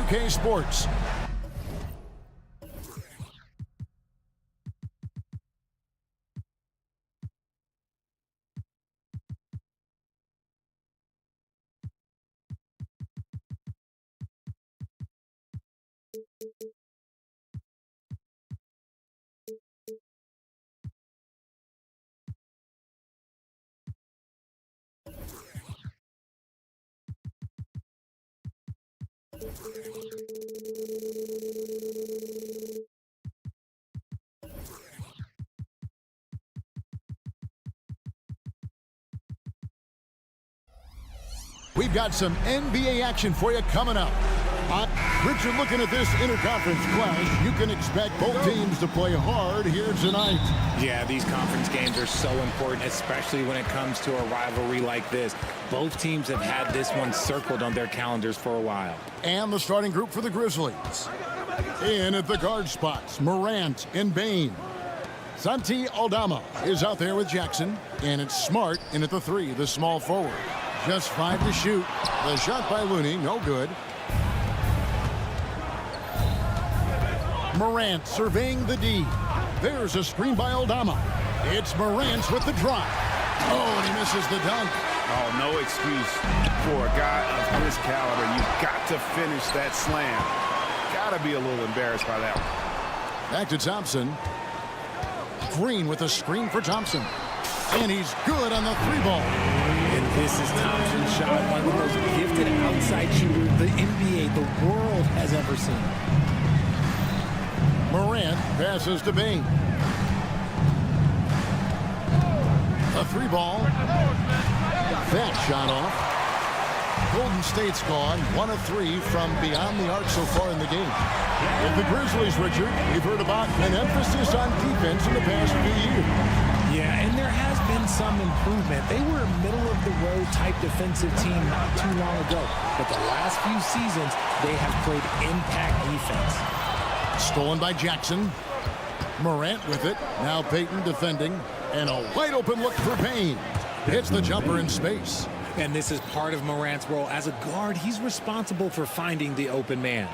2K Sports. We've got some NBA action for you coming up. Richard, looking at this interconference clash, you can expect both teams to play hard here tonight. Yeah, these conference games are so important, especially when it comes to a rivalry like this. Both teams have had this one circled on their calendars for a while. And the starting group for the Grizzlies. In at the guard spots, Morant and Bane. Santi Aldama is out there with Jackson, and it's Smart in at the 3, the small forward. Just 5 to shoot. The shot by Looney, no good. Morant surveying the D. There's a screen by Aldama. It's Morant with the drop. Oh, and he misses the dunk. Oh, no excuse for a guy of his caliber. You've got to finish that slam. Got to be a little embarrassed by that one. Back to Thompson. Green with a screen for Thompson. And he's good on the 3-ball. And this is Thompson's shot, one of the most gifted outside shooters the NBA, the world has ever seen. Morant passes to Bane. A 3-ball. That shot off. Golden State's gone 1 of 3 from beyond the arc so far in the game. With the Grizzlies, Richard, we've heard about an emphasis on defense in the past few years. Yeah, and there has been some improvement. They were a middle-of-the-road type defensive team not too long ago. But the last few seasons, they have played impact defense. Stolen by Jackson. Morant with it. Now Payton defending. And a wide-open look for Bane. Hits the jumper in space. And this is part of Morant's role. As a guard, he's responsible for finding the open man.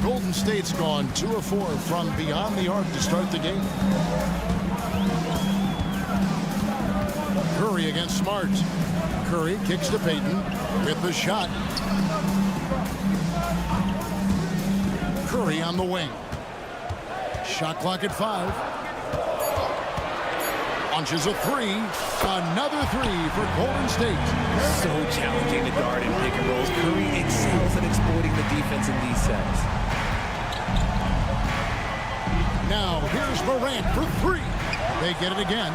Golden State's gone 2 of 4 from beyond the arc to start the game. Curry against Smart. Curry kicks to Payton with the shot. Curry on the wing. Shot clock at 5. Launches a 3. Another 3 for Golden State. So challenging to guard in pick and rolls. Curry excels at exploiting the defense in these sets. Now here's Morant for 3. They get it again.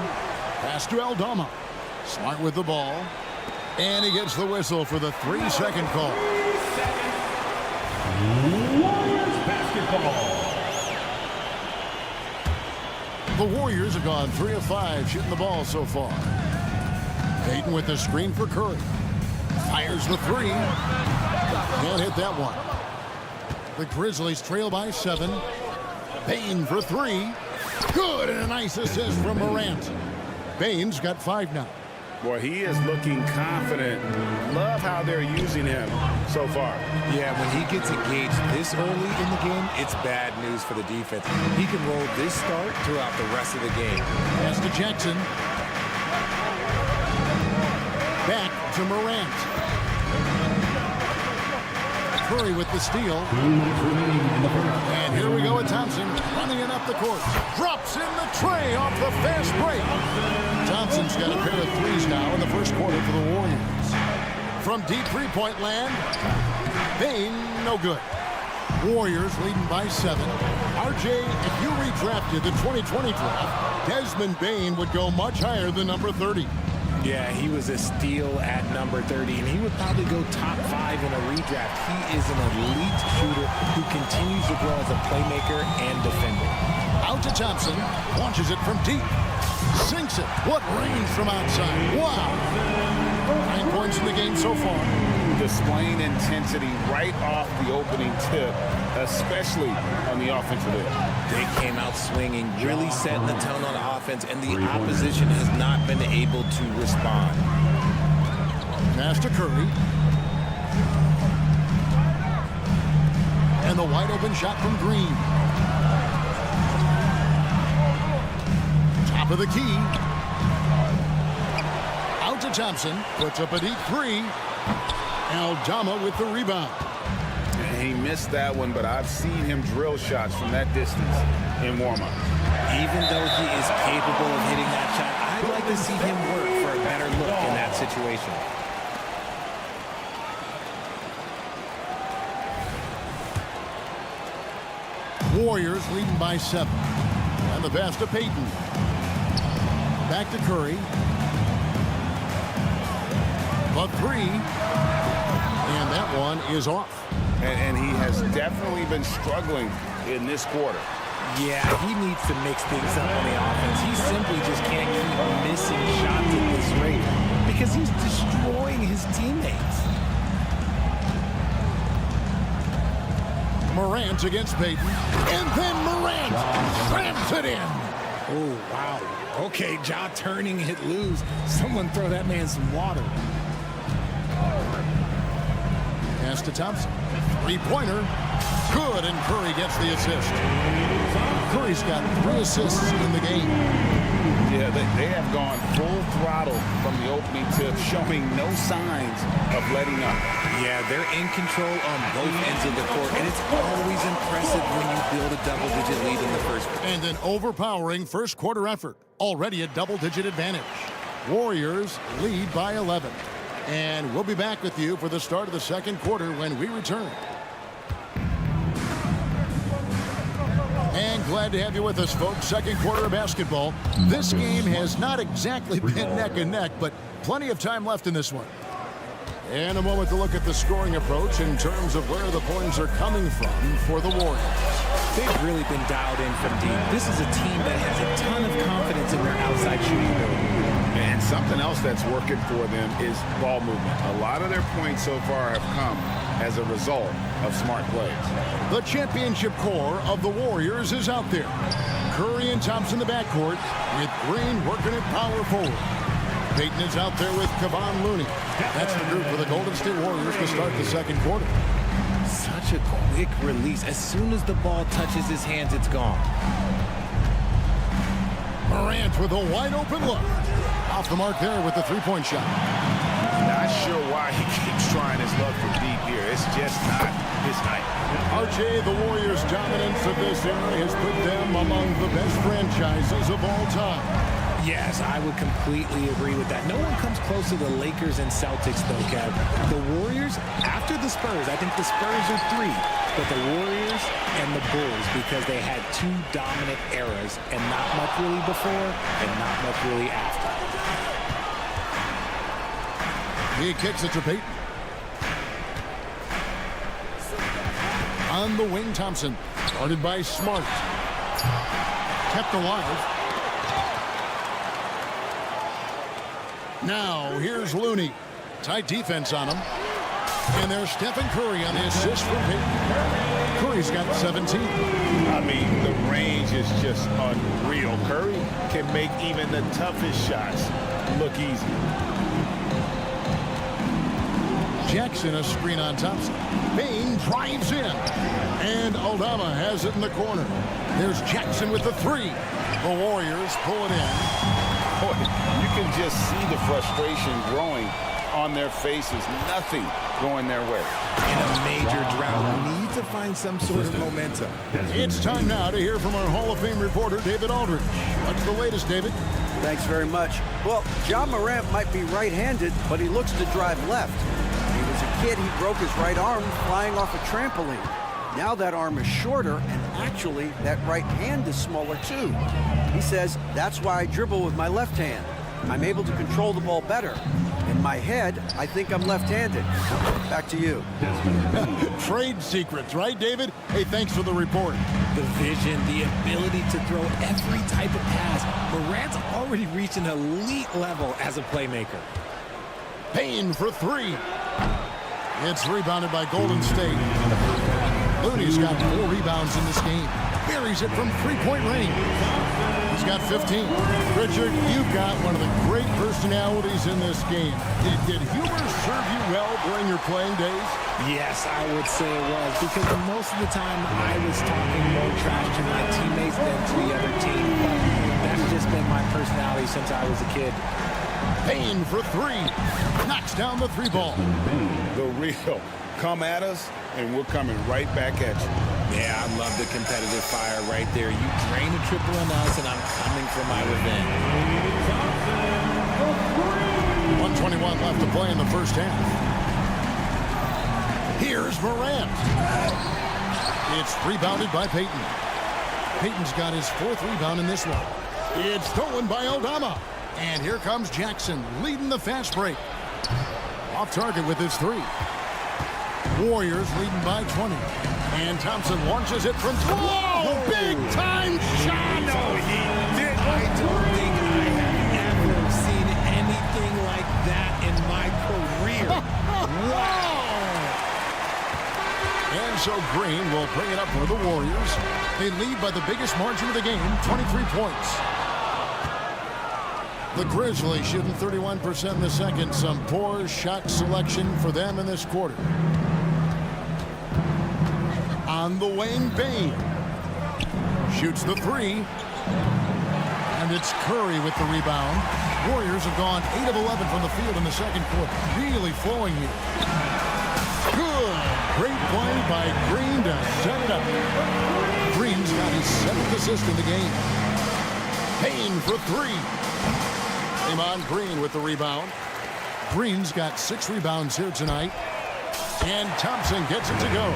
Pass to Aldama. Smart with the ball. And he gets the whistle for the 3-second call. Warriors basketball. The Warriors have gone 3 of 5 shooting the ball so far. Payton with the screen for Curry. Fires the 3. Can't hit that one. The Grizzlies trail by 7. Bane for 3. Good, and a nice assist from Morant. Bane's got 5 now. Boy, he is looking confident. Love how they're using him so far. Yeah, when he gets engaged this early in the game, it's bad news for the defense. He can roll this start throughout the rest of the game. Pass to Jackson. Back to Morant. Curry with the steal. And here we go with Thompson running it up the court. Drops in the tray off the fast break. Thompson's got a pair of 3s now in the first quarter for the Warriors. From deep three-point land, Bane, no good. Warriors leading by 7. RJ, if you redrafted the 2020 draft, Desmond Bane would go much higher than number 30. Yeah, he was a steal at number 30, and he would probably go top 5 in a redraft. He is an elite shooter who continues to grow as a playmaker and defender. Out to Thompson, launches it from deep, sinks it. What range from outside. Wow. 9 points in the game so far. Displaying intensity right off the opening tip, especially on the offensive end. They came out swinging, really setting the tone on offense, and the opposition has not been able to respond. Pass to Curry. And the wide open shot from Green. Top of the key. Out to Thompson. Puts up a deep three. Aldama with the rebound. He missed that one, but I've seen him drill shots from that distance in warm-up. Even though he is capable of hitting that shot, I'd like to see him work for a better look in that situation. Warriors leading by 7. And the pass to Payton. Back to Curry. A 3. And that one is off. And he has definitely been struggling in this quarter. Yeah, he needs to mix things up on the offense. He simply just can't keep missing shots at this rate because he's destroying his teammates. Morant against Payton. And then Morant slams it in. Oh, wow. Okay, Ja turning it loose. Someone throw that man some water. Pass to Thompson. Three-pointer. Good, and Curry gets the assist. Curry's got 3 assists in the game. Yeah, they have gone full throttle from the opening tip, showing no signs of letting up. Yeah, they're in control on both ends of the court, and it's always impressive when you build a double-digit lead in the first quarter. And an overpowering first-quarter effort. Already a double-digit advantage. Warriors lead by 11. And we'll be back with you for the start of the second quarter when we return. And glad to have you with us, folks. Second quarter of basketball. This game has not exactly been neck and neck, but plenty of time left in this one. And a moment to look at the scoring approach in terms of where the points are coming from for the Warriors. They've really been dialed in from deep. This is a team that has a ton of confidence in their outside shooting ability. And something else that's working for them is ball movement. A lot of their points so far have come as a result of smart plays. The championship core of the Warriors is out there. Curry and Thompson in the backcourt with Green working at power forward. Payton is out there with Kevon Looney. That's the group for the Golden State Warriors to start the second quarter. Such a quick release. As soon as the ball touches his hands, it's gone. Morant with a wide open look. Off the mark there with the three-point shot. Not sure why he keeps trying his luck from deep here. It's just not his night. RJ, the Warriors' dominance of this era has put them among the best franchises of all time. Yes, I would completely agree with that. No one comes close to the Lakers and Celtics, though, Kev. The Warriors, after the Spurs, I think the Spurs are 3, but the Warriors and the Bulls, because they had 2 dominant eras, and not much really before and not much really after. He kicks it to Payton. On the wing, Thompson. Guarded by Smart. Kept alive. Now, here's Looney. Tight defense on him. And there's Stephen Curry on the assist from Payton. Curry's got 17. I mean, the range is just unreal. Curry can make even the toughest shots look easy. Jackson a screen on Thompson. Payne drives in. And Aldama has it in the corner. There's Jackson with the 3. The Warriors pull it in. Boy, you can just see the frustration growing on their faces. Nothing going their way. In a major drought, we need to find some sort of momentum. It's time now to hear from our Hall of Fame reporter, David Aldridge. What's the latest, David? Thanks very much. Well, Ja Morant might be right-handed, but he looks to drive left. When he was a kid, he broke his right arm flying off a trampoline. Now that arm is shorter, and actually, that right hand is smaller too. He says, that's why I dribble with my left hand. I'm able to control the ball better. In my head, I think I'm left-handed. Back to you. Trade secrets, right, David? Hey, thanks for the report. The vision, the ability to throw every type of pass. Morant's already reached an elite level as a playmaker. Payne for 3. It's rebounded by Golden State. Looney's got 4 rebounds in this game. buries it from three-point range. He's got 15. Richard, you've got one of the great personalities in this game. Did humor serve you well during your playing days? Yes, I would say it was, because most of the time I was talking more trash to my teammates than to the other team. But that's just been my personality since I was a kid. Payne for three. Knocks down the three ball. The real. Come at us, and we're coming right back at you. Yeah, I love the competitive fire right there. You drain a triple on us, and I'm coming for my revenge. 1:21 left to play in the first half. Here's Morant. It's rebounded by Payton. Payton's got his fourth rebound in this one. It's stolen by Aldama. And here comes Jackson leading the fast break. Off target with his three. Warriors leading by 20. And Thompson launches it from... Whoa! Big time shot! No, he did. I don't think I have ever seen anything like that in my career. Wow! And so Green will bring it up for the Warriors. They lead by the biggest margin of the game, 23 points. The Grizzlies shooting 31% in the second. Some poor shot selection for them in this quarter. On the wing, Bane shoots the three. And it's Curry with the rebound. Warriors have gone 8 of 11 from the field in the second quarter. Really flowing here. Good. Great play by Green to set it up. Green's got his 7th assist in the game. Payne for three. Draymond Green with the rebound. Green's got 6 rebounds here tonight. And Thompson gets it to go.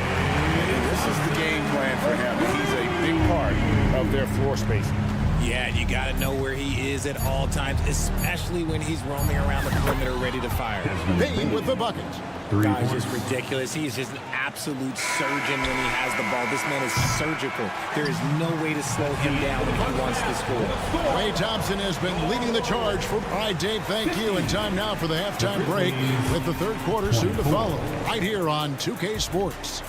This is the game plan for him. He's a big part of their floor spacing. Yeah, you got to know where he is at all times, especially when he's roaming around the perimeter ready to fire. Payne with the bucket. Guy's just ridiculous. He is just an absolute surgeon when he has the ball. This man is surgical. There is no way to slow him down if he wants to score. Klay Thompson has been leading the charge for... All right, Dave, thank you. And time now for the halftime break with the third quarter soon to follow. Right here on 2K Sports.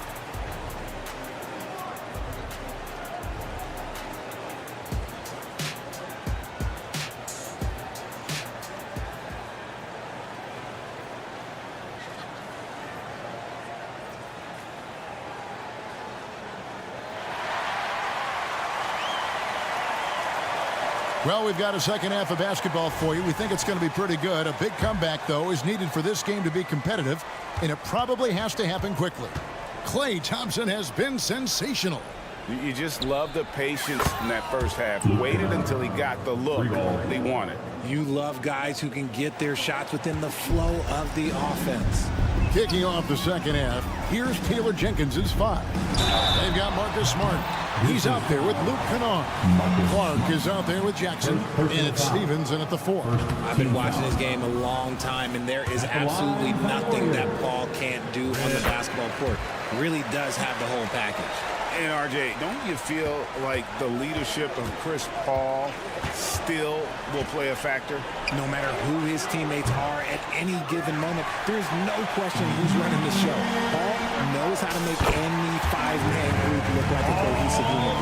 Well, we've got a second half of basketball for you. We think it's going to be pretty good. A big comeback, though, is needed for this game to be competitive, and it probably has to happen quickly. Klay Thompson has been sensational. You just love the patience in that first half. Waited until he got the look they wanted. You love guys who can get their shots within the flow of the offense. Kicking off the second half, here's Taylor Jenkins' 5. They've got Marcus Smart. He's out there with Luke Kennard. Clark is out there with Jackson. And it's Stevenson at the 4. I've been watching this game a long time, and there is absolutely nothing that Paul can't do on the basketball court. Really does have the whole package. And RJ, don't you feel like the leadership of Chris Paul still will play a factor? No matter who his teammates are at any given moment, there's no question who's running the show. Paul knows how to make any 5-man group look like a cohesive unit,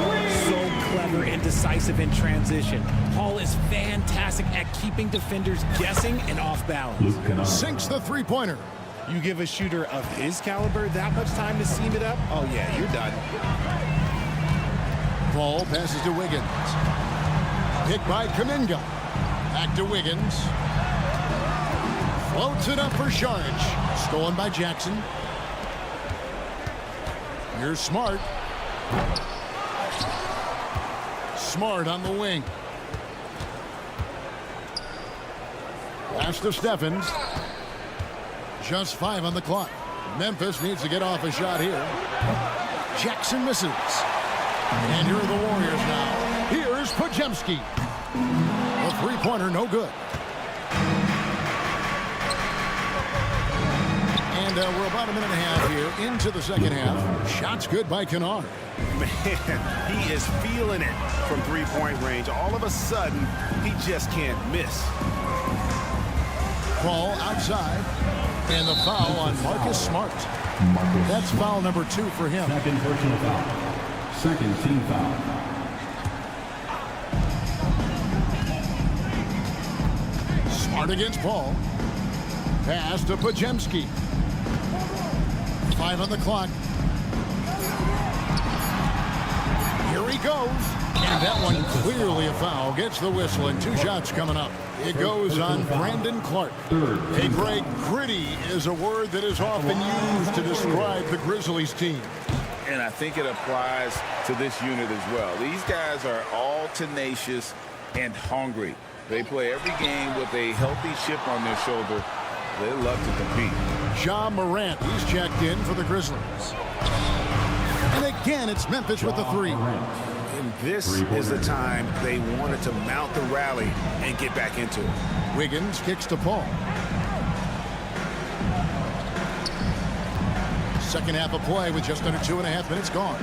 Greg. So clever and decisive in transition. Paul is fantastic at keeping defenders guessing and off balance. Sinks the three-pointer. You give a shooter of his caliber that much time to seam it up? Oh, yeah, you're done. Ball passes to Wiggins. Picked by Kuminga. Back to Wiggins. Floats it up for Saric. Stolen by Jackson. Here's Smart. Smart on the wing. Pass to Stephens. Just 5 on the clock. Memphis needs to get off a shot here. Jackson misses. And here are the Warriors now. Here's Podziemski. A three-pointer, no good. And we're about a minute and a half here into the second half. Shots good by Kennard. Man, he is feeling it from three-point range. All of a sudden, he just can't miss. Ball outside. And the foul on Marcus Smart. That's foul number 2 for him. Second personal foul. Second team foul. Smart against Paul. Pass to Pajemski. 5 on the clock. Here he goes. And that one clearly a foul. Gets the whistle and 2 shots coming up. It goes on Brandon Clark. Hey, Greg, gritty is a word that is often used to describe the Grizzlies team. And I think it applies to this unit as well. These guys are all tenacious and hungry. They play every game with a healthy chip on their shoulder. They love to compete. Ja Morant, he's checked in for the Grizzlies. And again, it's Memphis with the 3. And this is the time they wanted to mount the rally and get back into it. Wiggins kicks to Paul. Second half of play with just under 2.5 minutes gone.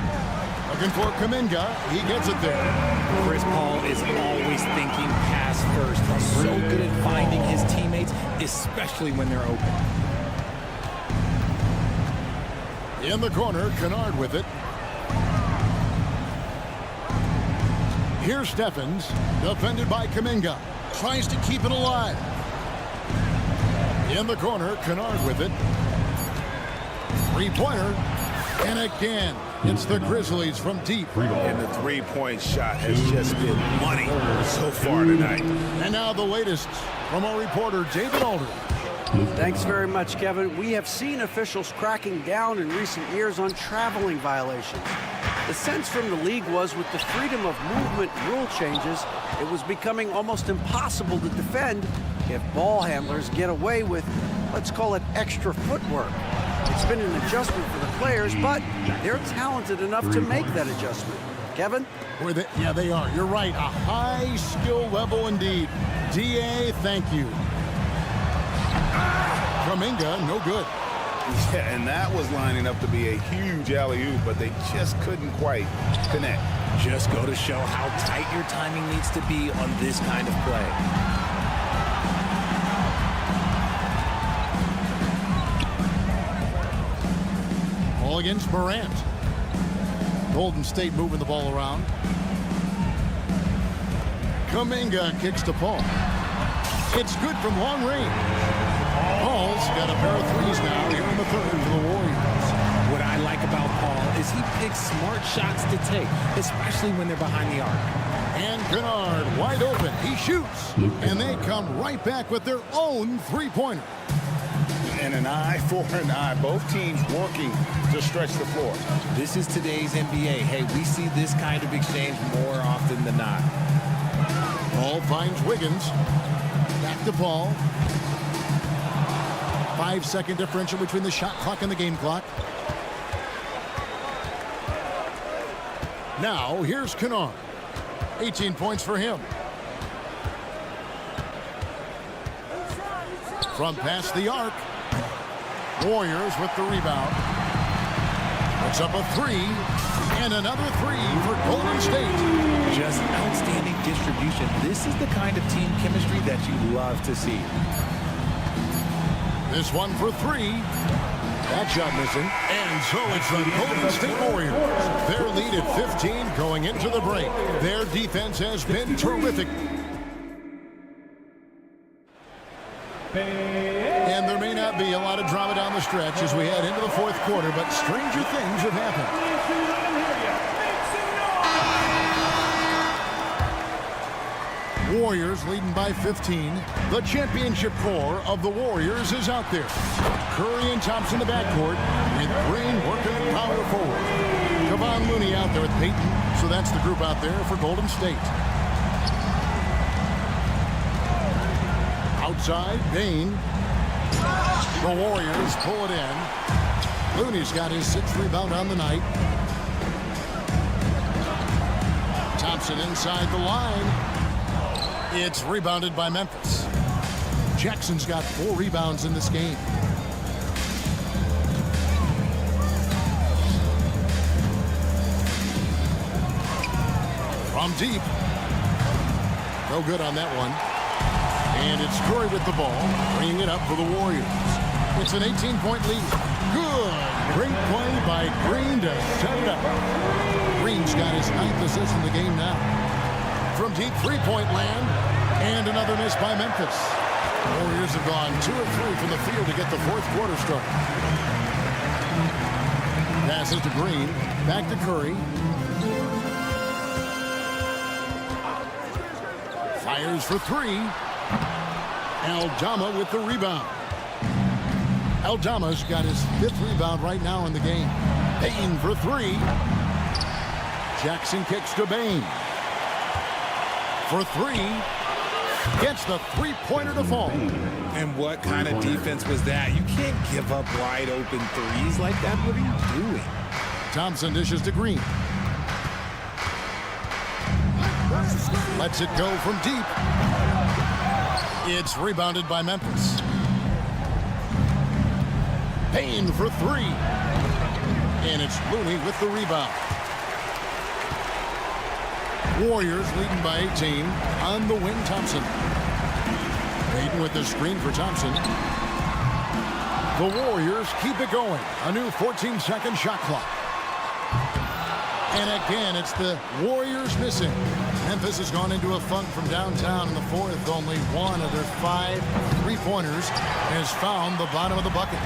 Looking for Kuminga. He gets it there. Chris Paul is always thinking pass first. He's so good at finding his teammates, especially when they're open. In the corner, Kennard with it. Here's Stephens, defended by Kuminga. Tries to keep it alive. In the corner, Kennard with it. 3-pointer. And again, it's the Grizzlies from deep. And the 3-point shot has just been money so far tonight. And now the latest from our reporter, David Aldridge. Thanks very much, Kevin. We have seen officials cracking down in recent years on traveling violations. The sense from the league was with the freedom of movement rule changes, it was becoming almost impossible to defend if ball handlers get away with, let's call it, extra footwork. It's been an adjustment for the players, but they're talented enough to make that adjustment. Kevin? Yeah, they are. You're right. A high skill level indeed. DA, thank you. Kuminga, no good. Yeah, and that was lining up to be a huge alley-oop, but they just couldn't quite connect. Just go to show how tight your timing needs to be on this kind of play. Ball against Morant. Golden State moving the ball around. Kuminga kicks to Paul. It's good from long range. Paul's got a pair of threes now here in the third for the Warriors. What I like about Paul is he picks smart shots to take, especially when they're behind the arc. And Kennard wide open. He shoots. And they come right back with their own 3-pointer. And an eye for an eye. Both teams working to stretch the floor. This is today's NBA. Hey, we see this kind of exchange more often than not. Paul finds Wiggins. Back to Paul. 5-second differential between the shot clock and the game clock. Now, here's Kennard. 18 points for him. From past the arc. Warriors with the rebound. Puts up a 3. And another 3 for Golden State. Just outstanding distribution. This is the kind of team chemistry that you love to see. This one for 3. That shot missing. And so it's the Golden State Warriors. Their lead at 15 going into the break. Their defense has been terrific. And there may not be a lot of drama down the stretch as we head into the fourth quarter, but stranger things have happened. Warriors leading by 15. The championship core of the Warriors is out there. Curry and Thompson in the backcourt with Green working at power forward. Kevon Looney out there with Peyton. So that's the group out there for Golden State. Outside, Bain. The Warriors pull it in. Looney's got his 6th rebound on the night. Thompson inside the line. It's rebounded by Memphis. Jackson's got 4 rebounds in this game. From deep. No good on that one. And it's Curry with the ball, bringing it up for the Warriors. It's an 18-point lead. Good. Great play by Green to set it up. Green Thompson's got his 9th assist in the game now. From deep three-point land, and another miss by Memphis. Warriors have gone 2 of 3 from the field to get the fourth quarter started. Passes to Green, back to Curry. Fires for 3. Aldama with the rebound. Aldama's got his 5th rebound right now in the game. Payne for 3. Jackson kicks to Bain. For 3. Gets the three-pointer to fall. And what kind of defense was that? You can't give up wide open threes like that. What are you doing? Thompson dishes to Green. Lets it go from deep. It's rebounded by Memphis. Payne for 3. And it's Looney with the rebound. Warriors leading by 18 on the wing. Thompson. Payton with the screen for Thompson. The Warriors keep it going. A new 14-second shot clock. And again, it's the Warriors missing. Memphis has gone into a funk from downtown in the fourth. Only 1 of their 5 three-pointers has found the bottom of the bucket.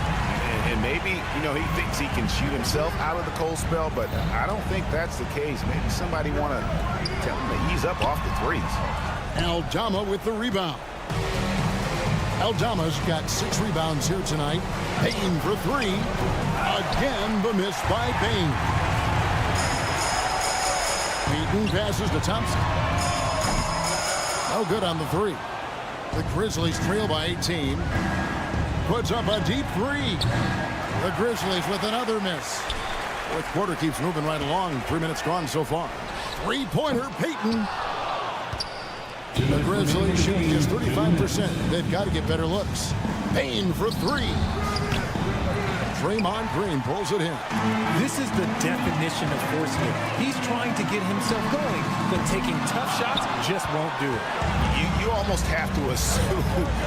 And maybe, you know, he thinks he can shoot himself out of the cold spell, but I don't think that's the case. Maybe somebody want to tell him to ease up off the threes. Aldama with the rebound. Aldama's got 6 rebounds here tonight. Payne for 3. Again, the miss by Bain. Payton passes to Thompson. No good on the 3. The Grizzlies trail by 18. Puts up a deep 3. The Grizzlies with another miss. Fourth quarter keeps moving right along. 3 minutes gone so far. Three-pointer, Payton. The Grizzlies shooting just 35%. They've got to get better looks. Payne for 3. Draymond Green pulls it in. This is the definition of forcing it. He's trying to get himself going, but taking tough shots just won't do it. You almost have to assume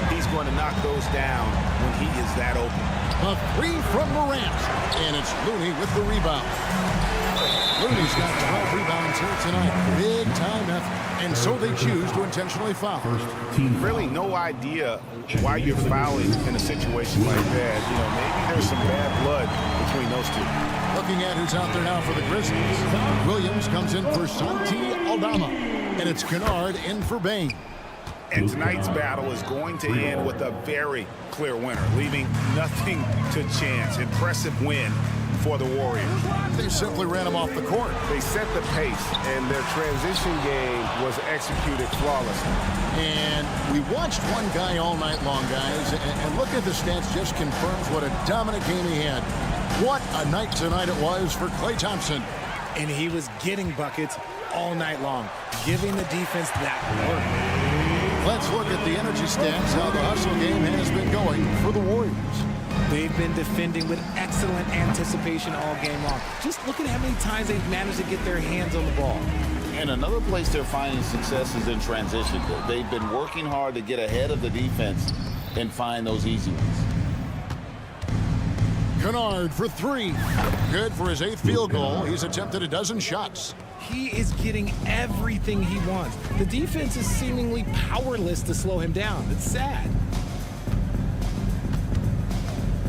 he's going to knock those down when he is that open. A 3 from Morant. And it's Looney with the rebound. Looney's got 12 rebounds here tonight. Big time effort. And so they choose to intentionally foul. Really no idea why you're fouling in a situation like that. You know, maybe there's some bad blood between those two. Looking at who's out there now for the Grizzlies. Williams comes in for Santi Aldama. And it's Kennard in for Bain. And tonight's battle is going to end with a very clear winner, leaving nothing to chance. Impressive win for the Warriors. They simply ran him off the court. They set the pace, and their transition game was executed flawlessly. And we watched one guy all night long, guys, and look at the stats, just confirms what a dominant game he had. What a night tonight it was for Klay Thompson. And he was getting buckets all night long, giving the defense that work. Let's look at the energy stats, how the hustle game has been going for the Warriors. They've been defending with excellent anticipation all game long. Just look at how many times they've managed to get their hands on the ball. And another place they're finding success is in transition. They've been working hard to get ahead of the defense and find those easy ones. Kennard for 3. Good for his 8th field goal. He's attempted a dozen shots. He is getting everything he wants. The defense is seemingly powerless to slow him down. It's sad.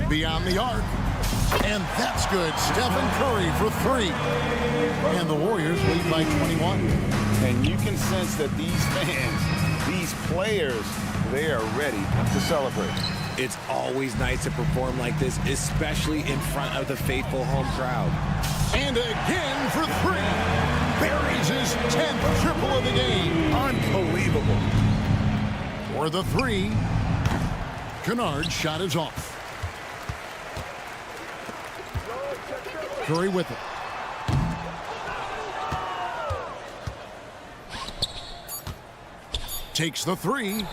Beyond the arc. And that's good. Stephen Curry for 3. And the Warriors lead by 21. And you can sense that these fans, these players, they are ready to celebrate. It's always nice to perform like this, especially in front of the faithful home crowd. And again for 3. Buries his 10th triple of the game. Unbelievable. For the 3. Kennard's shot is off. Curry with it. Takes the 3.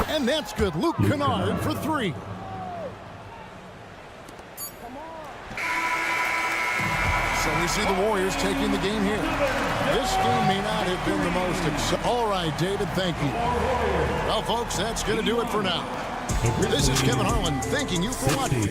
And that's good. Luke Kennard for 3. So we see the Warriors taking the game here. This game may not have been the most all right, David, thank you. Well, folks, that's going to do it for now. This is Kevin Harlan thanking you for watching.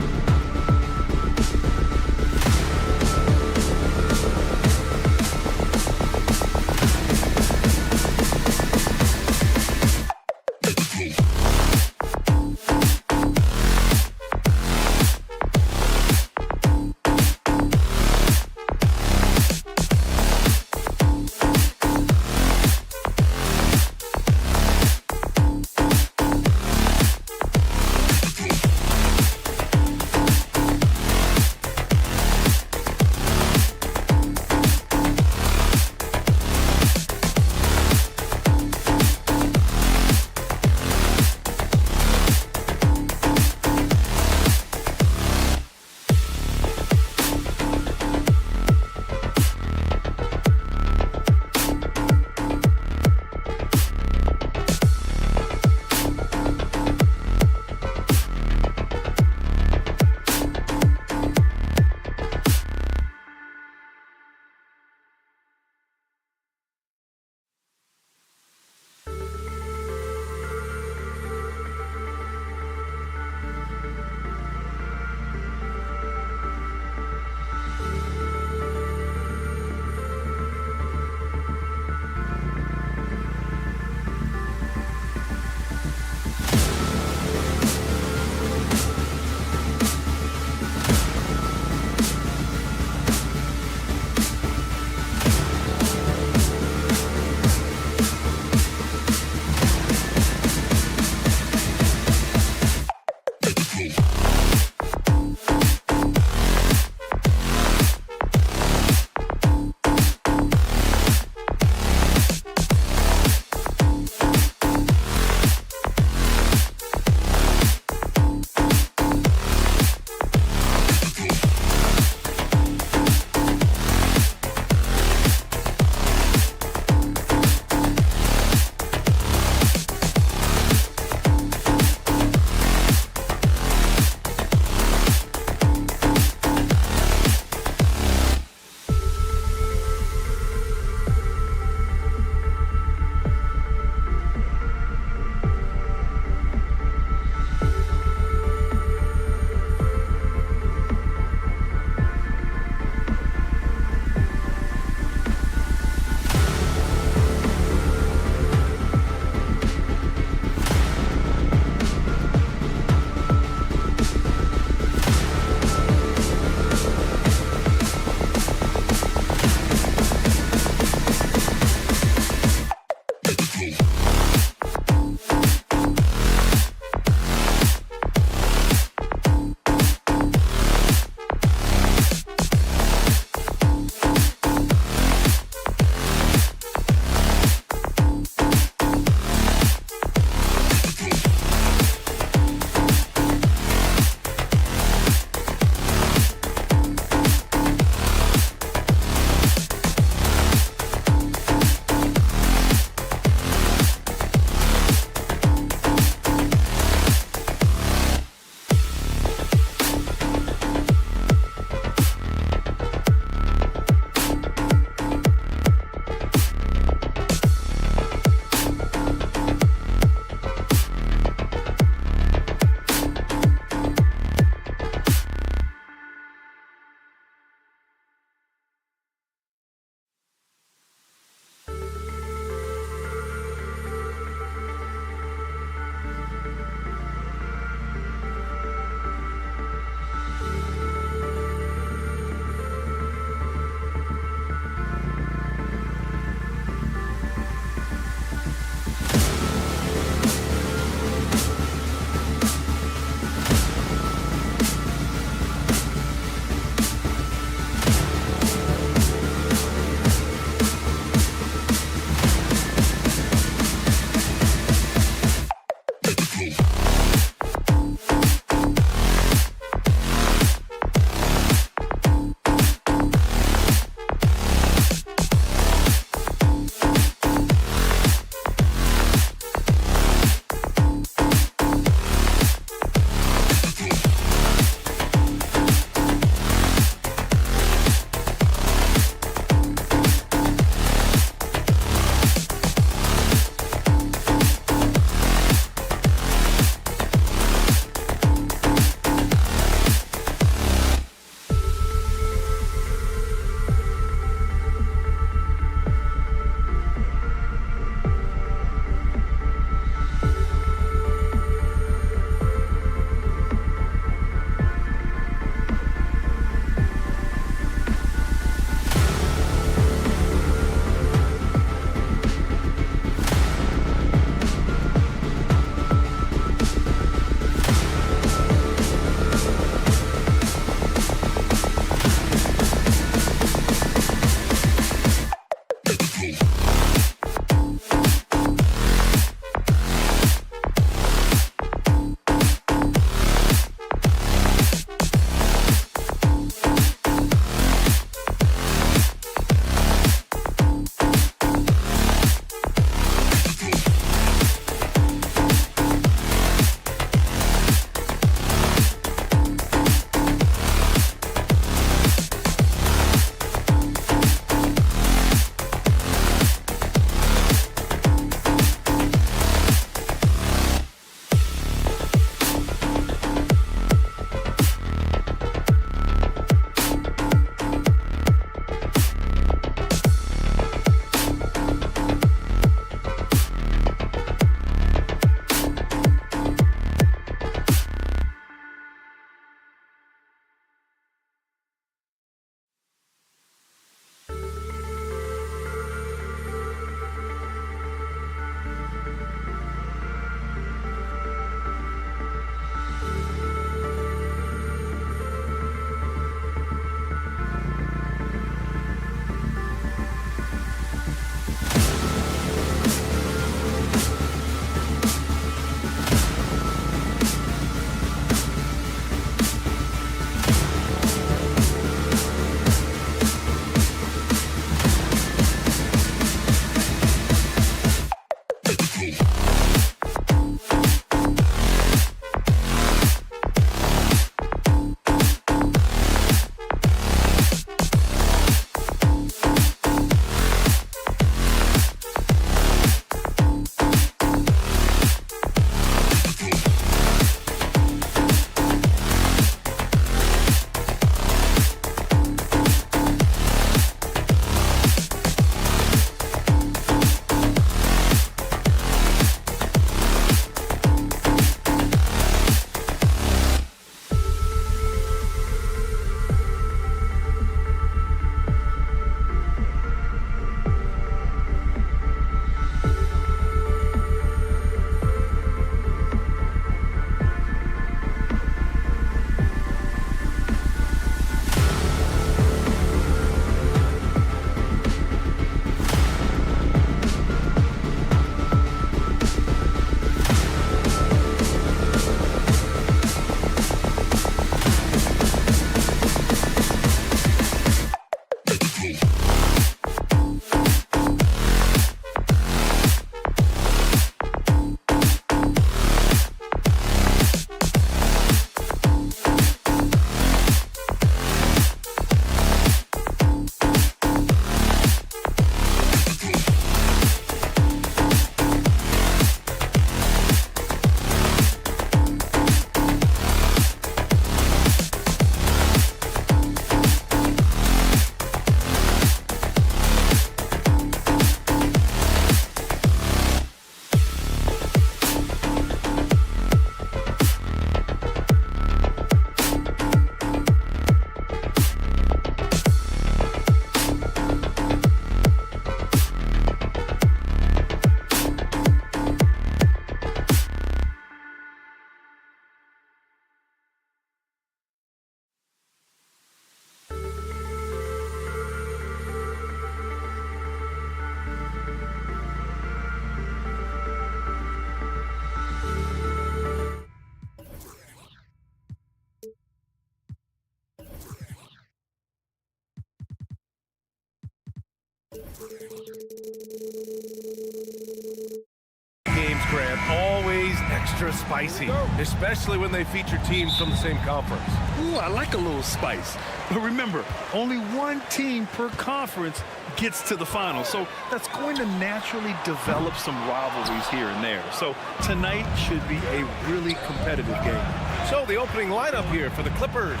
Games, Grant, always extra spicy, especially when they feature teams from the same conference. Ooh, I like a little spice. But remember, only one team per conference gets to the final, so that's going to naturally develop some rivalries here and there. So tonight should be a really competitive game. So the opening lineup here for the Clippers.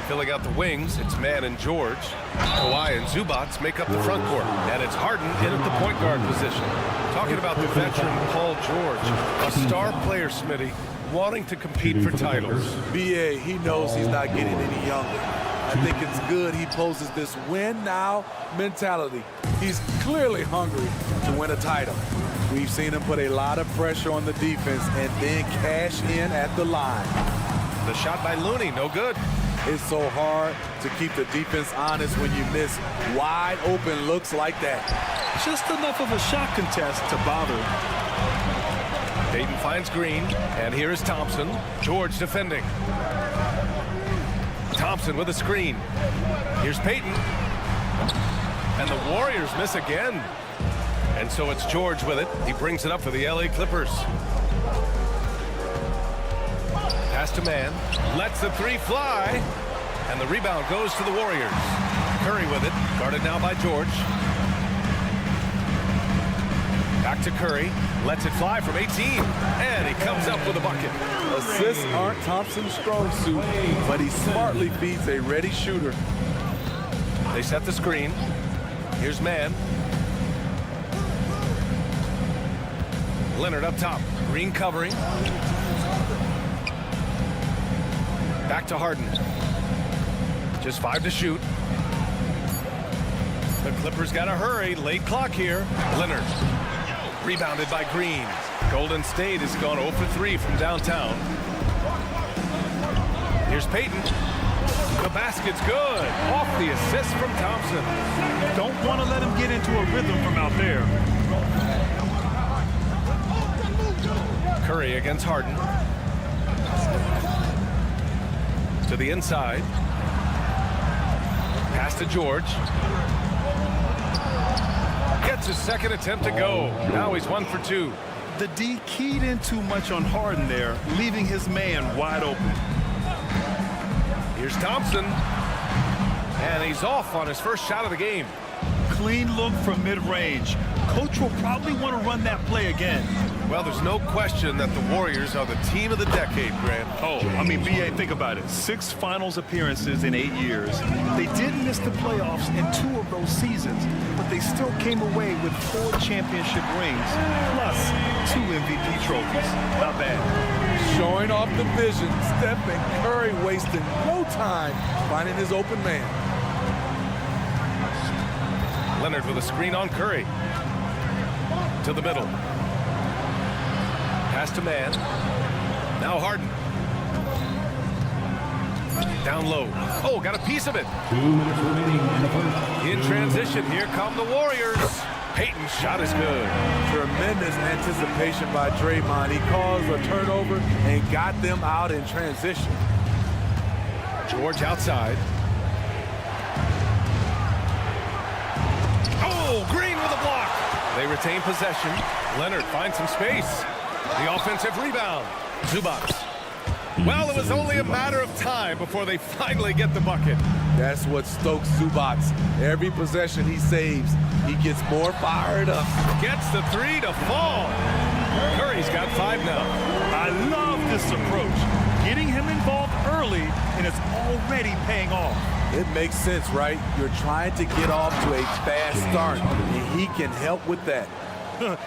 Filling out the wings, it's Mann and George. Kawhi and Zubac make up the front court. And it's Harden in at the point guard position. Talking about the veteran Paul George, a star player, Smitty, wanting to compete for titles. B.A., he knows he's not getting any younger. I think it's good he poses this win-now mentality. He's clearly hungry to win a title. We've seen him put a lot of pressure on the defense and then cash in at the line. The shot by Looney, no good. It's so hard to keep the defense honest when you miss wide open looks like that. Just enough of a shot contest to bother him. Dayton finds Green, and here is Thompson. George defending. Thompson with a screen. Here's Payton. And the Warriors miss again. And so it's George with it. He brings it up for the LA Clippers. Pass to Mann. Lets the three fly. And the rebound goes to the Warriors. Curry with it. Guarded now by George. Back to Curry. Lets it fly from 18. And he comes up with a bucket. Assists aren't Thompson's strong suit, but he smartly feeds a ready shooter. They set the screen. Here's Mann. Leonard up top. Green covering. Back to Harden. Just 5 to shoot. The Clippers got to hurry. Late clock here. Leonard. Rebounded by Green. Golden State has gone 0 for 3 from downtown. Here's Payton. The basket's good. Off the assist from Thompson. Don't want to let him get into a rhythm from out there. Curry against Harden. To the inside. Pass to George. Gets his second attempt to go. Now he's 1 for 2. The D keyed in too much on Harden there, leaving his man wide open. Here's Thompson. And he's off on his first shot of the game. Clean look from mid-range. Coach will probably want to run that play again. Well, there's no question that the Warriors are the team of the decade, Grant. Oh, I mean, B.A., think about it. 6 finals appearances in 8 years. They did miss the playoffs in 2 of those seasons, but they still came away with 4 championship rings, plus 2 MVP trophies. Not bad. Showing off the vision, Steph and Curry wasting no time finding his open man. Leonard with a screen on Curry. To the middle. Pass to Mann. Now Harden. Down low. Oh, got a piece of it. 2 minutes remaining in the first. In transition, here come the Warriors. Payton's shot is good. Tremendous anticipation by Draymond. He caused a turnover and got them out in transition. George outside. Oh, Green with a block. They retain possession. Leonard finds some space. The offensive rebound. Zubac. Well, it was only a matter of time before they finally get the bucket. That's what stokes Zubac. Every possession he saves, he gets more fired up. Gets the 3 to fall. Curry's got 5 now. I love this approach. Getting him involved early, and it's already paying off. It makes sense, right? You're trying to get off to a fast start, and he can help with that.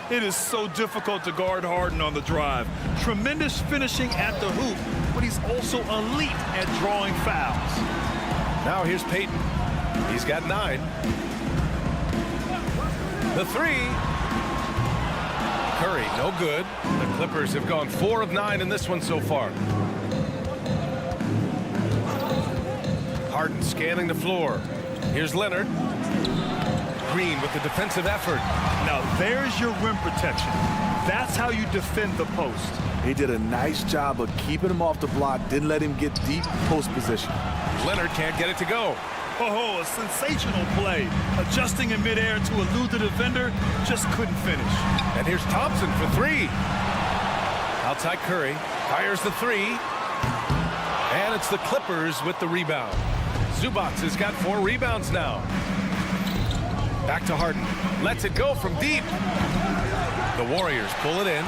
It is so difficult to guard Harden on the drive. Tremendous finishing at the hoop, but he's also elite at drawing fouls. Now here's Payton. He's got 9. The 3. Curry, no good. The Clippers have gone 4 of 9 in this one so far. Harden scanning the floor. Here's Leonard. Green with the defensive effort. Now there's your rim protection. That's how you defend the post. He did a nice job of keeping him off the block, didn't let him get deep post position. Leonard can't get it to go. Oh, a sensational play. Adjusting in midair to elude the defender, just couldn't finish. And here's Thompson for three. Outside Curry, fires the three. And it's the Clippers with the rebound. Zubac has got 4 rebounds now. Back to Harden. Lets it go from deep. The Warriors pull it in.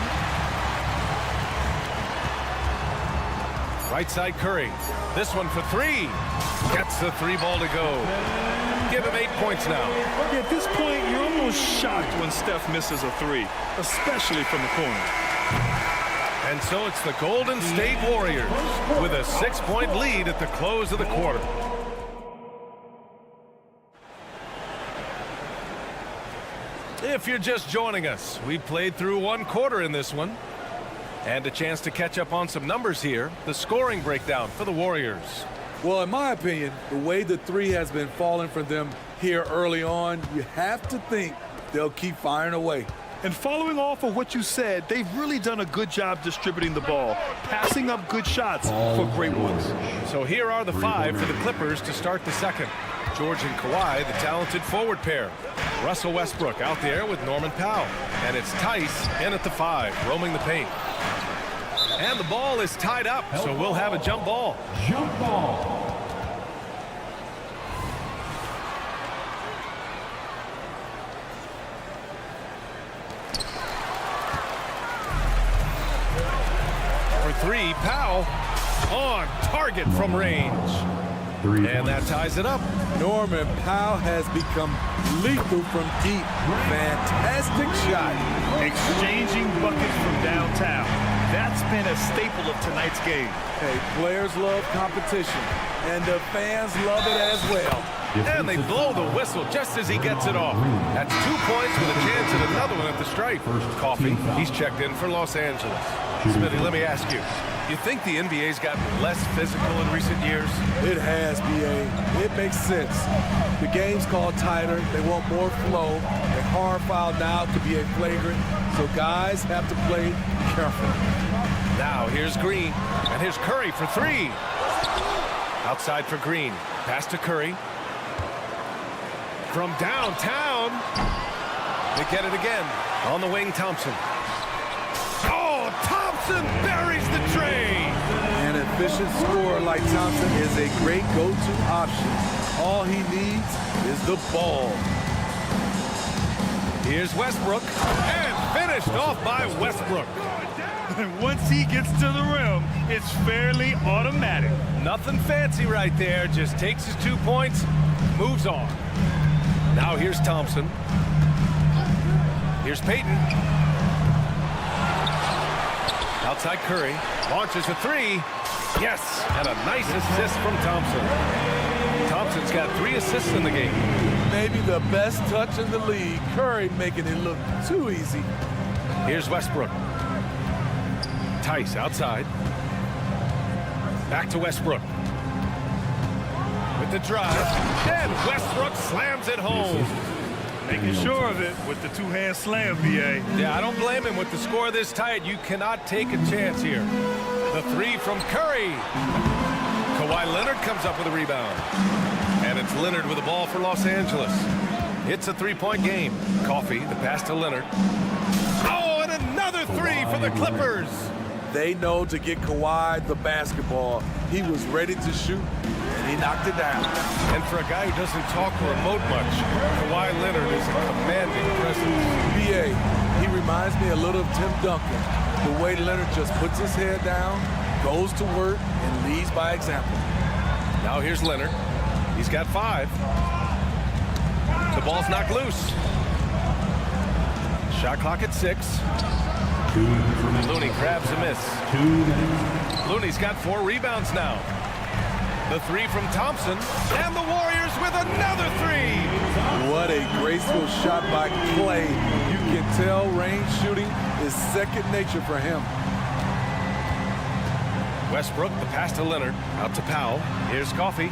Right side Curry. This one for three. Gets the 3 ball to go. Give him 8 points now. At this point, you're almost shocked when Steph misses a 3, especially from the corner. And so it's the Golden State Warriors with a 6-point lead at the close of the quarter. If you're just joining us, we played through 1 quarter in this one. And a chance to catch up on some numbers here. The scoring breakdown for the Warriors. Well, in my opinion, the way the 3 has been falling for them here early on, you have to think they'll keep firing away. And following off of what you said, they've really done a good job distributing the ball, passing up good shots for great ones. So here are the 5 for the Clippers to start the second. George and Kawhi, the talented forward pair. Russell Westbrook out there with Norman Powell. And it's Tice in at the 5, roaming the paint. And the ball is tied up, so we'll have a jump ball. Jump ball. For 3, Powell on target from range. And that ties it up. Norman Powell has become lethal from deep. Fantastic shot. Exchanging buckets from downtown. That's been a staple of tonight's game. Hey, players love competition, and the fans love it as well. And they blow the whistle just as he gets it off. That's 2 points with a chance at another one at the stripe. Coffee, he's checked in for Los Angeles. Smitty, let me ask you, you think the NBA's gotten less physical in recent years? It has, B.A. It makes sense. The game's called tighter. They want more flow. A hard foul now could be a flagrant, so guys have to play carefully. Now here's Green, and here's Curry for 3. Outside for Green. Pass to Curry. From downtown. They get it again. On the wing, Thompson. Oh, Thompson buries the tray. An efficient scorer like Thompson is a great go-to option. All he needs is the ball. Here's Westbrook, and finished off by Westbrook. And once he gets to the rim, it's fairly automatic. Nothing fancy right there, just takes his 2 points, moves on. Now here's Thompson. Here's Payton. Outside Curry, launches a 3. Yes, and a nice assist from Thompson. Thompson's got 3 assists in the game. Maybe the best touch in the league. Curry making it look too easy. Here's Westbrook. Tice outside. Back to Westbrook. With the drive. And Westbrook slams it home. Making sure of it with the 2-hand slam, B.A. Yeah, I don't blame him with the score this tight. You cannot take a chance here. The 3 from Curry. Kawhi Leonard comes up with a rebound. And it's Leonard with the ball for Los Angeles. It's a 3-point game. Coffee, the pass to Leonard. Oh, and another 3 for the Clippers. They know to get Kawhi the basketball. He was ready to shoot, and he knocked it down. And for a guy who doesn't talk or emote much, Kawhi Leonard is a commanding presence. B.A., he reminds me a little of Tim Duncan. The way Leonard just puts his head down, goes to work, and leads by example. Now here's Leonard. He's got 5. The ball's knocked loose. Shot clock at 6. Looney grabs a miss. Looney's got 4 rebounds now. The 3 from Thompson, and the Warriors with another 3. What a graceful shot by Clay. You can tell range shooting is second nature for him. Westbrook, the pass to Leonard, out to Powell. Here's Coffee.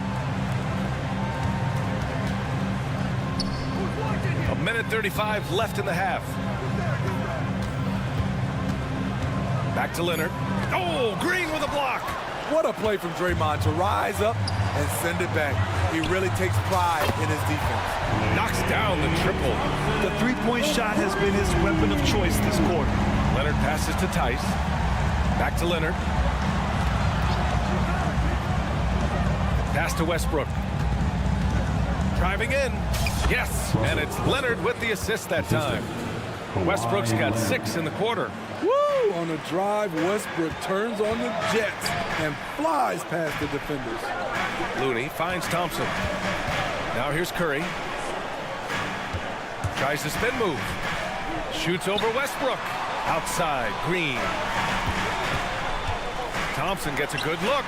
1:35 left in the half. Back to Leonard. Oh, Green with a block. What a play from Draymond to rise up and send it back. He really takes pride in his defense. Knocks down the triple. The three-point shot has been his weapon of choice this quarter. Leonard passes to Tice. Back to Leonard. Pass to Westbrook. Driving in. Yes, and it's Leonard with the assist that time. Westbrook's got 6 in the quarter. Woo! On the drive, Westbrook turns on the Jets and flies past the defenders. Looney finds Thompson. Now here's Curry. Tries the spin move. Shoots over Westbrook. Outside, Green. Thompson gets a good look.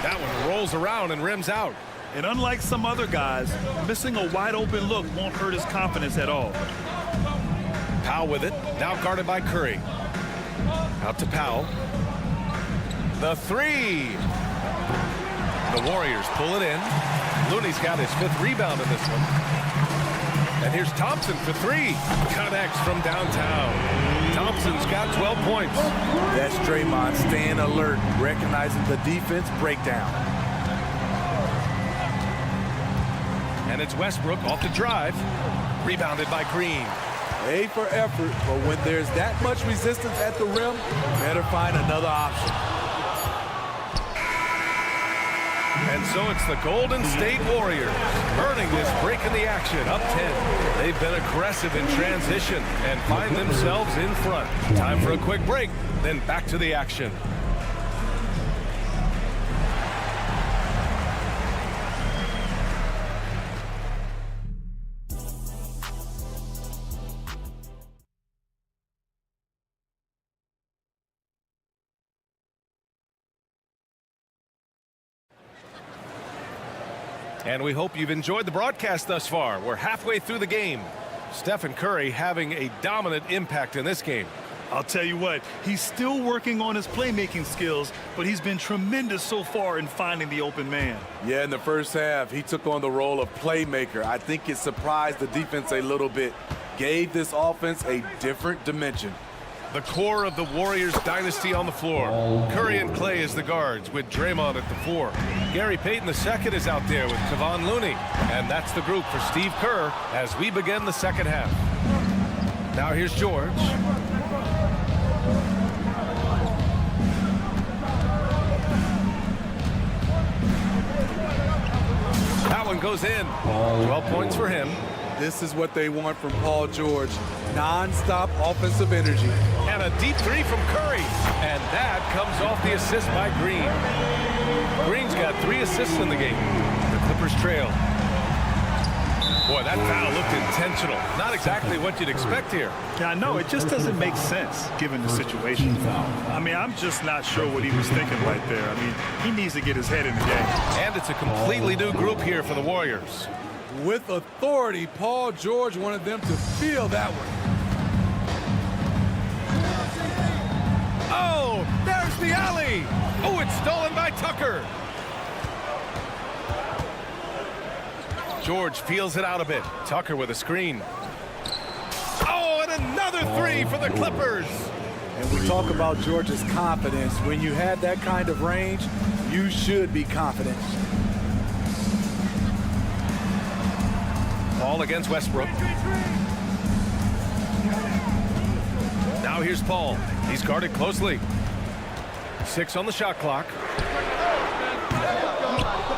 That one rolls around and rims out. And unlike some other guys, missing a wide-open look won't hurt his confidence at all. Powell with it. Now guarded by Curry. Out to Powell. The three. The Warriors pull it in. Looney's got his 5th rebound in this one. And here's Thompson for 3. Connects from downtown. Thompson's got 12 points. That's Draymond staying alert, recognizing the defense breakdown. And it's Westbrook off the drive. Rebounded by Green. A for effort, but when there's that much resistance at the rim, better find another option. And so it's the Golden State Warriors earning this break in the action, up 10. They've been aggressive in transition and find themselves in front. Time for a quick break, then back to the action. And we hope you've enjoyed the broadcast thus far. We're halfway through the game. Stephen Curry having a dominant impact in this game. I'll tell you what, he's still working on his playmaking skills, but he's been tremendous so far in finding the open man. Yeah, in the first half, he took on the role of playmaker. I think it surprised the defense a little bit. Gave this offense a different dimension. The core of the Warriors dynasty on the floor. Curry and Clay as the guards with Draymond at the 4. Gary Payton II is out there with Kevon Looney. And that's the group for Steve Kerr as we begin the second half. Now here's George. That one goes in. 12 points for him. This is what they want from Paul George. Non-stop offensive energy. And a deep 3 from Curry. And that comes off the assist by Green. Green's got 3 assists in the game. The Clippers trail. Boy, that foul looked intentional. Not exactly what you'd expect here. Yeah, I know. It just doesn't make sense given the situation. I mean, I'm just not sure what he was thinking right there. I mean, he needs to get his head in the game. And it's a completely new group here for the Warriors. With authority, Paul George wanted them to feel that one. Oh, there's the alley. Oh, it's stolen by Tucker. George feels it out a bit. Tucker with a screen. Oh, and another 3 for the Clippers. And we talk about George's confidence. When you have that kind of range, you should be confident. Paul against Westbrook. Now here's Paul. He's guarded closely. 6 on the shot clock.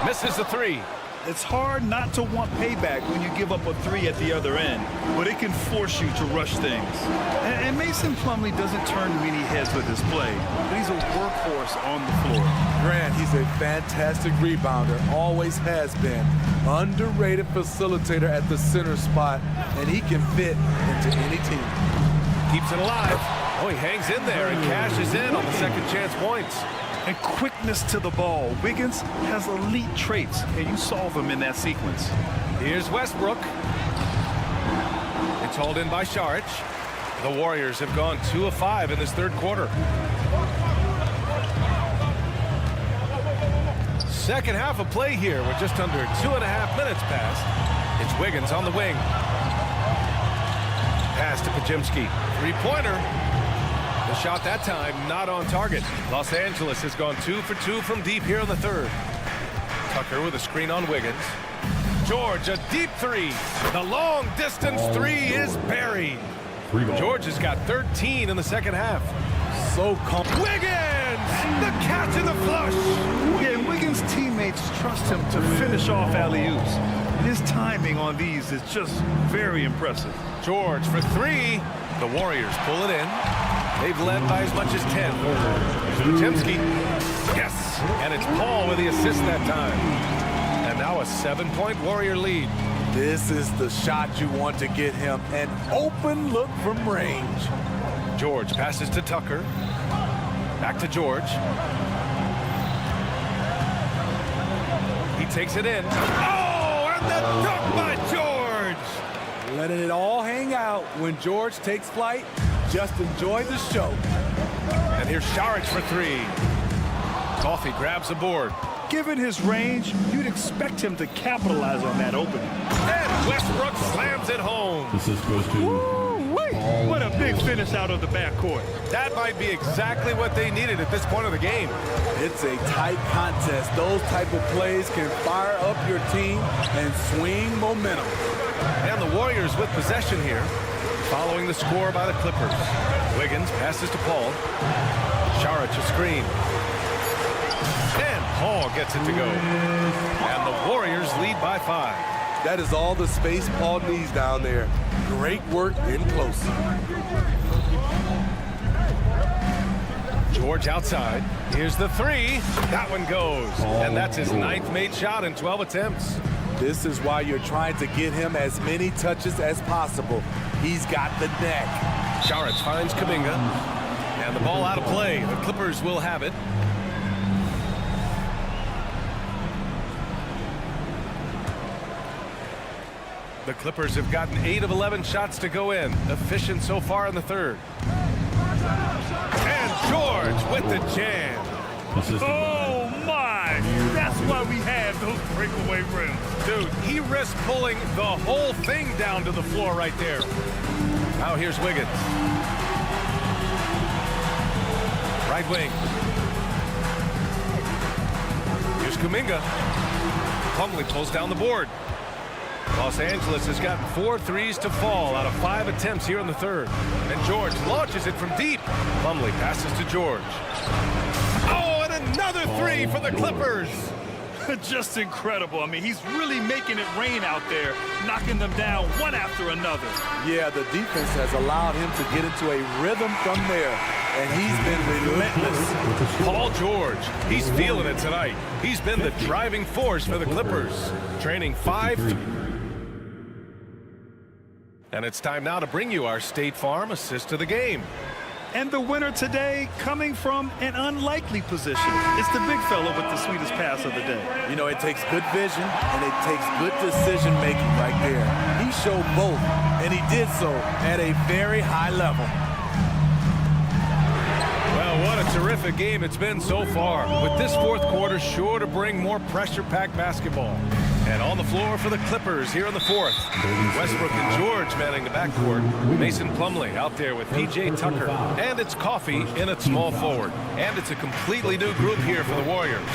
Misses the 3. It's hard not to want payback when you give up a 3 at the other end, but it can force you to rush things. And Mason Plumlee doesn't turn many heads with his play, but he's a workhorse on the floor. Grant, he's a fantastic rebounder, always has been. Underrated facilitator at the center spot, and he can fit into any team. Keeps it alive. Oh, he hangs in there and cashes in on the second chance points. And quickness to the ball. Wiggins has elite traits, and you solve them in that sequence. Here's Westbrook. It's hauled in by Saric. The Warriors have gone 2 of 5 in this third quarter. Second half of play here with just under 2.5 minutes passed. It's Wiggins on the wing. Pass to Pajemski. 3-pointer. The shot that time not on target. Los Angeles has gone 2 for 2 from deep here in the third. Tucker with a screen on Wiggins. George, a deep three. The long distance three is buried. George has got 13 in the second half. So calm. Wiggins! The catch and the flush. Yeah, and Wiggins' teammates trust him to finish off alley-oops. His timing on these is just very impressive. George for three. The Warriors pull it in. They've led by as much as 10. Timsky. Yes! And it's Paul with the assist that time. And now a 7-point Warrior lead. This is the shot you want to get him. An open look from range. George passes to Tucker. Back to George. He takes it in. Oh, and the dunk by George! Letting it all hang out when George takes flight. Just enjoy the show. And here's Saric for three. Coffee grabs the board. Given his range, you'd expect him to capitalize on that opening. And Westbrook slams it home. This is goes to What a big finish out of the backcourt. That might be exactly what they needed at this point of the game. It's a tight contest. Those type of plays can fire up your team and swing momentum. And the Warriors with possession here, following the score by the Clippers. Wiggins passes to Paul. Saric a screen. And Paul gets it to go. And the Warriors lead by 5. That is all the space Paul needs down there. Great work in close. George outside. Here's the three. That one goes. And that's his 9th made shot in 12 attempts. This is why you're trying to get him as many touches as possible. He's got the neck. Saric finds Kuminga. And the ball out of play. The Clippers will have it. The Clippers have gotten 8 of 11 shots to go in. Efficient so far in the third. And George with the jam. Oh, my! That's why we have those breakaway rims. Dude, he risked pulling the whole thing down to the floor right there. Now here's Wiggins. Right wing. Here's Kuminga. Plumlee pulls down the board. Los Angeles has gotten 4 threes to fall out of 5 attempts here in the third. And George launches it from deep. Plumlee passes to George. Oh, and another three for the Clippers. Just incredible. I mean, he's really making it rain out there, knocking them down one after another. Yeah, the defense has allowed him to get into a rhythm from there, and he's been relentless. Paul George, he's feeling it tonight. He's been the driving force for the Clippers, training 5. And it's time now to bring you our State Farm assist of the game. And the winner today coming from an unlikely position. It's the big fella with the sweetest pass of the day. You know, it takes good vision and it takes good decision making right there. He showed both, and he did so at a very high level. Well, what a terrific game it's been so far, with this fourth quarter sure to bring more pressure-packed basketball. And on the floor for the Clippers here in the fourth. Westbrook and George manning the backcourt. Mason Plumlee out there with P.J. Tucker. And it's Coffee in at small forward. And it's a completely new group here for the Warriors.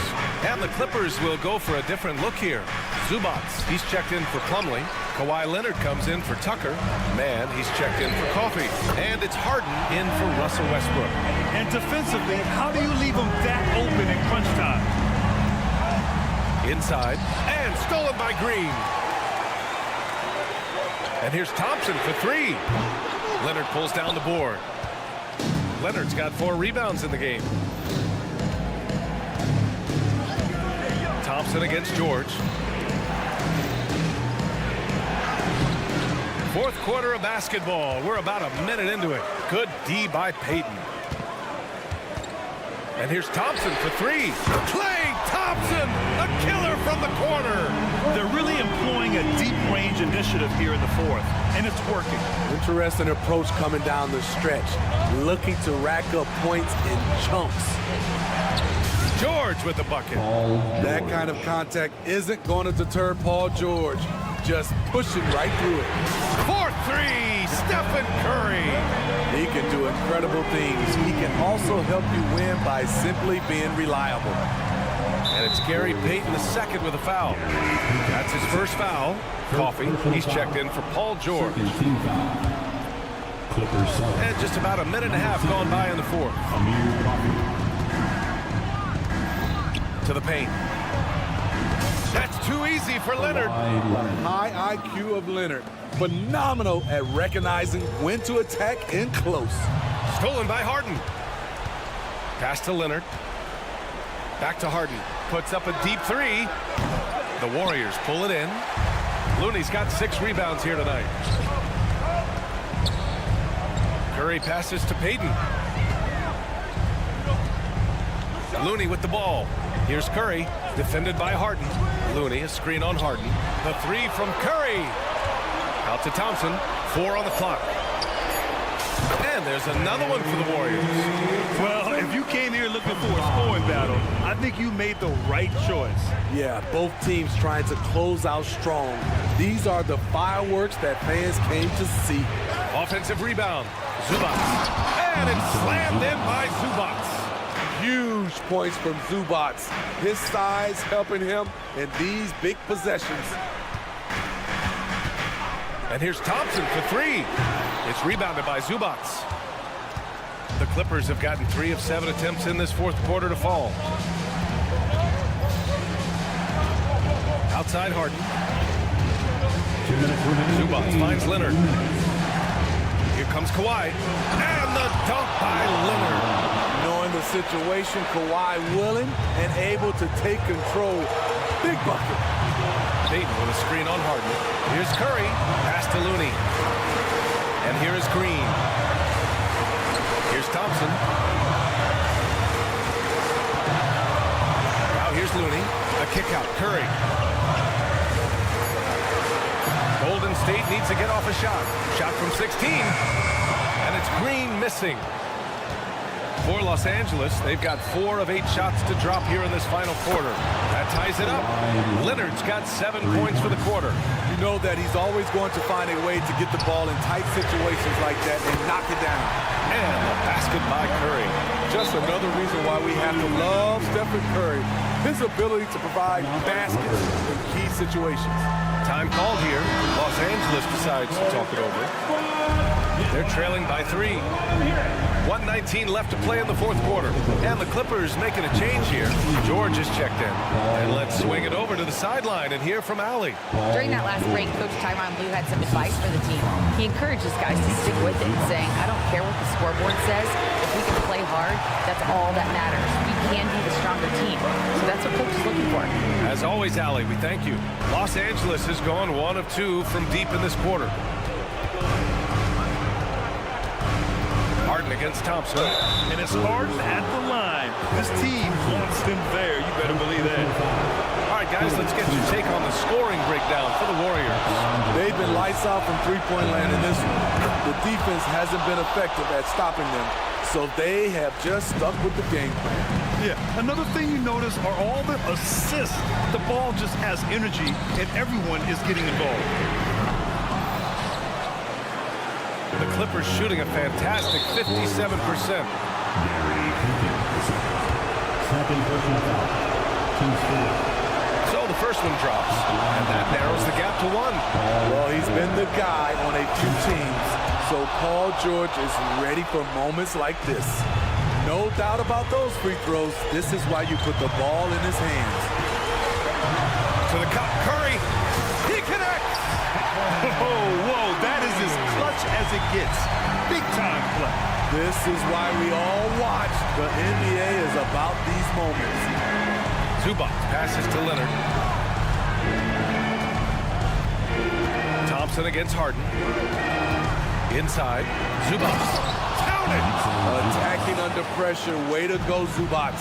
And the Clippers will go for a different look here. Zubac, he's checked in for Plumlee. Kawhi Leonard comes in for Tucker. Man, he's checked in for Coffee. And it's Harden in for Russell Westbrook. And defensively, how do you leave them that open in crunch time? Inside, and stolen by Green. And here's Thompson for three. Leonard pulls down the board. Leonard's got 4 rebounds in the game. Thompson against George. Fourth quarter of basketball. We're about a minute into it. Good D by Payton. And here's Thompson for 3. Klay Thompson, a killer from the corner. They're really employing a deep-range initiative here in the fourth, and it's working. Interesting approach coming down the stretch, looking to rack up points in chunks. George with the bucket. That kind of contact isn't going to deter Paul George. Just pushing right through it. 4-3, Stephen Curry. He can do incredible things. He can also help you win by simply being reliable. And it's That's Gary Payton II with a foul. That's his first foul. Coffee. He's checked in for Paul George. And just about a minute and a half gone by in the fourth. To the paint. That's too easy for Leonard. High IQ of Leonard. Phenomenal at recognizing when to attack in close. Stolen by Harden. Pass to Leonard. Back to Harden. Puts up a deep three. The Warriors pull it in. Looney's got 6 rebounds here tonight. Curry passes to Payton. Looney with the ball. Here's Curry, defended by Harden. Looney, a screen on Harden. The 3 from Curry. Out to Thompson. 4 on the clock. And there's another one for the Warriors. Well, if you came here looking for a scoring battle, I think you made the right choice. Yeah, both teams trying to close out strong. These are the fireworks that fans came to see. Offensive rebound. Zubac. And it's slammed in by Zubac. Huge points from Zubac. His size helping him in these big possessions. And here's Thompson for 3. It's rebounded by Zubac. The Clippers have gotten 3 of 7 attempts in this fourth quarter to fall. Outside Harden. Zubac finds Leonard. Here comes Kawhi. And the dunk by Leonard. Knowing the situation, Kawhi willing and able to take control. Big bucket. Payton with a screen on Harden. Here's Curry. Pass to Looney. And here is Green. Here's Thompson. Now here's Looney. A kick out. Curry. Golden State needs to get off a shot. Shot from 16. And it's Green missing. For Los Angeles, they've got 4 of 8 shots to drop here in this final quarter. That ties it up. Leonard's got 7 points for the quarter. You know that he's always going to find a way to get the ball in tight situations like that and knock it down. And a basket by Curry. Just another reason why we have to love Stephen Curry. His ability to provide baskets in key situations. Time called here. Los Angeles decides to talk it over. They're trailing by 3. 1:19 left to play in the fourth quarter. And the Clippers making a change here. George is checked in. And let's swing it over to the sideline and hear from Allie. During that last break, Coach Tyronn Lue had some advice for the team. He encourages guys to stick with it, saying, I don't care what the scoreboard says. If we can play hard, that's all that matters. We can be the stronger team. So that's what Coach is looking for. As always, Allie, we thank you. Los Angeles has gone 1 of 2 from deep in this quarter. Harden against Thompson. And it's Harden at the line. This team wants them there. You better believe that. All right, guys, let's get your take on the scoring breakdown for the Warriors. They've been lights out from three-point land in this one. The defense hasn't been effective at stopping them, so they have just stuck with the game plan. Yeah, another thing you notice are all the assists. The ball just has energy, and everyone is getting involved. The Clippers shooting a fantastic 57%. So the first one drops, and that narrows the gap to 1. Well, he's been the guy on a few teams, so Paul George is ready for moments like this. No doubt about those free throws. This is why you put the ball in his hands. To the cup, Curry. He connects. Oh, whoa, that is as clutch as it gets. Big time play. This is why we all watch. The NBA is about these moments. Zubac passes to Leonard. Thompson against Harden. Inside. Zubac. Counted. Attacking under pressure. Way to go, Zubac.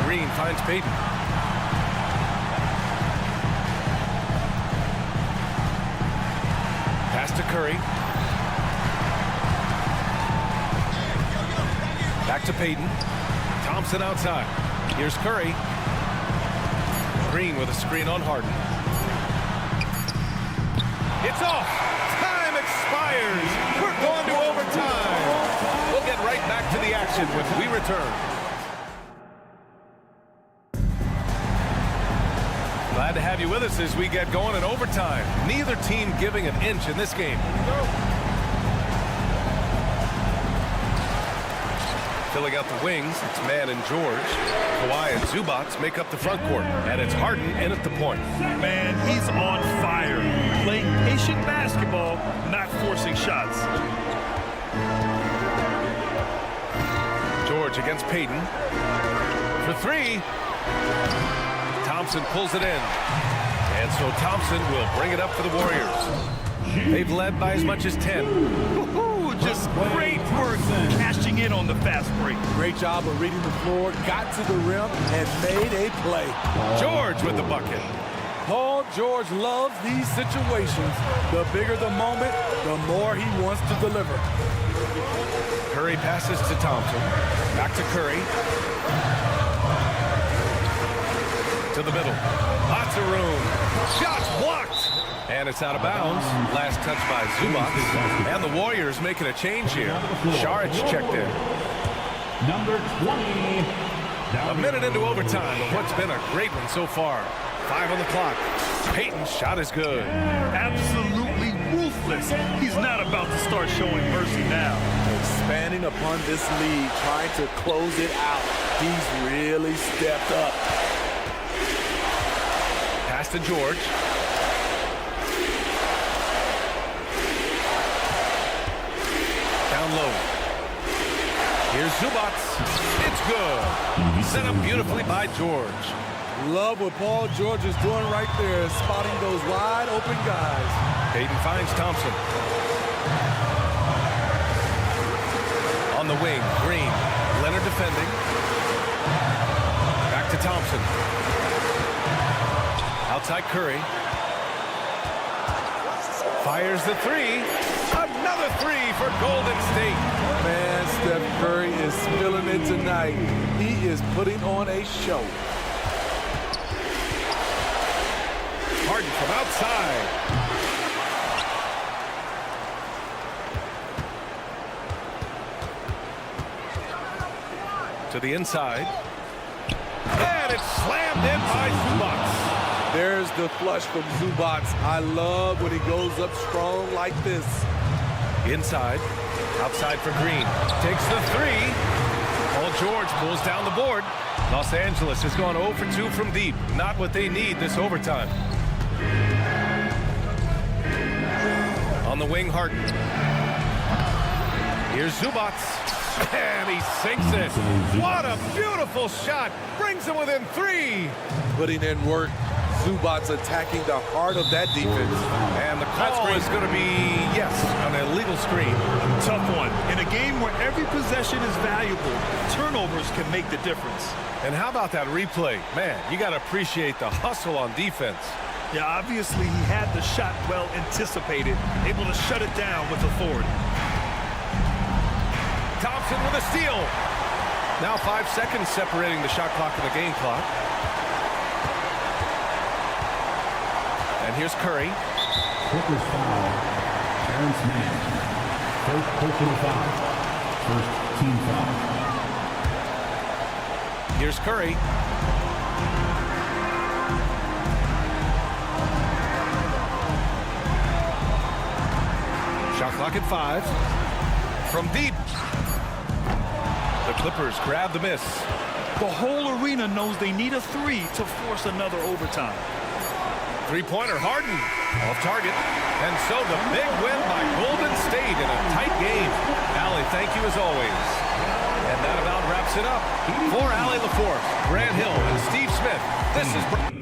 Green finds Payton. Pass to Curry. Back to Payton. Thompson outside. Here's Curry. Green with a screen on Harden. It's off. Time expires. We're going to overtime. We'll get right back to the action when we return. Glad to have you with us as we get going in overtime. Neither team giving an inch in this game. Filling out the wings, it's Man and George. Kawhi and Zubac make up the front court. And it's Harden in at the point. Man, he's on fire. Playing patient basketball, not forcing shots. George against Payton. For three. Thompson pulls it in. And so Thompson will bring it up for the Warriors. They've led by as much as 10. Woohoo! Just great work cashing in on the fast break. Great job of reading the floor, got to the rim, and made a play. George with the bucket. Paul George loves these situations. The bigger the moment, the more he wants to deliver. Curry passes to Thompson. Back to Curry. To the middle. Lots of room. Shots blocked. And it's out of bounds. Last touch by Zubac. And the Warriors making a change here. Saric checked in. Number 20. A minute into overtime of what's been a great one so far. 5 on the clock. Payton's shot is good. Absolutely ruthless. He's not about to start showing mercy now. Expanding upon this lead, trying to close it out. He's really stepped up. Pass to George. Down low. Here's Zubac. It's good. Set up beautifully by George. Love what Paul George is doing right there, spotting those wide open guys. Payton finds Thompson. On the wing, Green. Leonard defending. Back to Thompson. Outside Curry. Fires the three. Another three for Golden State. Man, Steph Curry is feeling it tonight. He is putting on a show. Harden from outside. To the inside. And it's slammed in by Zubac. There's the flush from Zubac. I love when he goes up strong like this. Inside. Outside for Green. Takes the three. Paul George pulls down the board. Los Angeles has gone 0 for 2 from deep. Not what they need this overtime. On the wing, Harden. Here's Zubac. And he sinks it. What a beautiful shot. Brings him within 3. Putting in work. Zubac attacking the heart of that defense. And the call is going to be, yes, an illegal screen. Tough one. In a game where every possession is valuable, turnovers can make the difference. And how about that replay? Man, you got to appreciate the hustle on defense. Yeah, obviously he had the shot well anticipated, able to shut it down with authority. Thompson with a steal. Now 5 seconds separating the shot clock and the game clock. And here's Curry. Clippers foul. Terrence Mann. First personal foul. First team foul. Here's Curry. Shot clock at 5. From deep. The Clippers grab the miss. The whole arena knows they need a 3 to force another overtime. Three-pointer, Harden, off target. And so the big win by Golden State in a tight game. Allie, thank you as always. And that about wraps it up. For Allie LaForce, Grant Hill, and Steve Smith, this is...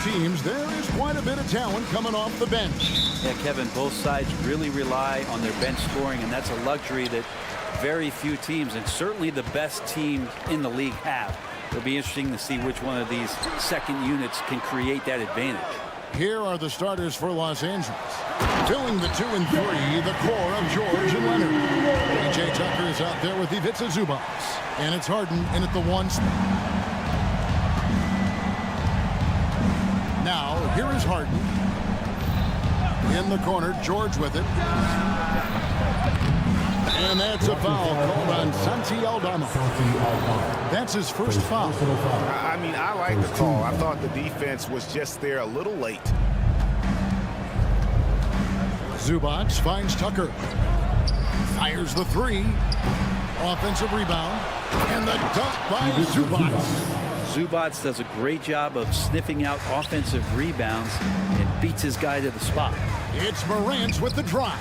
teams, there is quite a bit of talent coming off the bench. Yeah, Kevin, both sides really rely on their bench scoring, and that's a luxury that very few teams, and certainly the best team in the league, have. It'll be interesting to see which one of these second units can create that advantage. Here are the starters for Los Angeles. Filling the 2 and 3, the core of George and Leonard. P.J. Tucker is out there with Ivica Zubac. And it's Harden in at the 1 spot. Now, here is Harden. In the corner, George with it. And that's a foul called on Santi Aldama. That's his first foul. I mean, I like the call. I thought the defense was just there a little late. Zubac finds Tucker. Fires the 3. Offensive rebound. And the dunk by Zubac. Zubac does a great job of sniffing out offensive rebounds and beats his guy to the spot. It's Morant with the drive.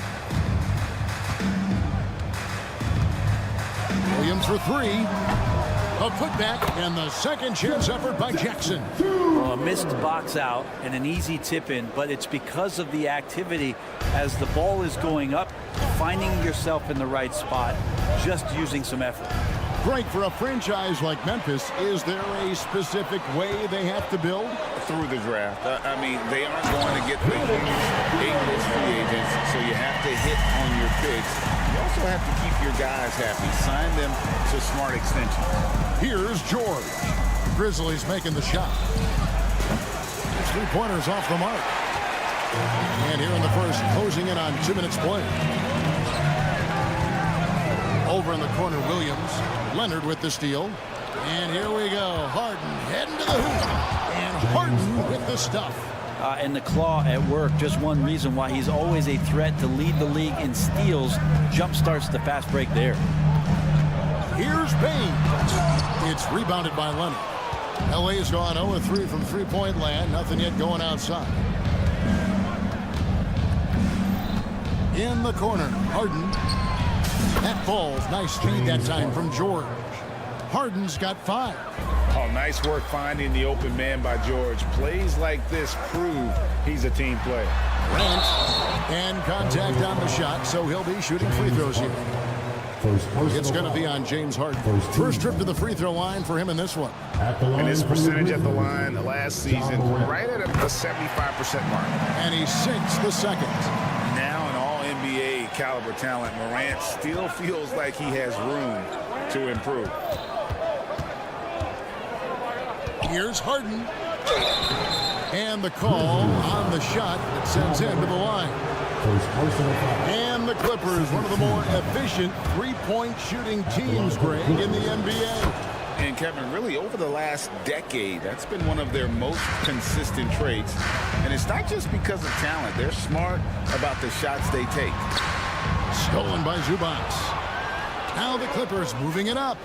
Williams for 3. A putback and the second chance effort by Jackson. Well, a missed box out and an easy tip in, but it's because of the activity as the ball is going up, finding yourself in the right spot, just using some effort. Greg, for a franchise like Memphis, is there a specific way they have to build? Through the draft. I mean, they aren't going to get the huge A-list free agents, so you have to hit on your picks. You also have to keep your guys happy. Sign them to smart extensions. Here's George. Grizzlies making the shot. 3-pointers off the mark. And here in the first, closing in on 2 minutes play. Over in the corner, Williams. Leonard with the steal. And here we go. Harden heading to the hoop. And Harden with the stuff. And the claw at work. Just one reason why he's always a threat to lead the league in steals. Jump starts the fast break there. Here's Payne. It's rebounded by Leonard. LA's gone 0-3 from three-point land. Nothing yet going outside. In the corner, Harden. That falls. Nice feed that time from George. Harden's got 5. Oh, nice work finding the open man by George. Plays like this prove he's a team player. Grant and contact on the shot, so he'll be shooting free throws here. It's going to be on James Harden. First trip to the free throw line for him in this one. And his percentage at the line last season, right at the 75% mark. And he sinks the second. Now an all-NBA caliber talent, Morant still feels like he has room to improve. Here's Harden. And the call on the shot that sends him to the line. And the Clippers, one of the more efficient three-point shooting teams, Greg, in the NBA. And Kevin, really over the last decade, that's been one of their most consistent traits. And it's not just because of talent. They're smart about the shots they take. Stolen by Zubac. Now the Clippers moving it up.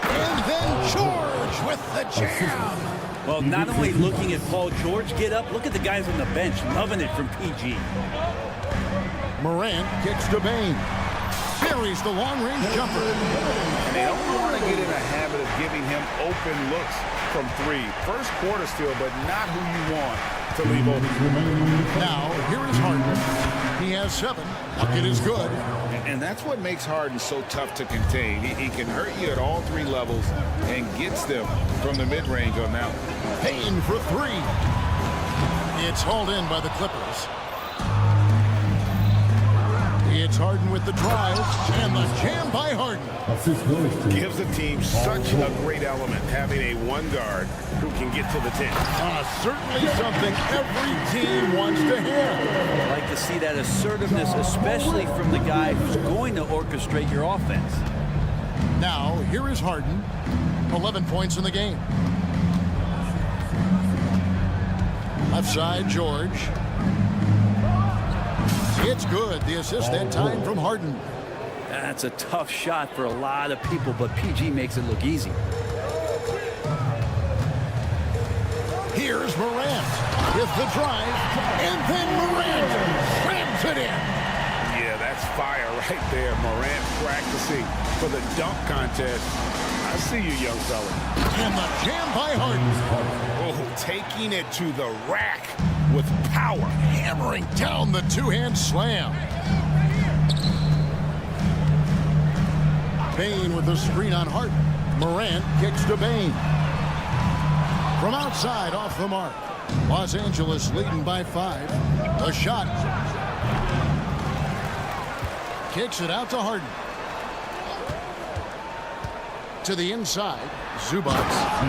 And then George with the jam. Well, not only looking at Paul George get up, look at the guys on the bench loving it from PG. Morant kicks to Bane. Buries the long-range jumper. And they don't want to get in a habit of giving him open looks from 3. First quarter steal, but not who you want to leave open. Now, here is Harden. He has 7. Bucket is good. And that's what makes Harden so tough to contain. He can hurt you at all 3 levels and gets them from the mid-range on that one. Payne for 3. It's hauled in by the Clippers. It's Harden with the drive, and the jam by Harden. Gives the team such a great element, having a 1 guard who can get to the 10. Certainly something every team wants to hear. I like to see that assertiveness, especially from the guy who's going to orchestrate your offense. Now, here is Harden. 11 points in the game. Left side, George. It's good. The assist that time from Harden. That's a tough shot for a lot of people, but PG makes it look easy. Here's Morant with the drive, and then Morant slams it in. Yeah, that's fire right there. Morant practicing for the dunk contest. I see you, young fella. And the jam by Harden. Oh, taking it to the rack with power. Hammering down the two-hand slam. Bane with the screen on Harden. Morant kicks to Bane. From outside, off the mark. Los Angeles leading by 5. A shot. Kicks it out to Harden. To the inside. Zubats.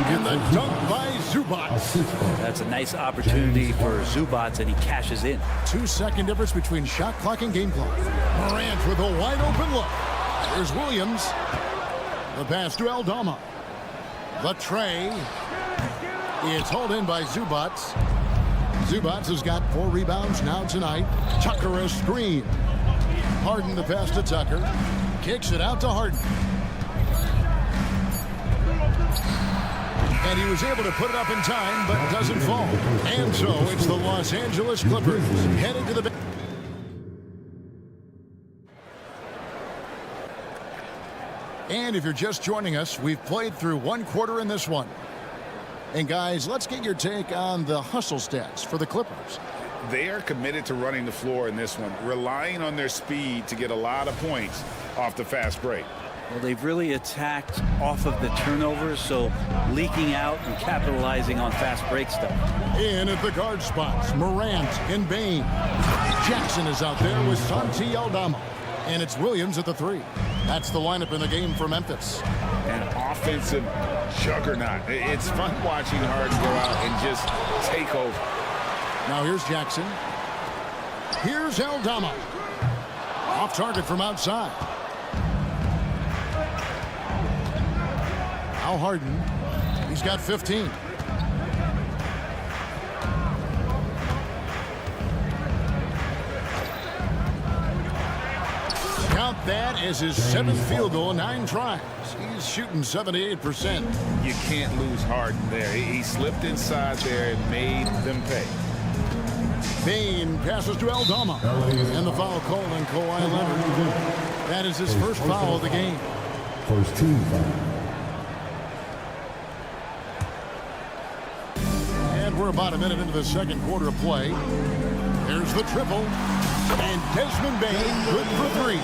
And the dunk by Zubats. That's a nice opportunity for Zubats, and he cashes in. 2-second difference between shot clock and game clock. Morant with a wide open look. Here's Williams. The pass to Aldama. The tray. It's hauled in by Zubats. Zubats has got 4 rebounds now tonight. Tucker a screen. Harden the pass to Tucker. Kicks it out to Harden. And he was able to put it up in time, but doesn't fall. And so it's the Los Angeles Clippers headed to the... And if you're just joining us, we've played through 1 quarter in this one. And guys, let's get your take on the hustle stats for the Clippers. They are committed to running the floor in this one, relying on their speed to get a lot of points off the fast break. Well, they've really attacked off of the turnovers, so leaking out and capitalizing on fast break stuff. In at the guard spots, Morant and Bane. Jackson is out there with Santi Aldama. And it's Williams at the 3. That's the lineup in the game for Memphis. An offensive juggernaut. It's fun watching Harden go out and just take over. Now here's Jackson. Here's Aldama. Off target from outside. Now Harden. He's got 15. Count that as his 7th field goal, 9 tries. He's shooting 78%. You can't lose Harden there. He slipped inside there and made them pay. Bane passes to Aldama. And the foul called on Kawhi Leonard. That is his first foul of the game. First team foul. And we're about a minute into the second quarter of play. There's the triple. And Desmond Bane good for 3.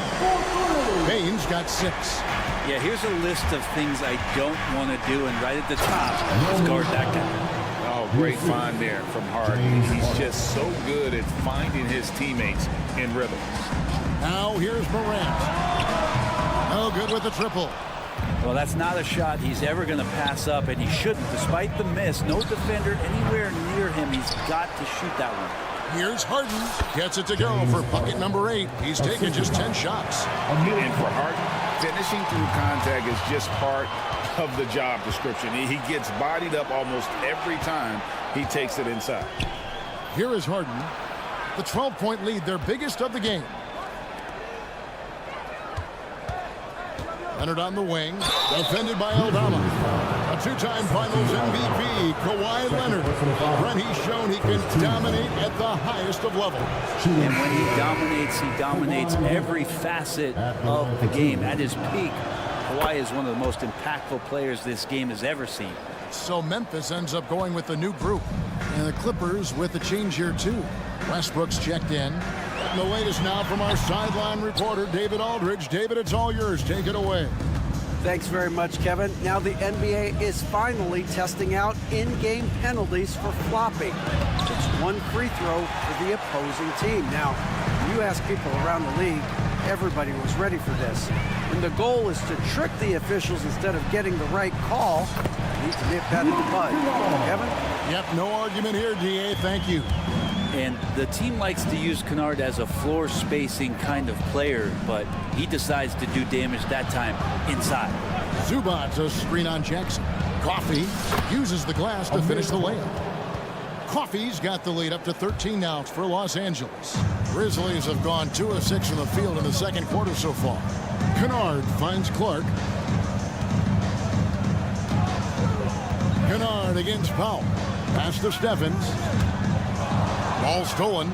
Bane's got 6. Yeah, here's a list of things I don't want to do, and right at the top is guard that guy. Oh, great find there from Harden. He's just so good at finding his teammates in rhythm. Now here's Morant. No good with the triple. Well, that's not a shot he's ever going to pass up, and he shouldn't. Despite the miss, no defender anywhere near him. He's got to shoot that one. Here's Harden. Gets it to go for bucket number 8. He's taken just 10 shots. And for Harden, finishing through contact is just part of the job description. He gets bodied up almost every time he takes it inside. Here is Harden. The 12-point lead, their biggest of the game. Leonard on the wing, defended by Aldama. A 2-time Finals MVP, Kawhi Leonard. When he's shown he can dominate at the highest of levels. And when he dominates every facet of the game. At his peak, Kawhi is one of the most impactful players this game has ever seen. So Memphis ends up going with the new group. And the Clippers with a change here too. Westbrook's checked in. And the latest now from our sideline reporter, David Aldridge. David, it's all yours. Take it away. Thanks very much, Kevin. Now the NBA is finally testing out in-game penalties for flopping. It's 1 free throw for the opposing team. Now, you ask people around the league, everybody was ready for this. And the goal is to trick the officials instead of getting the right call. Need to nip that in the bud. Kevin? Yep, no argument here, DA. Thank you. And the team likes to use Kennard as a floor spacing kind of player, but he decides to do damage that time inside. Zubats a screen on Jackson. Coffee uses the glass to finish the layup. Coffee's got the lead up to 13 now for Los Angeles. Grizzlies have gone 2 of 6 from the field in the second quarter so far. Kennard finds Clark. Kennard against Powell. Pass to Steffens. Ball stolen.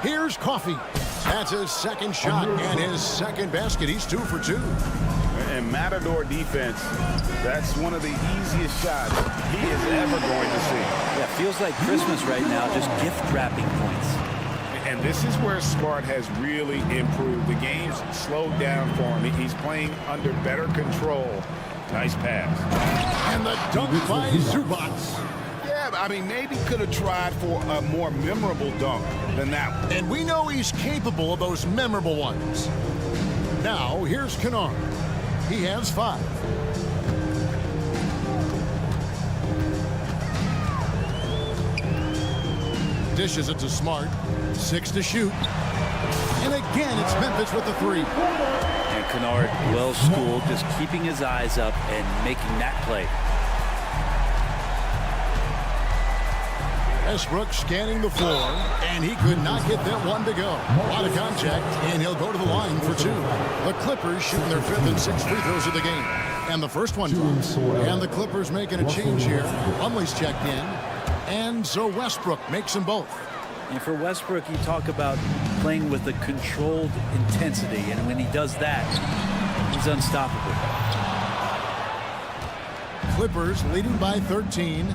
Here's Coffee. That's his second shot and his second basket. He's 2 for 2. and Matador defense, that's one of the easiest shots he is ever going to see. Yeah, feels like Christmas right now, just gift wrapping points. And this is where Smart has really improved. The game's slowed down for him. He's playing under better control. Nice pass. And the dunk by Zubac. Yeah, I mean, maybe could have tried for a more memorable dunk than that one. And we know he's capable of those memorable ones. Now, here's Kennard. He has 5. Dishes it to Smart. 6 to shoot. And again, it's Memphis with the 3. And Kennard, well schooled, just keeping his eyes up and making that play. Westbrook scanning the floor, and he could not get that one to go. A lot of contact, and he'll go to the line for 2. The Clippers shooting their 5th and 6th free throws of the game. And the first one drops. And the Clippers making a change here. Plumlee's checked in. And so Westbrook makes them both. And for Westbrook, you talk about playing with a controlled intensity. And when he does that, he's unstoppable. Clippers leading by 13.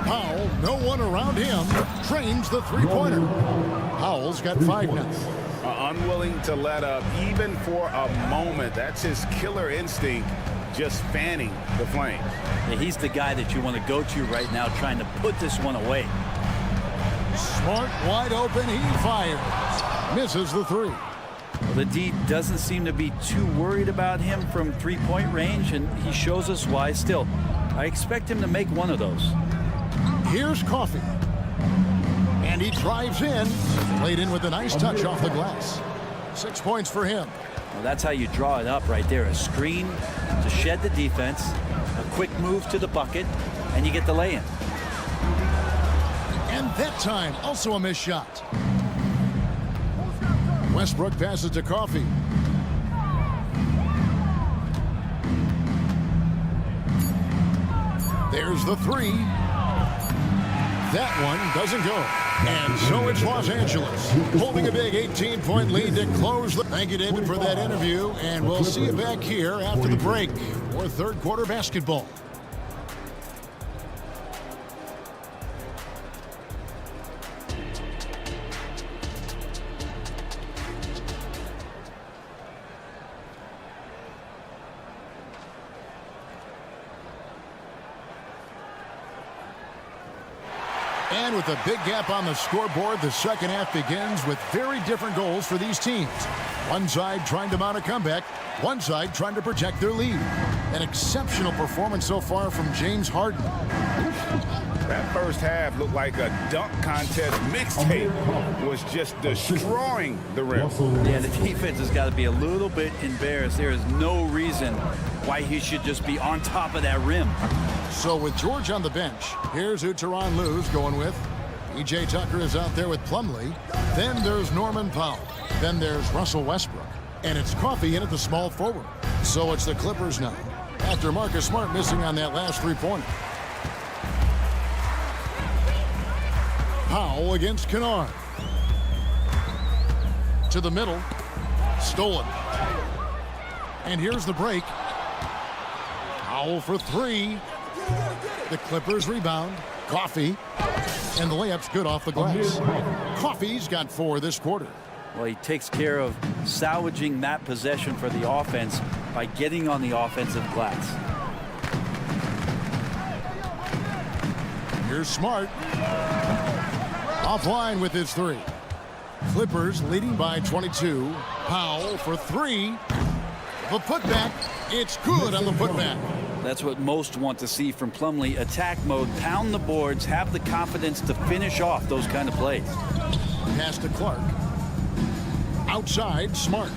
Powell, no one around him, trains the three-pointer. Powell's got 5 now. Unwilling to let up even for a moment. That's his killer instinct, just fanning the flames. Yeah, he's the guy that you want to go to right now, trying to put this one away. Smart wide open, he fires. Misses the 3. Well, the D doesn't seem to be too worried about him from three-point range, and he shows us why. Still, I expect him to make one of those. Here's Coffee. And he drives in. Laid in with a nice touch off the glass. 6 points for him. Well, that's how you draw it up right there. A screen to shed the defense, a quick move to the bucket, and you get the lay-in. And that time, also a missed shot. Westbrook passes to Coffee. There's the 3. That one doesn't go. And so it's Los Angeles holding a big 18-point lead to close the... Thank you, David, for that interview. And we'll see you back here after the break for third quarter basketball. And with a big gap on the scoreboard, the second half begins with very different goals for these teams. One side trying to mount a comeback, one side trying to protect their lead. An exceptional performance so far from James Harden. That first half looked like a dunk contest mixtape. Was just destroying the rim. Yeah, the defense has got to be a little bit embarrassed. There is no reason why he should just be on top of that rim. So with George on the bench, here's who Tyronn Lue's going with. E.J. Tucker is out there with Plumlee. Then there's Norman Powell. Then there's Russell Westbrook. And it's Coffee in at the small forward. So it's the Clippers now, after Marcus Smart missing on that last three-pointer. Powell against Kennard. To the middle. Stolen. And here's the break. Powell for 3. The Clippers rebound. Coffee. And the layup's good off the glass. Coffee's got 4 this quarter. Well, he takes care of salvaging that possession for the offense by getting on the offensive glass. Here's Smart. Offline with his 3. Clippers leading by 22. Powell for 3. The putback. It's good on the putback. That's what most want to see from Plumlee. Attack mode, pound the boards, have the confidence to finish off those kind of plays. Pass to Clark. Outside, Smart.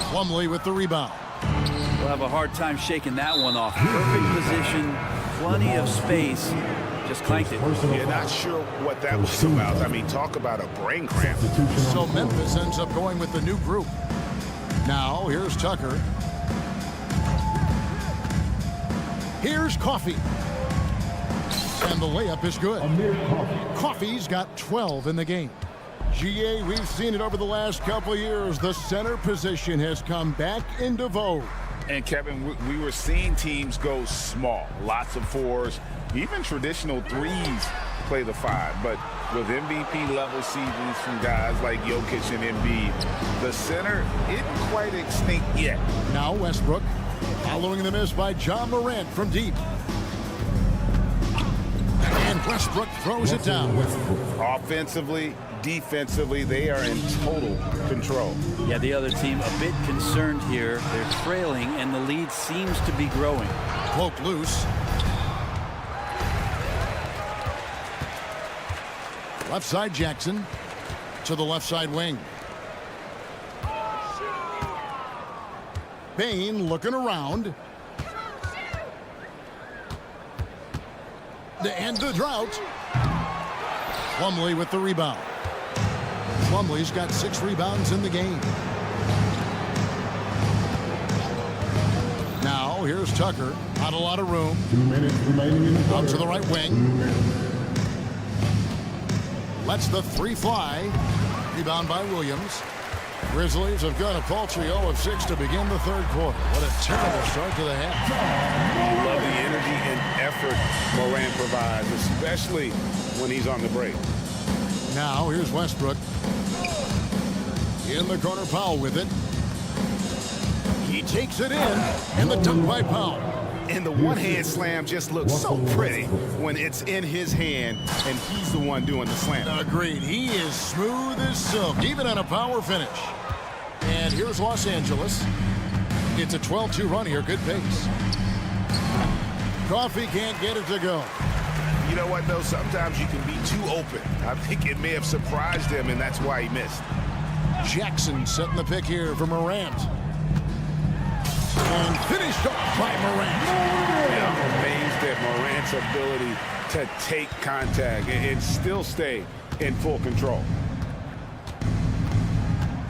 Plumlee with the rebound. We'll have a hard time shaking that one off. Perfect position, plenty of space. Just clanked it. You're not sure what that was about. I mean, talk about a brain cramp. So Memphis ends up going with the new group. Now, here's Tucker. Here's Coffee. And the layup is good. Coffee's got 12 in the game. GA, we've seen it over the last couple of years. The center position has come back into vogue. And Kevin, we were seeing teams go small, lots of fours, even traditional threes play the 5. But with MVP level seasons from guys like Jokic and Embiid, the center isn't quite extinct yet. Now Westbrook, following the miss by John Morant from deep. And Westbrook throws it down. Offensively, defensively, they are in total control. Yeah, the other team a bit concerned here. They're trailing, and the lead seems to be growing. Cloak loose. Left side Jackson to the left side wing. Bain looking around. To end the drought. Plumlee with the rebound. Plumlee's got 6 rebounds in the game. Now here's Tucker. Not a lot of room. 2 minutes remaining in the Out quarter. to the right wing. Lets the 3 fly. Rebound by Williams. Grizzlies have got a paltry 0 of 6 to begin the 3rd quarter. What a terrible start to the half. Love the energy and effort Morant provides, especially when he's on the break. Now here's Westbrook. In the corner, Powell with it. He takes it in, and the dunk by Powell. And the one-hand slam just looks so pretty when it's in his hand and he's the one doing the slam. Agreed. He is smooth as silk, even on a power finish. And here's Los Angeles. It's a 12-2 run here. Good pace. Coffee can't get it to go. You know what, though? Sometimes you can be too open. I think it may have surprised him, and that's why he missed. Jackson setting the pick here for Morant. And finished off by Morant. Yeah, I'm amazed at Morant's ability to take contact and still stay in full control.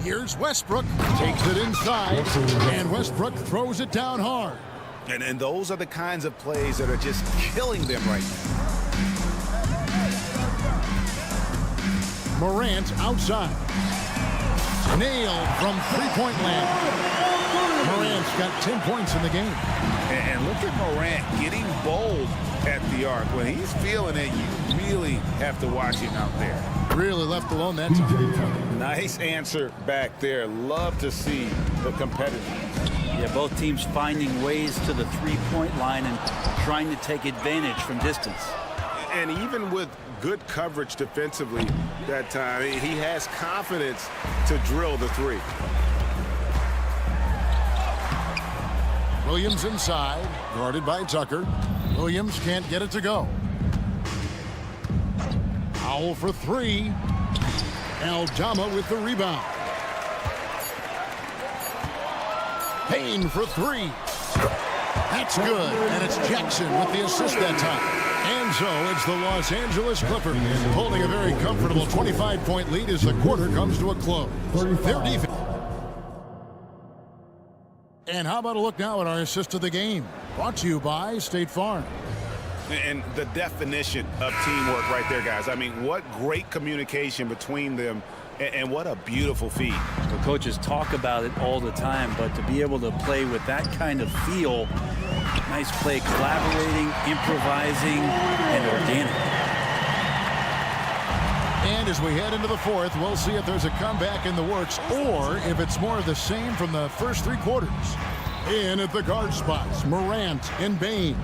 Here's Westbrook. Takes it inside. And Westbrook throws it down hard. And those are the kinds of plays that are just killing them right now. Morant outside. Nailed from three-point land. Morant's got 10 points in the game. And look at Morant getting bold at the arc. When he's feeling it, you really have to watch him out there. Really left alone that time. Nice answer back there. Love to see the competitiveness. Yeah, both teams finding ways to the three-point line and trying to take advantage from distance. And even with good coverage defensively that time, he has confidence to drill the 3. Williams inside, guarded by Tucker. Williams can't get it to go. Powell for 3. Aldama with the rebound. Payne for 3. That's good, and it's Jackson with the assist that time. And so it's the Los Angeles Clippers holding a very comfortable 25-point lead as the quarter comes to a close. Their defense. And how about a look now at our assist of the game? Brought to you by State Farm. And the definition of teamwork right there, guys. I mean, what great communication between them, and what a beautiful feed. The coaches talk about it all the time, but to be able to play with that kind of feel, nice play, collaborating, improvising, and organic. And as we head into the 4th, we'll see if there's a comeback in the works or if it's more of the same from the first 3 quarters. In at the guard spots, Morant and Bain.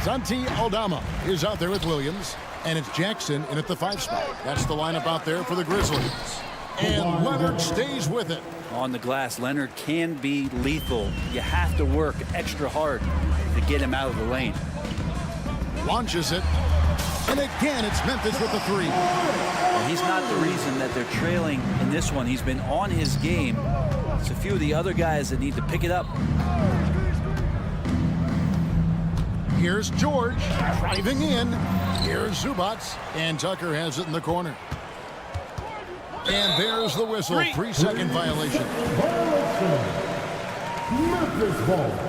Santi Aldama is out there with Williams, and it's Jackson in at the 5 spot. That's the lineup out there for the Grizzlies. And Leonard stays with it. On the glass, Leonard can be lethal. You have to work extra hard to get him out of the lane. Launches it. And again, it's Memphis with the 3. And he's not the reason that they're trailing in this one. He's been on his game. It's a few of the other guys that need to pick it up. Here's George driving in. Here's Zubats. And Tucker has it in the corner. And there's the whistle. 3-second violation. Memphis ball.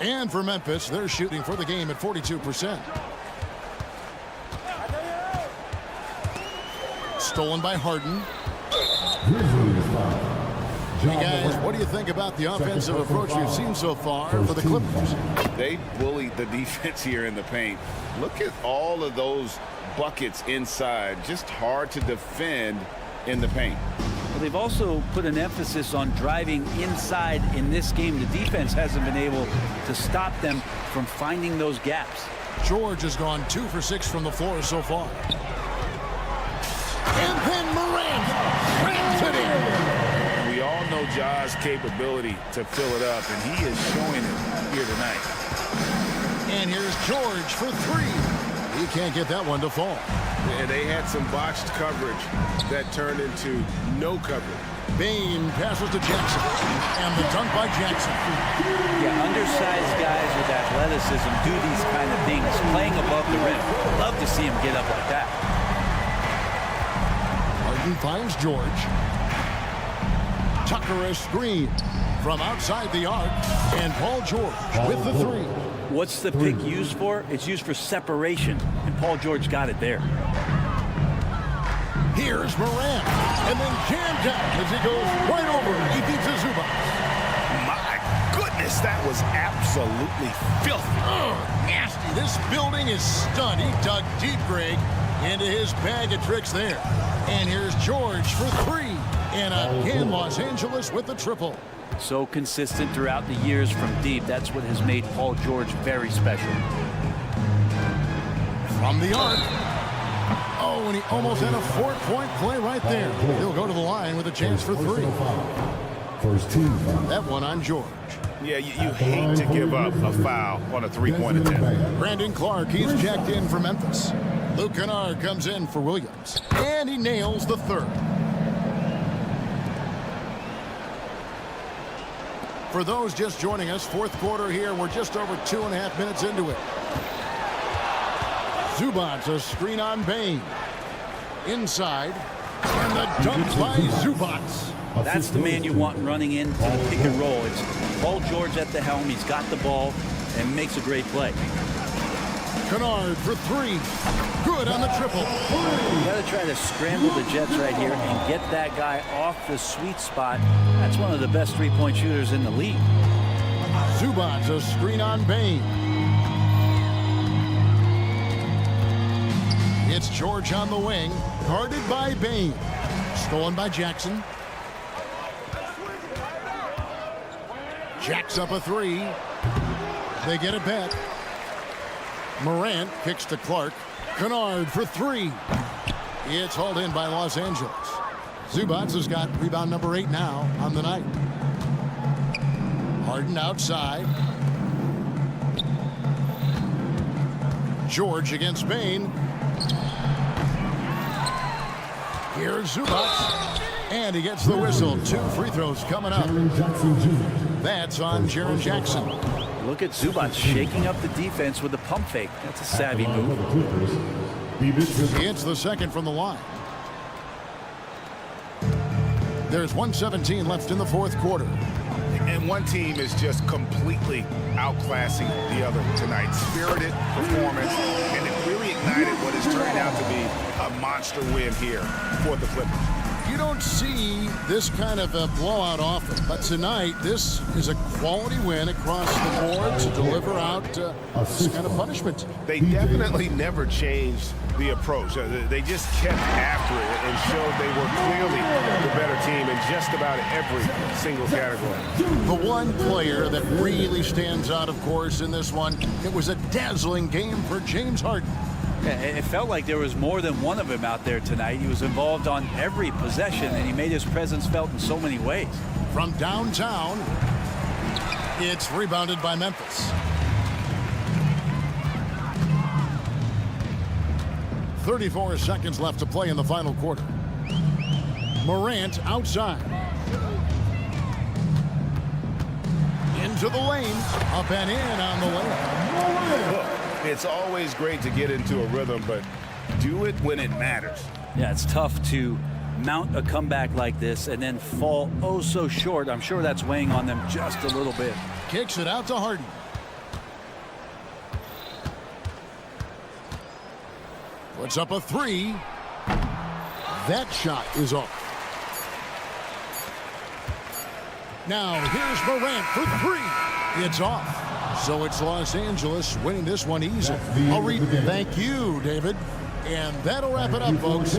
And for Memphis, they're shooting for the game at 42%. stolen by Harden. Grizzlies foul. Hey guys, what do you think about the offensive approach we've seen so far for the Clippers? They bullied the defense here in the paint. Look at all of those buckets inside. Just hard to defend in the paint. Well, they've also put an emphasis on driving inside in this game. The defense hasn't been able to stop them from finding those gaps. George has gone 2 for 6 from the floor so far. And then Morant rams it in. We all know Ja's capability to fill it up, and he is showing it here tonight. And here's George for 3. He can't get that one to fall. And they had some botched coverage that turned into no coverage. Bane passes to Jackson. And the dunk by Jackson. Yeah, undersized guys with athleticism do these kind of things, playing above the rim. Love to see him get up like that. Harden finds George. Tucker a screen from outside the arc. And Paul George with the 3. What's the pick used for? It's used for separation, and Paul George got it there. Here's Morant, and then jammed down as he goes right over. He beats Zubac. My goodness, that was absolutely filthy. Oh, nasty. This building is stunned. He dug deep, Greg, into his bag of tricks there. And here's George for 3. And again, Los Angeles with the triple. So consistent throughout the years from deep. That's what has made Paul George very special. From the arc. Oh, and he almost had a 4-point play right there. He'll go to the line with a chance for 3. First team foul. That one on George. Yeah, you hate to give up a foul on a three-point attempt. Brandon Clark, he's checked in for Memphis. Luke Kennard comes in for Williams. And he nails the 3rd. For those just joining us, 4th quarter here. We're just over 2.5 minutes into it. Zubac, a screen on Bane. Inside. And the dunk by Zubac. That's the man you want running into the pick and roll. It's Paul George at the helm. He's got the ball and makes a great play. Kennard for 3. Good on the triple. You got to try to scramble the Jets right here and get that guy off the sweet spot. That's one of the best three-point shooters in the league. Zubac, a screen on Bane. It's George on the wing, guarded by Bane. Stolen by Jackson. Jacks up a 3. They get it back. Morant kicks to Clark. Kennard for 3. It's hauled in by Los Angeles. Zubac has got rebound number 8 now on the night. Harden outside. George against Bane. Here's Zubac. And he gets the whistle. 2 free throws coming up. That's on Jaren Jackson. Look at Zubac shaking up the defense with the pump fake. That's a savvy move. It's the 2nd from the line. There's 1:17 left in the 4th quarter. And one team is just completely outclassing the other tonight. Spirited performance, and it really ignited what is turning out to be a monster win here for the Clippers. You don't see this kind of a blowout often, but tonight this is a quality win across the board to deliver out this kind of punishment. They definitely never changed the approach. They just kept after it and showed they were clearly the better team in just about every single category. The one player that really stands out, of course, in this one, it was a dazzling game for James Harden. It felt like there was more than one of him out there tonight. He was involved on every possession, and he made his presence felt in so many ways. From downtown, it's rebounded by Memphis. 34 seconds left to play in the final quarter. Morant outside. Into the lane. Up and in on the lane. It's always great to get into a rhythm, but do it when it matters. Yeah, it's tough to mount a comeback like this and then fall oh so short. I'm sure that's weighing on them just a little bit. Kicks it out to Harden. Puts up a 3. That shot is off. Now here's Morant for three. It's off. So it's Los Angeles winning this one easily. I'll read. Thank you, David. And that'll wrap it up, folks.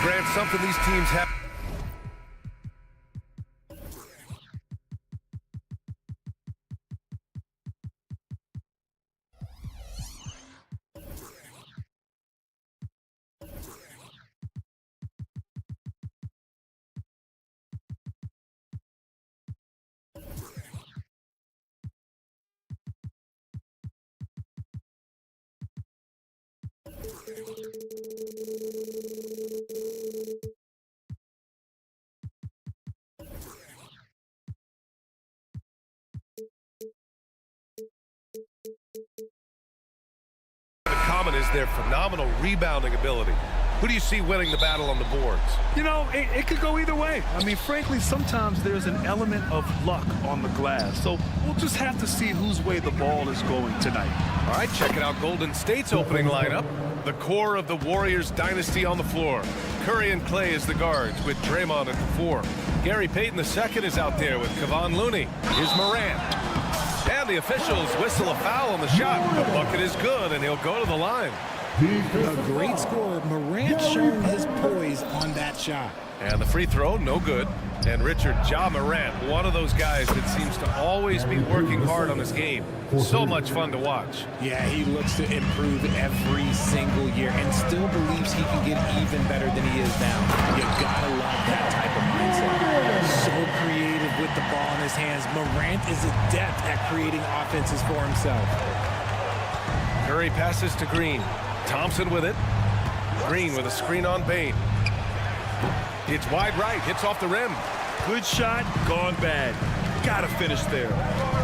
Grant, something these teams have. Common is their phenomenal rebounding ability. Who do you see winning the battle on the boards? You know, it could go either way. I mean, frankly, sometimes there's an element of luck on the glass. So we'll just have to see whose way the ball is going tonight. All right, checking out Golden State's opening lineup. The core of the Warriors dynasty on the floor. Curry and Clay as the guards with Draymond at the 4. Gary Payton II is out there with Kevon Looney. Here's Morant. And the officials whistle a foul on the shot. The bucket is good, and he'll go to the line. A great scorer. Morant showing his poise on that shot. And the free throw, no good. And Richard, Ja Morant, one of those guys that seems to always be working hard on his game. So much fun to watch. Yeah, he looks to improve every single year and still believes he can get even better than he is now. You gotta love that type of mindset. So creative with the ball in his hands. Morant is adept at creating offenses for himself. Curry passes to Green. Thompson with it. Green with a screen on Bane. It's wide right, hits off the rim. Good shot, gone bad. Gotta finish there.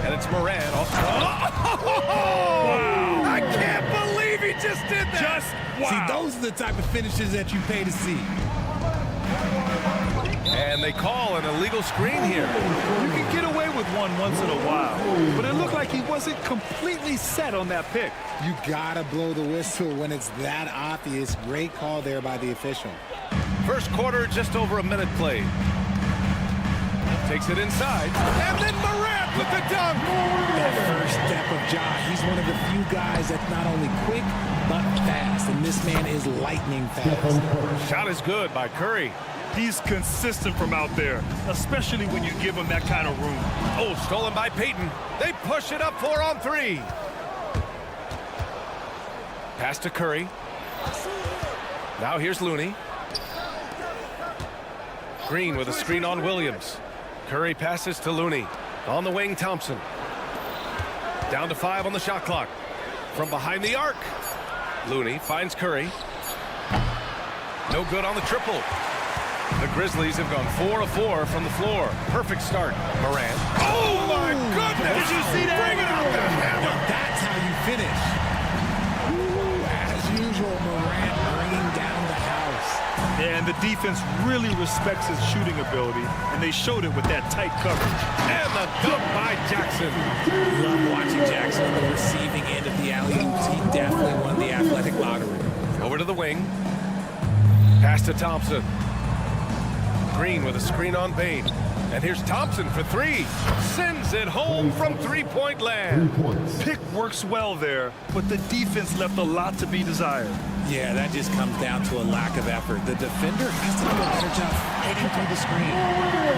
And it's Morant off the Wow! I can't believe he just did that! Wow. See, those are the type of finishes that you pay to see. And they call an illegal screen here. You can get away with one once in a while, but it looked like he wasn't completely set on that pick. You gotta blow the whistle when it's that obvious. Great call there by the official. First quarter, just over a minute played. Takes it inside, and then Morant with the dunk. That first step of Ja, he's one of the few guys that's not only quick, but fast. And this man is lightning fast. Shot is good by Curry. He's consistent from out there, especially when you give him that kind of room. Oh, stolen by Payton. They push it up 4 on 3. Pass to Curry. Now here's Looney. Green with a screen on Williams. Curry passes to Looney. On the wing, Thompson. Down to 5 on the shot clock. From behind the arc. Looney finds Curry. No good on the triple. The Grizzlies have gone 4 of 4 from the floor. Perfect start. Morant. Oh, my goodness! Did you see that? Bring it out the hammer! That's how you finish. Ooh, as usual, Morant bringing down the house. And the defense really respects his shooting ability, and they showed it with that tight coverage. And the dunk by Jackson. Love watching Jackson on the receiving end of the alley-oops. He definitely won the athletic lottery. Over to the wing. Pass to Thompson. Green with a screen on Bane. And here's Thompson for 3. Sends it home from three-point land. Pick works well there, but the defense left a lot to be desired. Yeah, that just comes down to a lack of effort. The defender has to do a better job fighting through the screen.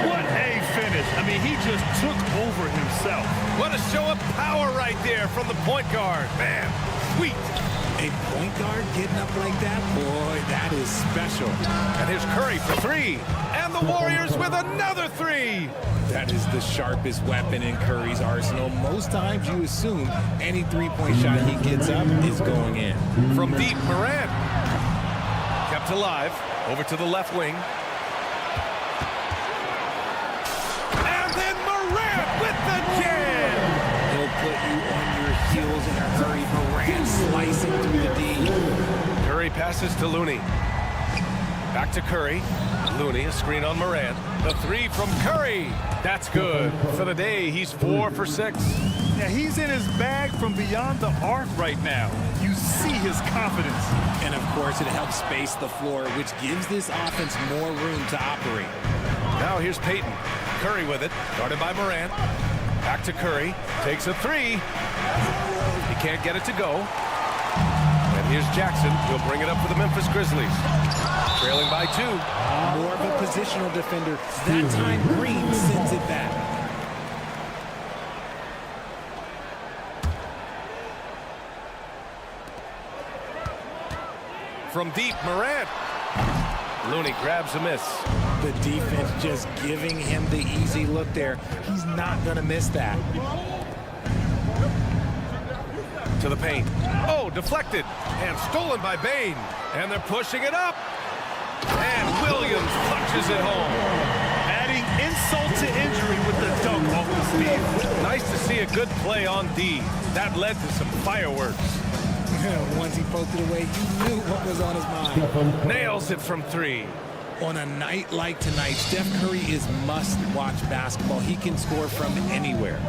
What a finish. I mean, he just took over himself. What a show of power right there from the point guard. Man, sweet. A point guard getting up like that? Boy, that is special. And here's Curry for 3. And the Warriors with another 3. That is the sharpest weapon in Curry's arsenal. Most times you assume any three-point shot he gets up is going in. From deep, Morant. Kept alive. Over to the left wing. And then Morant with the jam. He'll put you on your heels in a hurry. Morant slicing through the D. Curry passes to Looney. Back to Curry. Looney, a screen on Morant. The 3 from Curry. That's good. For the day, he's 4 for 6. Yeah, he's in his bag from beyond the arc right now. You see his confidence. And, of course, it helps space the floor, which gives this offense more room to operate. Now here's Payton. Curry with it. Guarded by Morant. Back to Curry. Takes a 3. He can't get it to go. And Here's Jackson. He'll bring it up for the Memphis Grizzlies. Trailing by 2. More of a positional defender. That time Green sends it back. From deep, Morant. Looney grabs a miss. The defense just giving him the easy look there. He's not going to miss that. To the paint. Oh, deflected. And stolen by Bain. And they're pushing it up. And Williams punches it home. Adding insult to injury with the dunk off the steal. Nice to see a good play on D. That led to some fireworks. Once he poked it away, you knew what was on his mind. Nails it from 3. On a night like tonight, Steph Curry is must-watch basketball. He can score from anywhere.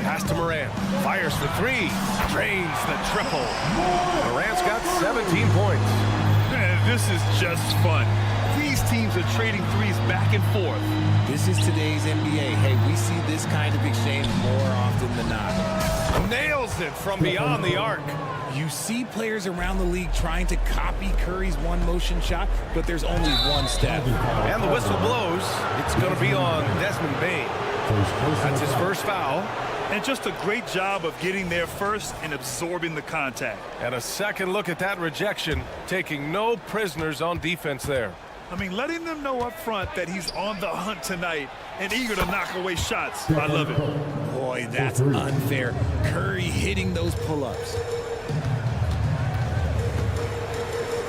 Pass to Morant. Fires for 3. Drains the triple. Morant's got 17 points. Man, this is just fun. These teams are trading threes back and forth. This is today's NBA. Hey, we see this kind of exchange more often than not. Nails it from beyond the arc. You see players around the league trying to copy Curry's one-motion shot, but there's only one step. And the whistle blows. It's going to be on Desmond Bain. That's his first foul. And just a great job of getting there first and absorbing the contact. And a second look at that rejection, taking no prisoners on defense there. I mean, letting them know up front that he's on the hunt tonight and eager to knock away shots. I love it. Boy, that's unfair. Curry hitting those pull-ups.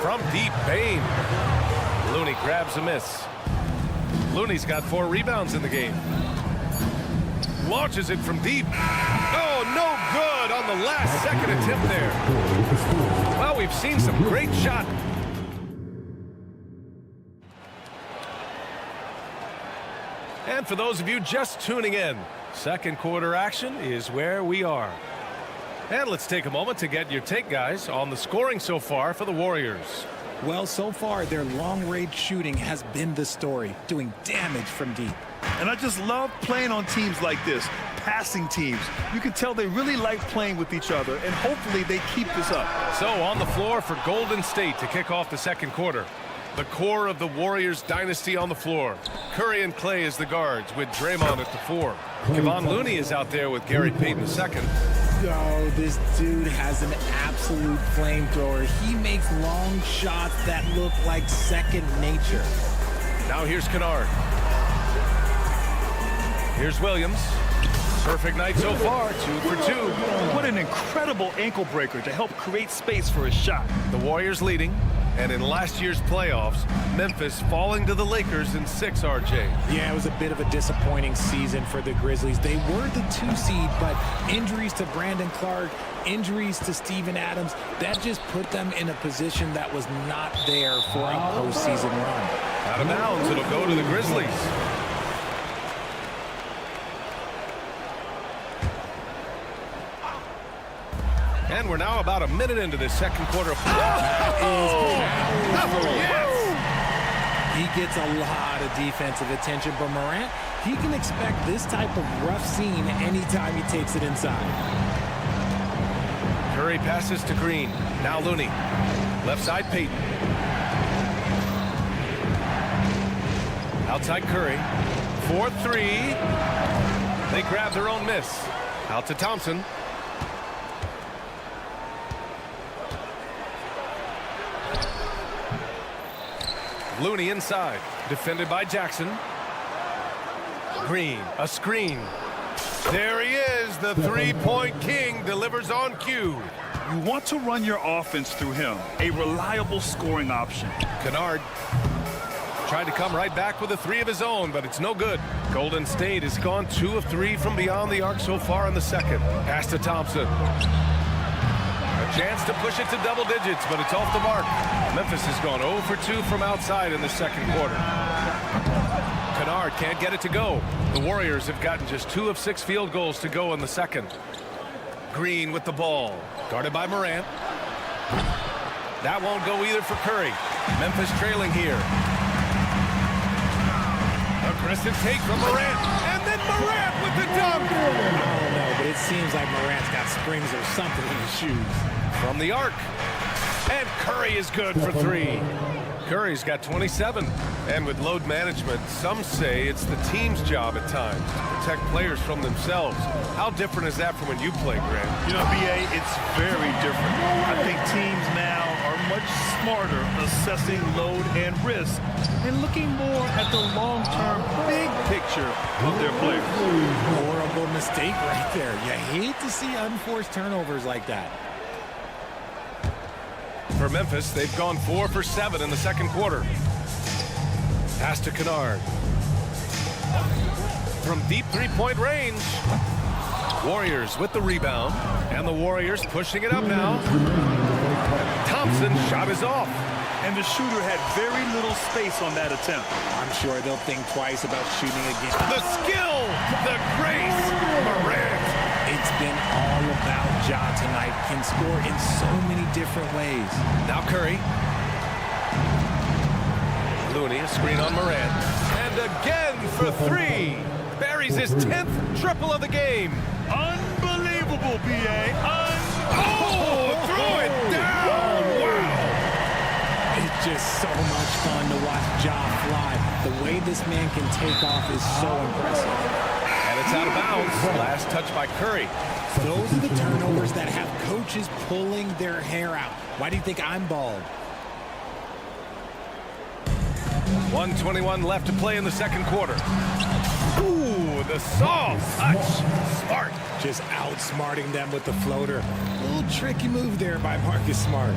From deep, Bain. Looney grabs a miss. Looney's got 4 rebounds in the game. Launches it from deep. Oh, no good on the last second attempt there. Well, we've seen some great shots. And for those of you just tuning in, second quarter action is where we are. And let's take a moment to get your take, guys, on the scoring so far for the Warriors. Well, so far, their long-range shooting has been the story, doing damage from deep. And I just love playing on teams like this, passing teams. You can tell they really like playing with each other, and hopefully they keep this up. So on the floor for Golden State to kick off the second quarter. The core of the Warriors dynasty on the floor. Curry and Clay as the guards with Draymond at the 4. Kevon Looney is out there with Gary Payton II. Oh, this dude has an absolute flamethrower. He makes long shots that look like second nature. Now here's Kennard. Here's Williams. Perfect night so far, 2 for 2. What an incredible ankle breaker to help create space for a shot. The Warriors leading. And in last year's playoffs, Memphis falling to the Lakers in 6, RJ. Yeah, it was a bit of a disappointing season for the Grizzlies. They were the 2 seed, but injuries to Brandon Clark, injuries to Steven Adams, that just put them in a position that was not there for a postseason run. Out of bounds, it'll go to the Grizzlies. And we're now about a minute into this second quarter. He gets a lot of defensive attention, but Morant, he can expect this type of rough scene anytime he takes it inside. Curry passes to Green. Now Looney. Left side, Payton. Outside Curry. 4-3. They grab their own miss. Out to Thompson. Looney inside, defended by Jackson. Green, a screen. There he is, the three-point king delivers on cue. You want to run your offense through him, a reliable scoring option. Kennard tried to come right back with a 3 of his own, but it's no good. Golden State has gone 2 of 3 from beyond the arc so far in the second. Pass to Thompson. A chance to push it to double digits, but it's off the mark. Memphis has gone 0 for 2 from outside in the second quarter. Kennard can't get it to go. The Warriors have gotten just 2 of 6 field goals to go in the second. Green with the ball, guarded by Morant. That won't go either for Curry. Memphis trailing here. Aggressive take from Morant, and then Morant with the dunk. I don't know, but it seems like Morant's got springs or something in his shoes. From the arc. And Curry is good for 3. Curry's got 27. And with load management, some say it's the team's job at times to protect players from themselves. How different is that from when you played, Grant? You know, BA, it's very different. I think teams now are much smarter assessing load and risk and looking more at the long-term big picture of their players. Horrible mistake right there. You hate to see unforced turnovers like that. For Memphis, they've gone 4 for 7 in the second quarter. Pass to Kennard. From deep three-point range. Warriors with the rebound. And the Warriors pushing it up now. Thompson's shot is off. And the shooter had very little space on that attempt. I'm sure they'll think twice about shooting again. The skill, the grace, Morant. It's been all about Ja tonight. Can score in so many different ways. Now Curry. Looney, a screen on Morant. And again for 3. Buries his 10th triple of the game. Unbelievable, BA. Throw it down. Wow. It's just so much fun to watch Ja fly. The way this man can take off is so impressive. And it's out of bounds. Last touch by Curry. Those are the turnovers that have coaches pulling their hair out. Why do you think I'm bald? 1:21 left to play in the second quarter. Ooh, the soft touch. Smart. Just outsmarting them with the floater. A little tricky move there by Marcus Smart.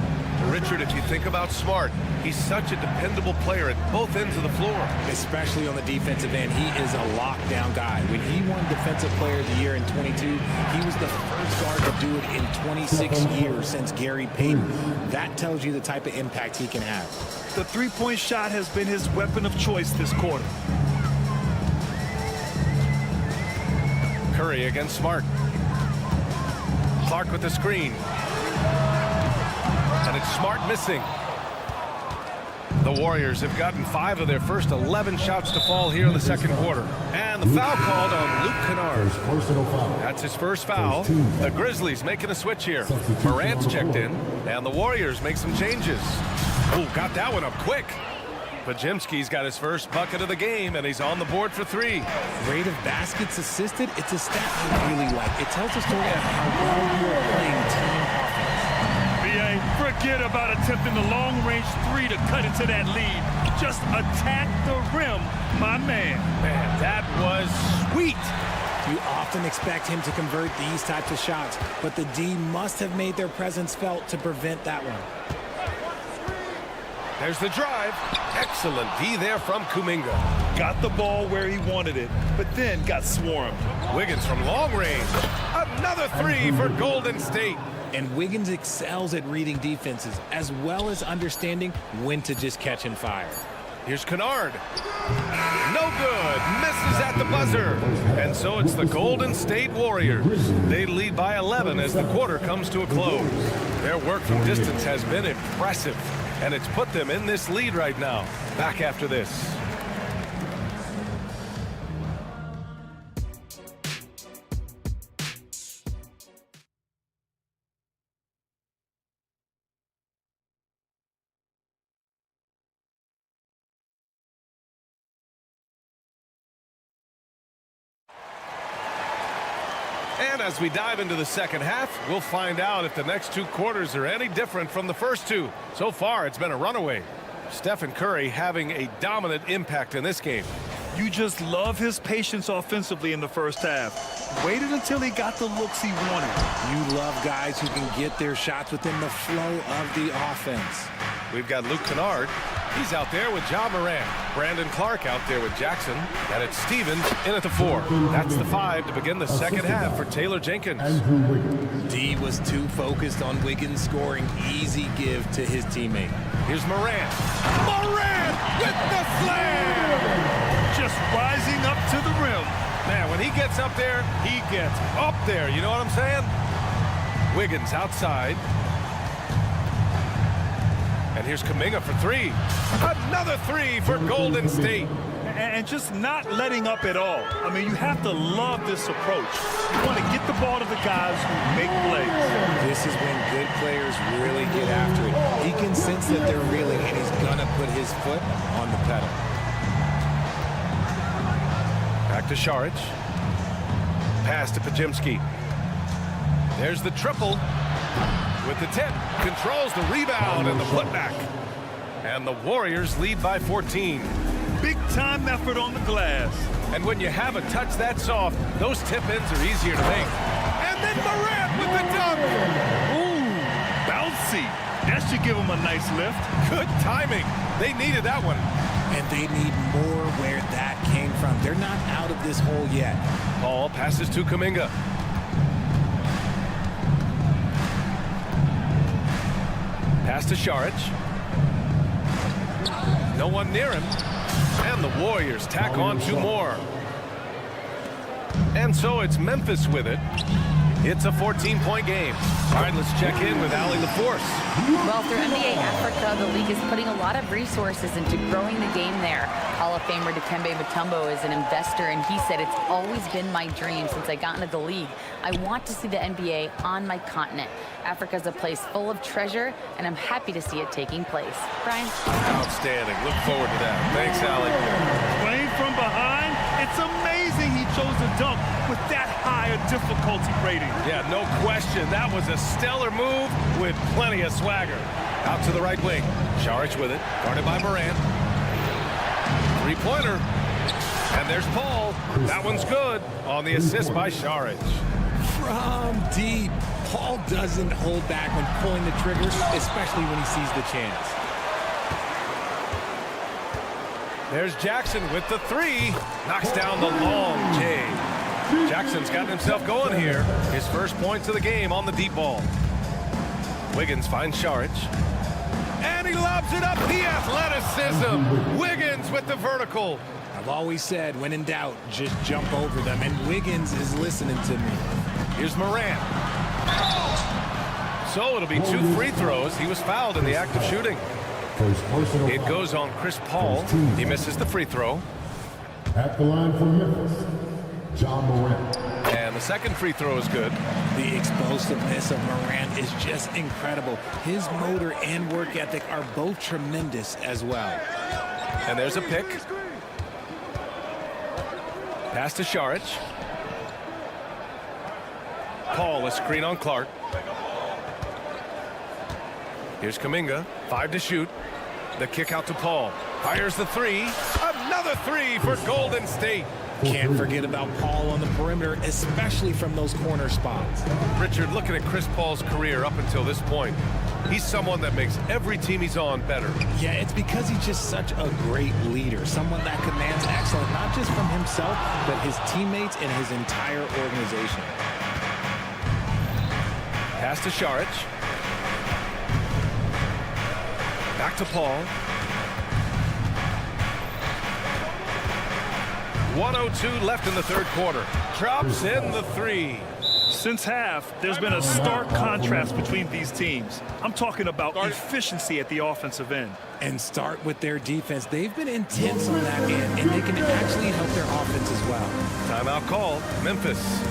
Richard, if you think about Smart, he's such a dependable player at both ends of the floor. Especially on the defensive end. He is a lockdown guy. When he won Defensive Player of the Year in 22, he was the first guard to do it in 26 years since Gary Payton. That tells you the type of impact he can have. The three-point shot has been his weapon of choice this quarter. Curry against Smart. Clark with the screen. And it's Smart missing. The Warriors have gotten 5 of their first 11 shots to fall here in the second quarter. And the foul called on Luke Kennard. That's his first foul. The Grizzlies making a switch here. Morant's checked in, and the Warriors make some changes. Ooh, got that one up quick. Pajemski's got his first bucket of the game, and he's on the board for 3. Rate of baskets assisted, it's a stat I really like. It tells a story of how well you are playing team offense. BA, forget about attempting the long-range 3 to cut into that lead. Just attack the rim, my man. Man, that was sweet. You often expect him to convert these types of shots, but the D must have made their presence felt to prevent that one. There's the drive. Excellent D there from Kuminga. Got the ball where he wanted it, but then got swarmed. Wiggins from long range. Another 3 for Golden State. And Wiggins excels at reading defenses, as well as understanding when to just catch and fire. Here's Kennard. No good. Misses at the buzzer. And so it's the Golden State Warriors. They lead by 11 as the quarter comes to a close. Their work from distance has been impressive, and it's put them in this lead right now. Back after this. And as we dive into the second half, we'll find out if the next 2 quarters are any different from the first 2. So far, it's been a runaway. Stephen Curry having a dominant impact in this game. You just love his patience offensively in the first half. Waited until he got the looks he wanted. You love guys who can get their shots within the flow of the offense. We've got Luke Kennard. He's out there with Ja Morant. Brandon Clark out there with Jackson. And it's Stevens in at the 4. That's the 5 to begin the second half for Taylor Jenkins. D was too focused on Wiggins scoring. Easy give to his teammate. Here's Morant. Morant with the slam! Just rising up to the rim. Man, when he gets up there, he gets up there. You know what I'm saying? Wiggins outside. And here's Kuminga for 3. Another 3 for Golden State. and just not letting up at all. I mean, you have to love this approach. You want to get the ball to the guys who make plays. This is when good players really get after it. He can sense that they're reeling, and he's going to put his foot on the pedal. Back to Saric. Pass to Pajimski. There's the triple with the tip. Controls the rebound and the putback. And the Warriors lead by 14. Big-time effort on the glass. And when you have a touch that soft, those tip-ins are easier to make. And then Morant with the dunk. Ooh, bouncy. That should give him a nice lift. Good timing. They needed that one. And they need more where that came from. They're not out of this hole yet. Paul passes to Kuminga. Pass to Saric. No one near him. And the Warriors tack on 2 more. And so it's Memphis with it. It's a 14-point game. All right, let's check in with Allie LaForce. Well, through NBA Africa, the league is putting a lot of resources into growing the game there. Hall of Famer Dikembe Mutombo is an investor, and he said, it's always been my dream since I got into the league. I want to see the NBA on my continent. Africa's a place full of treasure, and I'm happy to see it taking place. Brian? Outstanding. Look forward to that. Thanks, Allie. Playing from behind, it's amazing he chose to dunk with that high a difficulty rating. Yeah, no question. That was a stellar move with plenty of swagger. Out to the right wing. Saric with it. Guarded by Morant. Three-pointer. And there's Paul. That one's good on the assist by Saric. From deep. Paul doesn't hold back when pulling the trigger, especially when he sees the chance. There's Jackson with the 3. Knocks down the long J. Jackson's gotten himself going here. His first points of the game on the deep ball. Wiggins finds Saric. And he lobs it up. The athleticism. Wiggins with the vertical. I've always said, when in doubt, just jump over them. And Wiggins is listening to me. Here's Morant. So it'll be 2 free throws. He was fouled in the act of shooting. It goes on Chris Paul. He misses the free throw. At the line for Memphis, John Morant. And the second free throw is good. The explosiveness of Morant is just incredible. His motor and work ethic are both tremendous as well. And there's a pick. Pass to Saric. Paul, a screen on Clark. Here's Kuminga. 5 to shoot. The kick out to Paul. Fires the 3. Another 3 for Golden State. Can't forget about Paul on the perimeter, especially from those corner spots. Richard, looking at Chris Paul's career up until this point, he's someone that makes every team he's on better. Yeah, it's because he's just such a great leader, someone that commands excellence, not just from himself, but his teammates and his entire organization. Pass to Saric. Back to Paul. 1:02 left in the third quarter. Drops in the 3. Since half, there's been a stark contrast between these teams. I'm talking about efficiency at the offensive end. And start with their defense. They've been intense on that end, and they can actually help their offense as well. Timeout call, Memphis.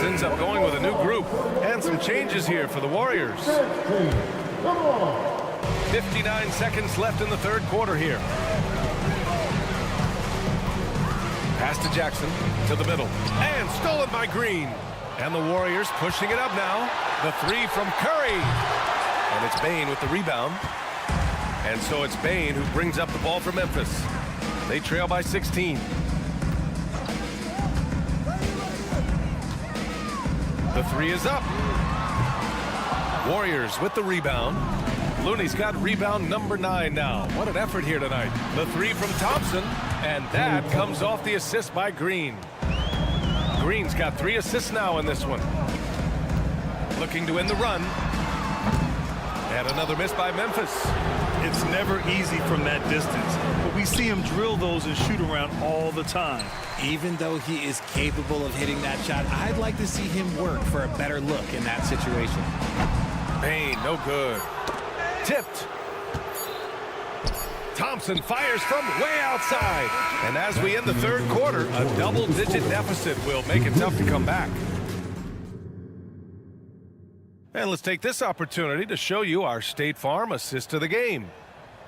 Ends up going with a new group and some changes here for the Warriors. 59 seconds left in the third quarter here. Pass to Jackson to the middle and stolen by Green. And the Warriors pushing it up now. The 3 from Curry. And it's Bane with the rebound. And so it's Bane who brings up the ball for Memphis. They trail by 16. The 3 is up. Warriors with the rebound. Looney's got rebound number 9 now. What an effort here tonight. The 3 from Thompson. And that comes off the assist by Green. Green's got 3 assists now in this one. Looking to end the run. And another miss by Memphis. It's never easy from that distance, but we see him drill those and shoot around all the time. Even though he is capable of hitting that shot, I'd like to see him work for a better look in that situation. Payne, no good. Tipped. Thompson fires from way outside. And as we end the third quarter, a double-digit deficit will make it tough to come back. And let's take this opportunity to show you our State Farm assist of the game.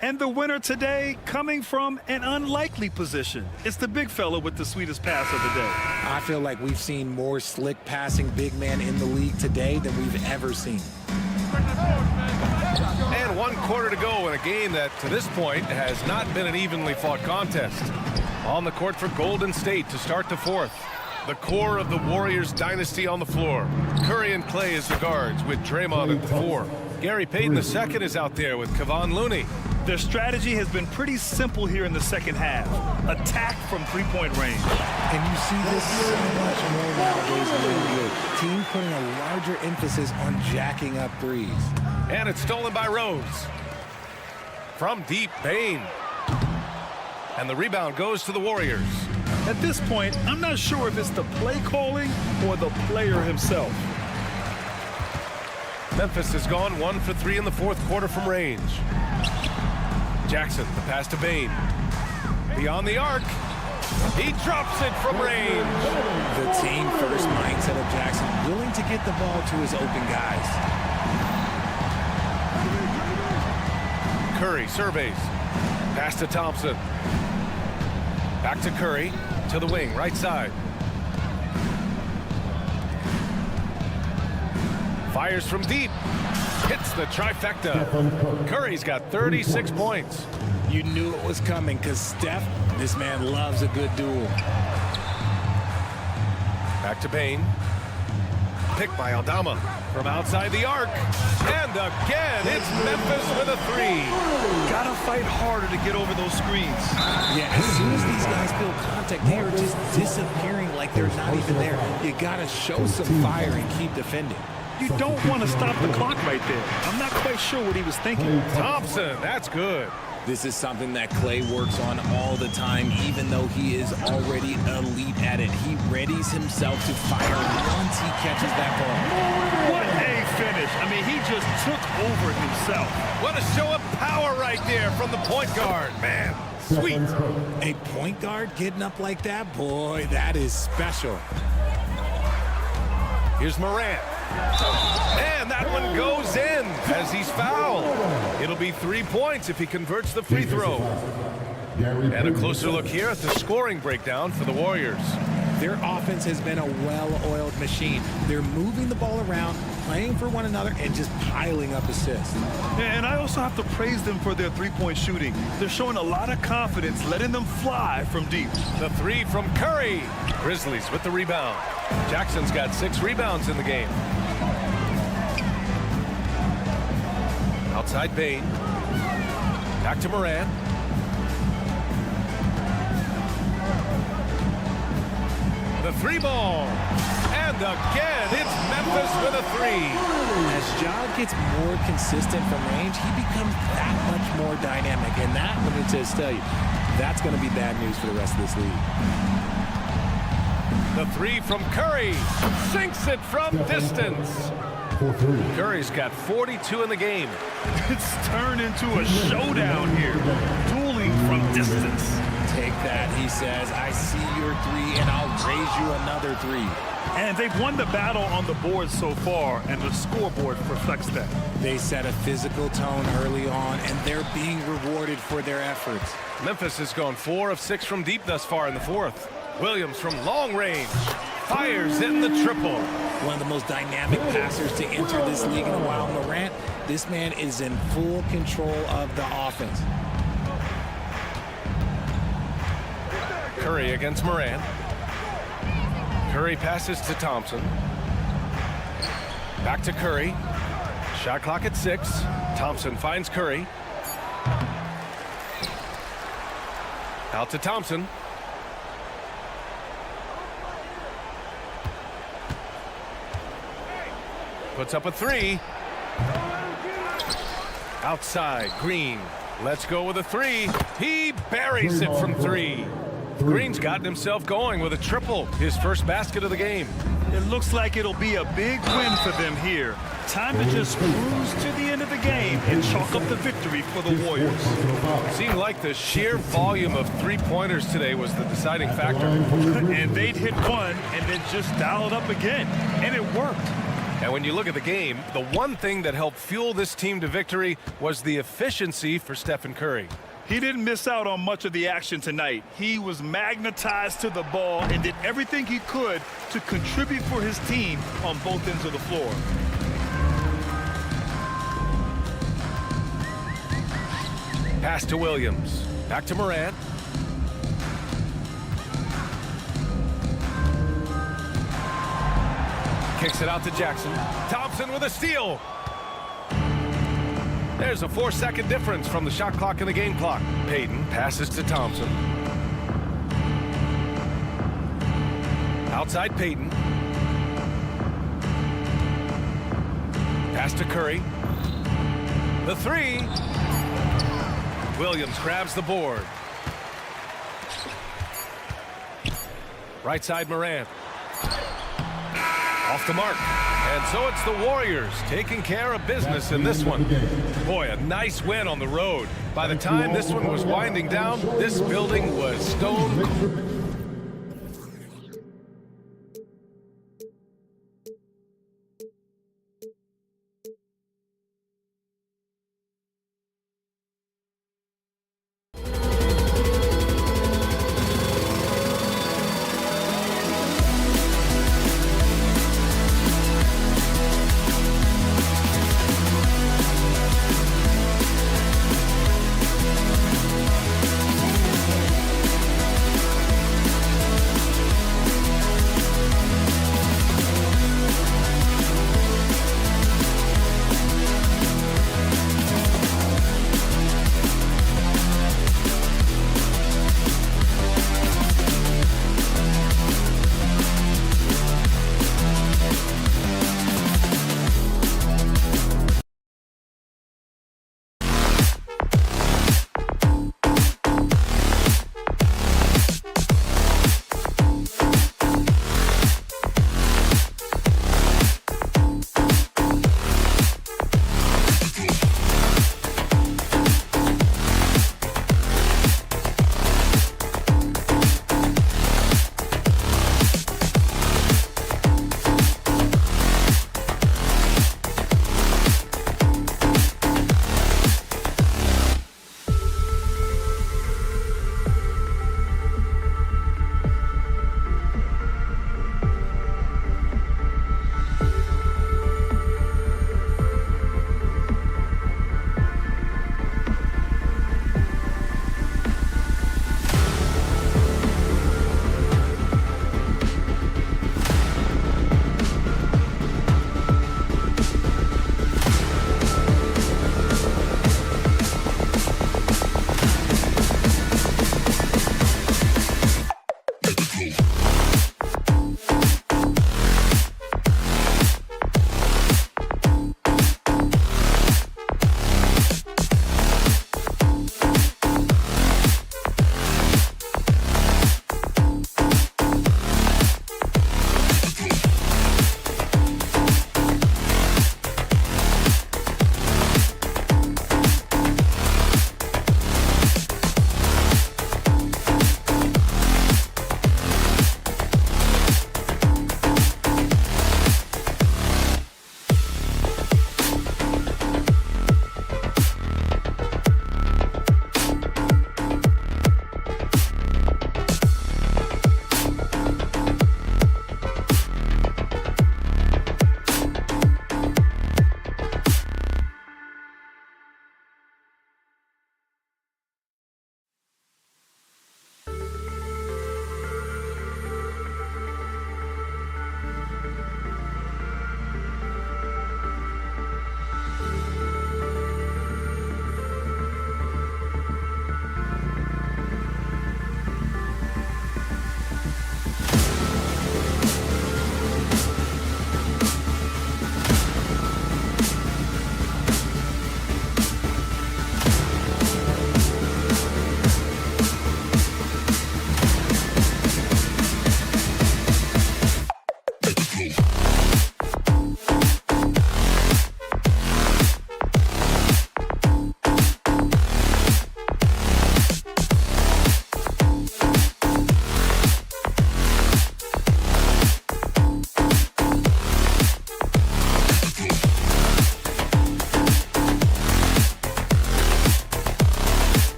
And the winner today coming from an unlikely position. It's the big fella with the sweetest pass of the day. I feel like we've seen more slick passing big men in the league today than we've ever seen. And 1 quarter to go in a game that, to this point, has not been an evenly fought contest. On the court for Golden State to start the fourth. The core of the Warriors dynasty on the floor. Curry and Clay as the guards with Draymond at the 4. Gary Payton II is out there with Kevon Looney. Their strategy has been pretty simple here in the second half. Attack from three-point range. And you see this so much more nowadays in the NBA. Team putting a larger emphasis on jacking up threes. And it's stolen by Rose. From deep, Payne. And the rebound goes to the Warriors. At this point, I'm not sure if it's the play calling or the player himself. Memphis has gone 1 for 3 in the fourth quarter from range. Jackson, the pass to Payne. Beyond the arc. He drops it from range. The team first mindset of Jackson, willing to get the ball to his open guys. Curry surveys. Pass to Thompson. Back to Curry. To the wing, right side. Fires from deep. Hits the trifecta. Curry's got 36 points. You knew it was coming because Steph, this man loves a good duel. Back to Payne. Picked by Aldama from outside the arc. And again, it's Memphis with a 3. Gotta fight harder to get over those screens. Yeah, as soon as these guys feel contact, they are just disappearing like they're not even there. You gotta show some fire and keep defending. You don't want to stop the clock right there. I'm not quite sure what he was thinking. Thompson, that's good. This is something that Clay works on all the time, even though he is already elite at it. He readies himself to fire once he catches that ball. What a finish. I mean, he just took over himself. What a show of power right there from the point guard, man. Sweet. A point guard getting up like that? Boy, that is special. Here's Morant. And that one goes in as he's fouled. It'll be 3 points if he converts the free throw. And a closer look here at the scoring breakdown for the Warriors. Their offense has been a well-oiled machine. They're moving the ball around, playing for one another, and just piling up assists. And I also have to praise them for their three-point shooting. They're showing a lot of confidence, letting them fly from deep. The 3 from Curry. Grizzlies with the rebound. Jackson's got 6 rebounds in the game. Outside Payne. Back to Morant. The 3 ball. And again, it's Memphis with a 3. As Ja gets more consistent from range, he becomes that much more dynamic. And that, let me just tell you, that's going to be bad news for the rest of this league. The 3 from Curry. Sinks it from distance. Curry's got 42 in the game. It's turned into a showdown here. Dueling from distance. Take that, he says. I see your 3, and I'll raise you another 3. And they've won the battle on the board so far, and the scoreboard reflects that. They set a physical tone early on, and they're being rewarded for their efforts. Memphis has gone 4 of 6 from deep thus far in the fourth. Williams from long range. Fires in the triple. One of the most dynamic passers to enter this league in a while. Morant, this man is in full control of the offense. Curry against Morant. Curry passes to Thompson. Back to Curry. Shot clock at 6. Thompson finds Curry. Out to Thompson. Puts up a three. Outside, Green. Let's go with a three. He buries it from three. Green's gotten himself going with a triple, his first basket of the game. It looks like it'll be a big win for them here. Time to just cruise to the end of the game and chalk up the victory for the Warriors. It seemed like the sheer volume of three-pointers today was the deciding factor. And they'd hit one and then just dial it up again. And it worked. And when you look at the game, the one thing that helped fuel this team to victory was the efficiency for Stephen Curry. He didn't miss out on much of the action tonight. He was magnetized to the ball and did everything he could to contribute for his team on both ends of the floor. Pass to Williams. Back to Morant. Kicks it out to Jackson. Thompson with a steal. There's a 4-second difference from the shot clock and the game clock. Payton passes to Thompson. Outside Payton. Pass to Curry. The three. Williams grabs the board. Right side Morant. Off the mark. And so it's the Warriors taking care of business in this one. Boy, a nice win on the road. By the time this one was winding down, this building was stone cold.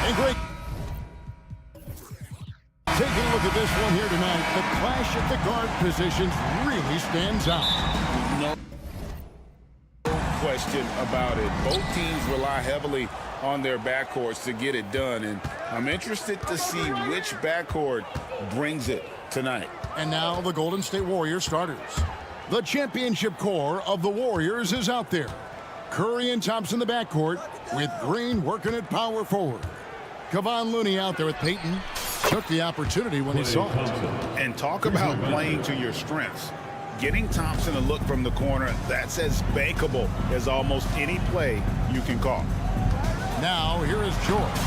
And great. Taking a look at this one here tonight, the clash at the guard positions really stands out. No question about it. Both teams rely heavily on their backcourts to get it done, and I'm interested to see which backcourt brings it tonight. And now the Golden State Warriors starters. The championship core of the Warriors is out there. Curry and Thompson the backcourt, with Green working at power forward. Kevon Looney out there with Payton. Took the opportunity when he saw it. And talk about playing to your strengths. Getting Thompson a look from the corner, that's as bankable as almost any play you can call. Now, here is George.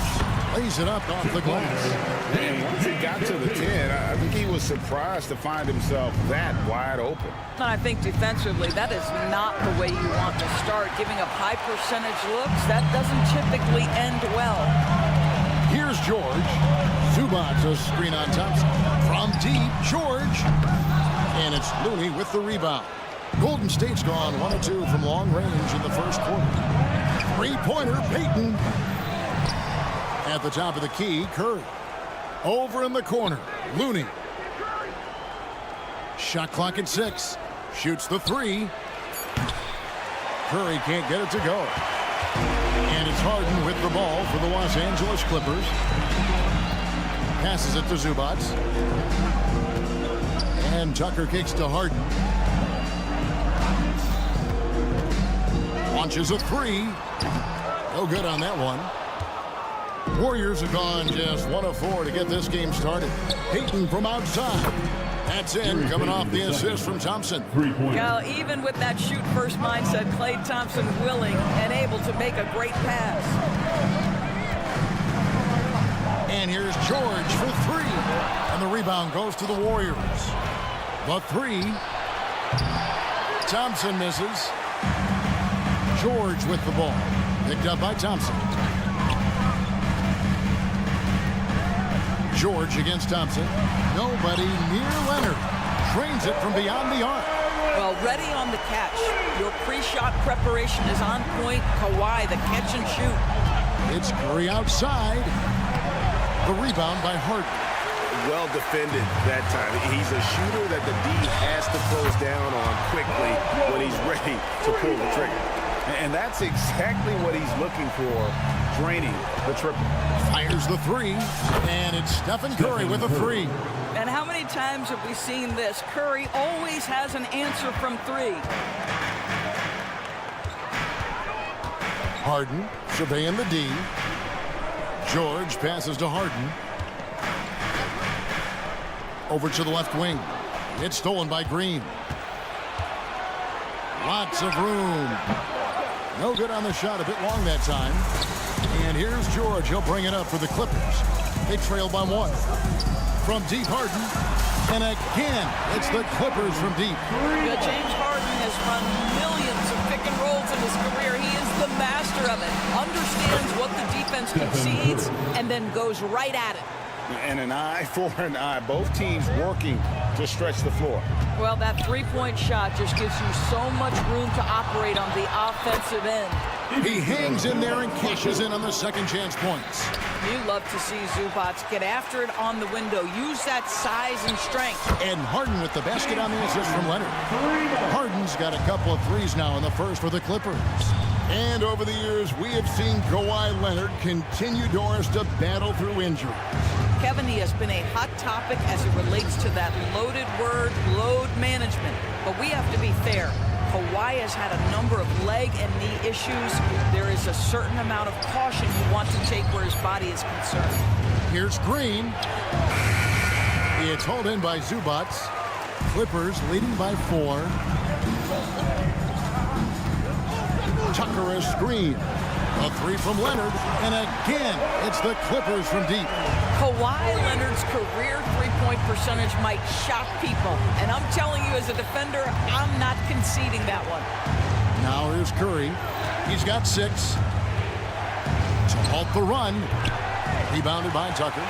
Lays it up off the glass. And once he got to the 10, I think he was surprised to find himself that wide open. I think defensively, that is not the way you want to start. Giving up high percentage looks, that doesn't typically end well. Here's George. Zubac, a screen on Thompson. From deep, George. And it's Looney with the rebound. Golden State's gone 1 of 2 from long range in the first quarter. Three-pointer, Payton. At the top of the key, Curry. Over in the corner, Looney. Shot clock at 6. Shoots the 3. Curry can't get it to go. And it's Harden with the ball for the Los Angeles Clippers. Passes it to Zubac. And Tucker kicks to Harden. Launches a 3. No good on that one. Warriors have gone just 1 of 4 to get this game started. Payton from outside. That's in, coming off the assist from Thompson. Now, even with that shoot-first mindset, Klay Thompson willing and able to make a great pass. And here's George for 3. And the rebound goes to the Warriors. The 3. Thompson misses. George with the ball. Picked up by Thompson. George against Thompson. Nobody near Leonard. Trains it from beyond the arc. Well, ready on the catch. Your pre-shot preparation is on point. Kawhi, the catch and shoot. It's Curry outside. The rebound by Harden. Well defended that time. He's a shooter that the D has to close down on quickly when he's ready to pull the trigger. And that's exactly what he's looking for, draining the triple. Fires the 3, and it's Stephen Curry with a 3. And how many times have we seen this? Curry always has an answer from 3. Harden surveying the D. George passes to Harden. Over to the left wing. It's stolen by Green. Lots of room. No good on the shot, a bit long that time. And here's George. He'll bring it up for the Clippers. They trail by 1. From deep, Harden. And again, it's the Clippers from deep. Yeah, James Harden has run millions of pick and rolls in his career. He is the master of it. Understands what the defense concedes and then goes right at it. And an eye for an eye. Both teams working to stretch the floor. Well, that three-point shot just gives you so much room to operate on the offensive end. He hangs in there and cashes in on the second chance points. You love to see Zubac get after it on the window. Use that size and strength. And Harden with the basket on the assist from Leonard. Harden's got a couple of threes now in the first for the Clippers. And over the years, we have seen Kawhi Leonard continue, Doris, to battle through injury. Kevin, he has been a hot topic as it relates to that loaded word, load management. But we have to be fair. Kawhi has had a number of leg and knee issues. There is a certain amount of caution you want to take where his body is concerned. Here's Green. It's hauled in by Zubac. Clippers leading by 4. Tucker a screen. A three from Leonard, and again, it's the Clippers from deep. Kawhi Leonard's career three-point percentage might shock people. And I'm telling you, as a defender, I'm not conceding that one. Now here's Curry. He's got 6. To halt the run. Rebounded by Tucker.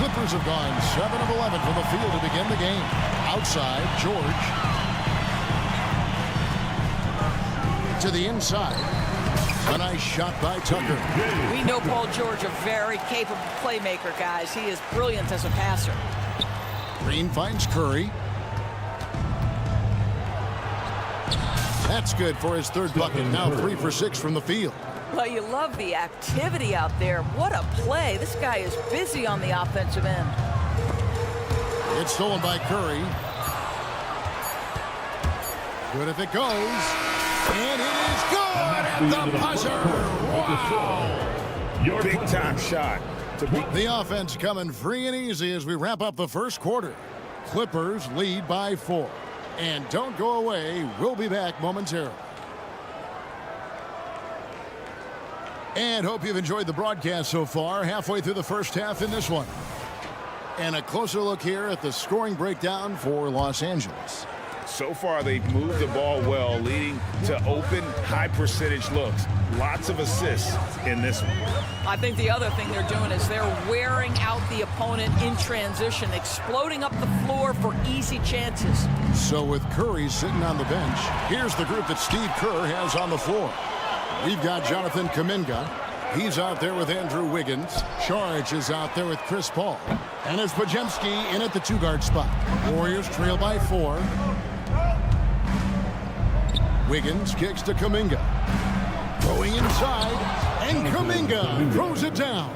Clippers have gone 7 of 11 from the field to begin the game. Outside, George. To the inside. A nice shot by Tucker. We know Paul George, a very capable playmaker, guys. He is brilliant as a passer. Green finds Curry. That's good for his 3rd bucket. Now 3 for 6 from the field. Well, you love the activity out there. What a play. This guy is busy on the offensive end. It's stolen by Curry. Good if it goes. And it is good. The buzzer. Wow. Big time shot. The offense coming free and easy as we wrap up the first quarter. Clippers lead by 4. And don't go away. We'll be back momentarily. And hope you've enjoyed the broadcast so far. Halfway through the first half in this one. And a closer look here at the scoring breakdown for Los Angeles. So far, they've moved the ball well, leading to open, high-percentage looks. Lots of assists in this one. I think the other thing they're doing is they're wearing out the opponent in transition, exploding up the floor for easy chances. So with Curry sitting on the bench, here's the group that Steve Kerr has on the floor. We've got Jonathan Kuminga. He's out there with Andrew Wiggins. Charge is out there with Chris Paul. And it's Podziemski in at the 2-guard spot. Warriors trail by 4. Wiggins kicks to Kuminga. Going inside, and Kuminga throws it down.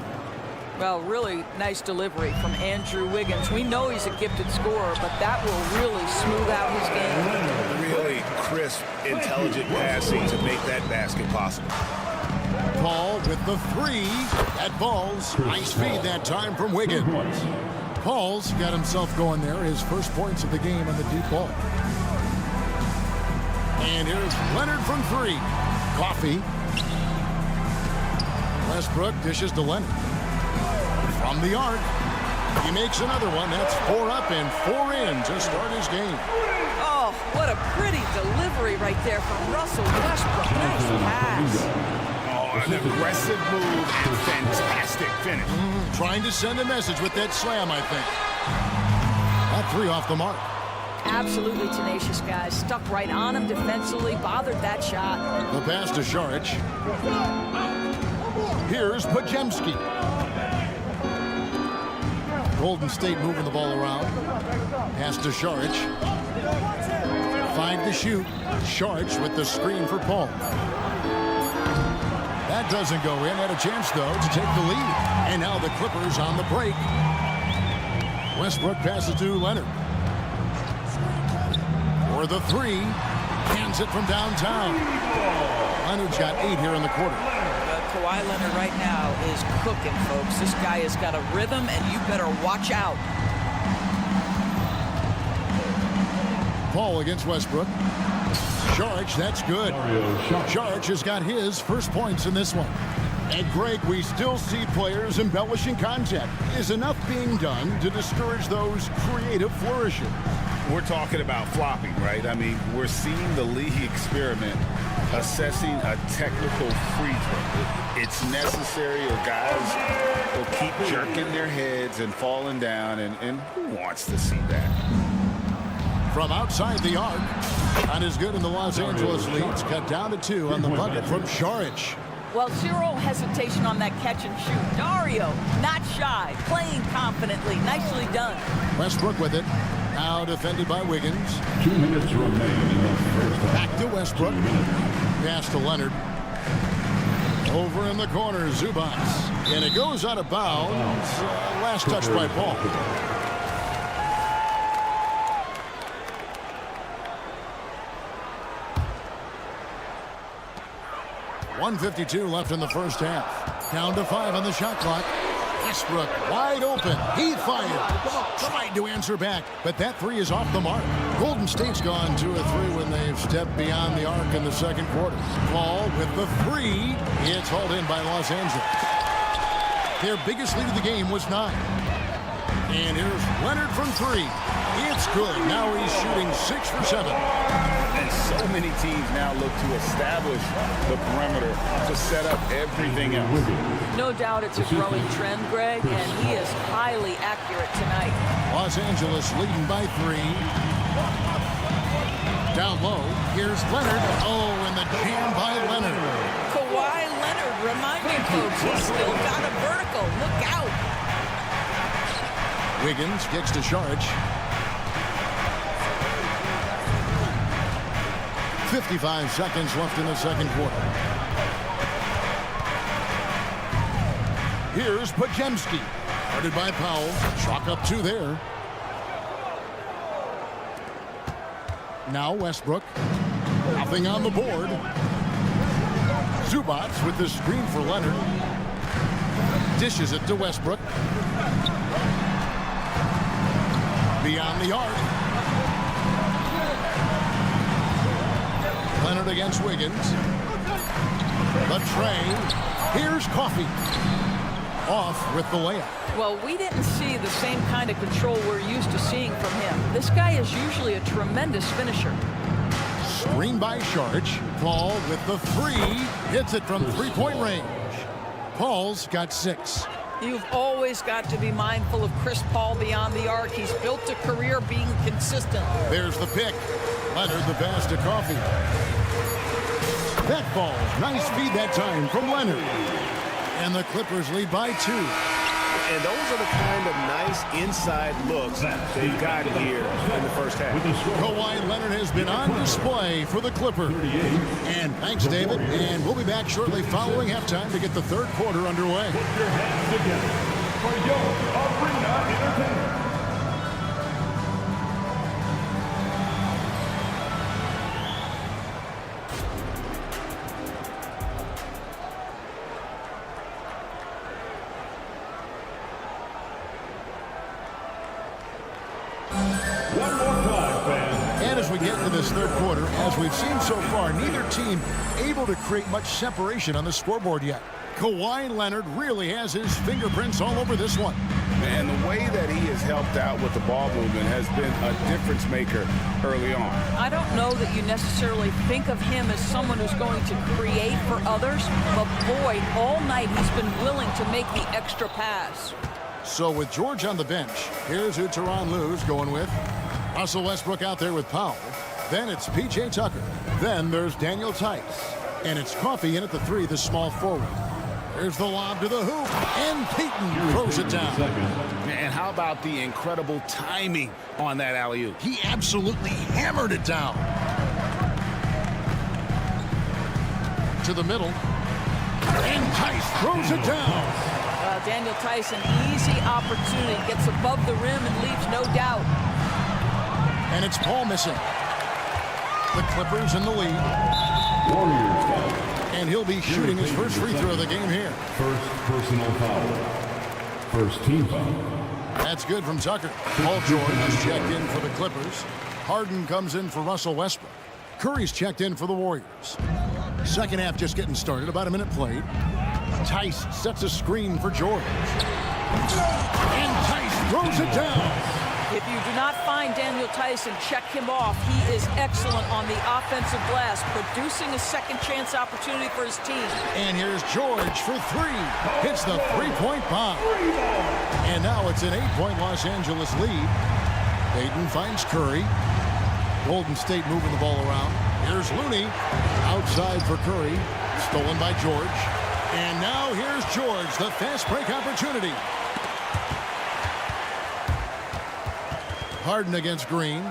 Well, really nice delivery from Andrew Wiggins. We know he's a gifted scorer, but that will really smooth out his game. Really crisp, intelligent passing to make that basket possible. Paul with the 3. That falls. Nice feed that time from Wiggins. Paul's got himself going there. His first points of the game on the deep ball. And here's Leonard from 3. Coffee. Westbrook dishes to Leonard. From the arc. He makes another one. That's 4 up and 4 in to start his game. Oh, what a pretty delivery right there from Russell Westbrook. Nice pass. An aggressive move and fantastic finish. Trying to send a message with that slam, I think. That 3 off the mark. Absolutely tenacious, guys. Stuck right on him defensively, bothered that shot. The pass to Šarić. Here's Podziemski. Golden State moving the ball around. Pass to Šarić. 5 to shoot. Šarić with the screen for Paul. That doesn't go in. Had a chance, though, to take the lead. And now the Clippers on the break. Westbrook passes to Leonard. For the 3. Hands it from downtown. Leonard's got 8 here in the quarter. Kawhi Leonard right now is cooking, folks. This guy has got a rhythm, and you better watch out. Paul against Westbrook. Šarić, that's good. Šarić has got his first points in this one. And Greg, we still see players embellishing contact. Is enough being done to discourage those creative flourishes? We're talking about flopping, right? I mean, we're seeing the league experiment assessing a technical free throw. It's necessary, or guys will keep jerking their heads and falling down, and who wants to see that? From outside the arc, not as good in the Los Angeles leads. Cut down to 2 on the bucket from Šarić. Well, zero hesitation on that catch and shoot. Dario, not shy, playing confidently. Nicely done. Westbrook with it. Now defended by Wiggins. 2 minutes remain in the first half. Back to Westbrook. Pass to Leonard. Over in the corner, Zubac. And it goes out of bounds. Last touch by Paul. 1:52 left in the first half. Down to 5 on the shot clock. Westbrook wide open. He fired. Tried to answer back, but that 3 is off the mark. Golden State's gone 2 of 3 when they've stepped beyond the arc in the second quarter. Ball with the 3. It's hauled in by Los Angeles. Their biggest lead of the game was 9. And here's Leonard from 3. It's good. Now he's shooting 6 for 7. And so many teams now look to establish the perimeter to set up everything else. No doubt it's a growing trend, Greg, and he is highly accurate tonight. Los Angeles leading by 3. Down low, here's Leonard. Oh, and the jam by Leonard. Kawhi Leonard, remind you folks, he's still got a vertical. Look out. Wiggins gets to Sharge. 55 seconds left in the second quarter. Here's Podziemski. Guarded by Powell. Chalk up 2 there. Now Westbrook. Nothing on the board. Zubac with the screen for Leonard. Dishes it to Westbrook. Beyond the arc. Leonard against Wiggins. The tray. Here's Coffey. Off with the layup. Well, we didn't see the same kind of control we're used to seeing from him. This guy is usually a tremendous finisher. Screen by Sharge. Paul with the 3. Hits it from 3-point range. Paul's got 6. You've always got to be mindful of Chris Paul beyond the arc. He's built a career being consistent. There's the pick. Leonard the pass to Coffey. That ball. Nice feed that time from Leonard. And the Clippers lead by 2. And those are the kind of nice inside looks they've got here in the first half. Kawhi Leonard has been on display for the Clippers. And thanks, David. And we'll be back shortly following halftime to get the third quarter underway. Put your hands together for your arena entertainment. And as we get into this third quarter, as we've seen so far, neither team able to create much separation on the scoreboard yet. Kawhi Leonard really has his fingerprints all over this one. And the way that he has helped out with the ball movement has been a difference maker early on. I don't know that you necessarily think of him as someone who's going to create for others, but boy, all night he's been willing to make the extra pass. So with George on the bench, here's who Tyronn Lue's going with. Russell Westbrook out there with Powell. Then it's P.J. Tucker. Then there's Daniel Tice. And it's Coffey in at the 3, the small forward. There's the lob to the hoop. And Peyton throws it down. And how about the incredible timing on that alley-oop? He absolutely hammered it down. To the middle. And Tice throws it down. Daniel Tice, an easy opportunity. Gets above the rim and leaves no doubt. And it's Paul missing. The Clippers in the lead. And he'll be shooting his first free throw of the game here. First personal foul. First team foul. That's good from Tucker. Paul George is checked in for the Clippers. Harden comes in for Russell Westbrook. Curry's checked in for the Warriors. Second half just getting started. About a minute played. Tice sets a screen for George. And Tice throws it down. If you do not find Daniel Tice and check him off, he is excellent on the offensive glass, producing a second chance opportunity for his team. And here's George for 3. Hits the 3-point bomb. And now it's an 8-point Los Angeles lead. Peyton finds Curry. Golden State moving the ball around. Here's Looney. Outside for Curry. Stolen by George. And now here's George, the fast break opportunity. Harden against Green.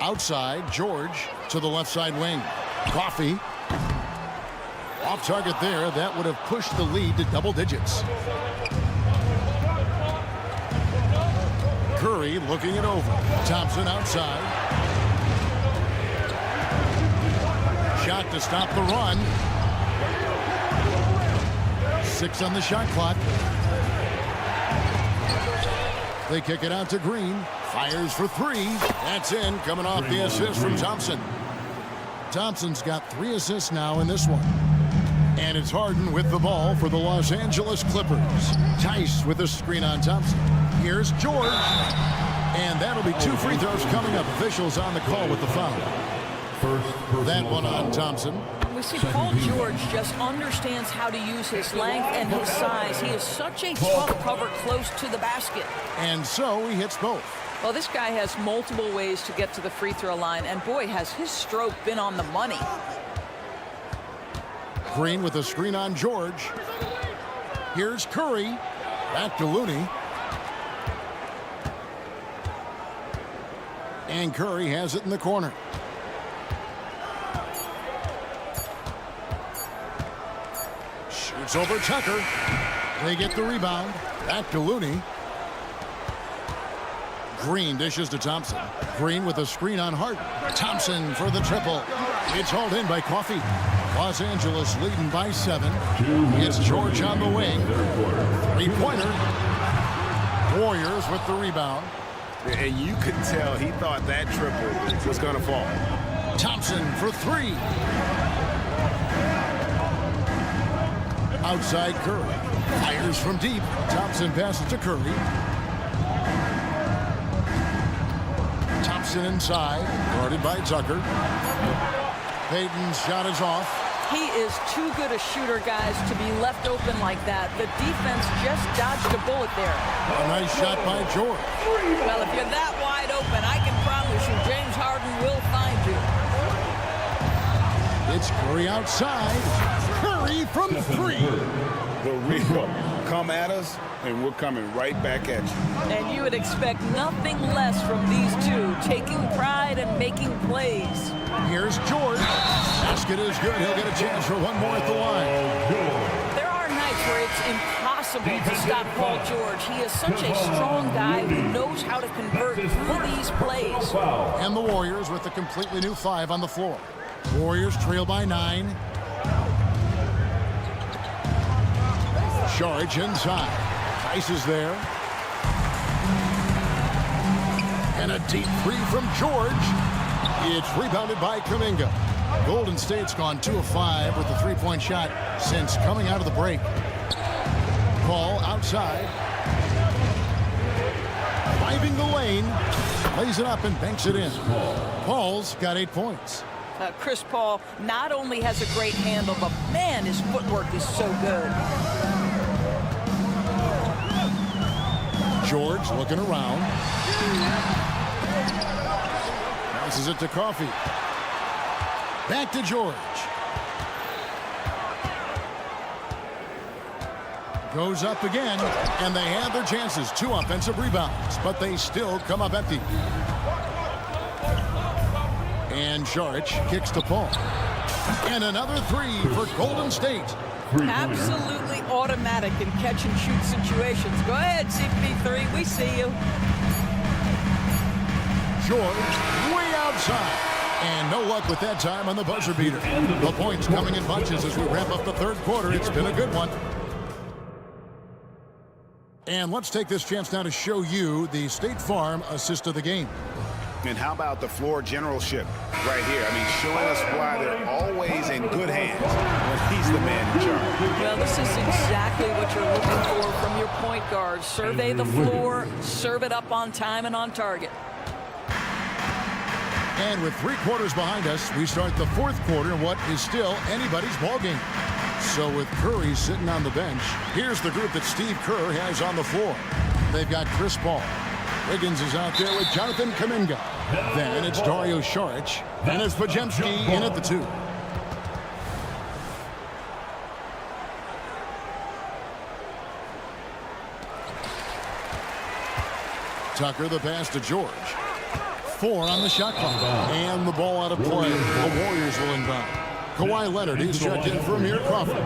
Outside, George to the left side wing. Coffey. Off target there. That would have pushed the lead to double digits. Curry looking it over. Thompson outside. Shot to stop the run. 6 on the shot clock. They kick it out to Green. Fires for three. That's in, coming off the assist from Thompson. Thompson's got 3 assists now in this one. And it's Harden with the ball for the Los Angeles Clippers. Tice with a screen on Thompson. Here's George. And that'll be 2 free throws coming up. Officials on the call with the foul. That one on Thompson. We see Paul George just understands how to use his length and his size. He is such a tough cover close to the basket. And so he hits both. Well, this guy has multiple ways to get to the free throw line, and boy, has his stroke been on the money. Green with a screen on George. Here's Curry. Back to Looney. And Curry has it in the corner. Shoots over Tucker. They get the rebound. Back to Looney. Green dishes to Thompson. Green with a screen on Harden. Thompson for the triple. It's hauled in by Coffey. Los Angeles leading by 7. It's George on the wing. 3-pointer. Warriors with the rebound. And you could tell he thought that triple was going to fall. Thompson for 3. Outside Curry. Fires from deep. Thompson passes to Curry. Thompson inside. Guarded by Tucker. Payton's shot is off. He is too good a shooter, guys, to be left open like that. The defense just dodged a bullet there. A nice shot by George. Well, if you're that wide open, I can promise you James Harden will find you. It's Curry outside. Curry from 3. The real come at us, and we're coming right back at you. And you would expect nothing less from these two, taking pride and making plays. Here's George. Basket is good. He'll get a chance for one more at the line. There are nights where it's impossible to stop Paul George. He is such a strong guy who knows how to convert through these plays. And the Warriors with a completely new 5 on the floor. Warriors trail by 9. Charge inside. Tice is there. And a deep 3 from George. It's rebounded by Kuminga. Golden State's gone 2 of 5 with the 3-point shot since coming out of the break. Paul outside. Driving the lane. Lays it up and banks it in. Paul's got 8 points. Chris Paul not only has a great handle, but man, his footwork is so good. George looking around. Passes it to Coffey. Back to George. Goes up again, and they have their chances. 2 offensive rebounds, but they still come up empty. And Saric kicks to Paul. And another 3 for Golden State. Absolutely automatic in catch-and-shoot situations. Go ahead, CP3. We see you. George way outside. And no luck with that time on the buzzer beater. The points coming in bunches as we wrap up the 3rd quarter. It's been a good one. And let's take this chance now to show you the State Farm assist of the game. And how about the floor generalship right here? I mean, showing us why they're always in good hands when he's the man in charge. Well, this is exactly what you're looking for from your point guard. Survey the floor, serve it up on time and on target. And with 3 quarters behind us, we start the 4th quarter in what is still anybody's ballgame. So with Curry sitting on the bench, here's the group that Steve Kerr has on the floor. They've got Chris Paul. Wiggins is out there with Jonathan Kuminga. Then it's Dario Saric. Then it's Podziemski in at the 2. Tucker the pass to George. 4 on the shot clock. And the ball out of play. The Warriors will inbound. Kawhi Leonard, he's checked in for Amir Crawford.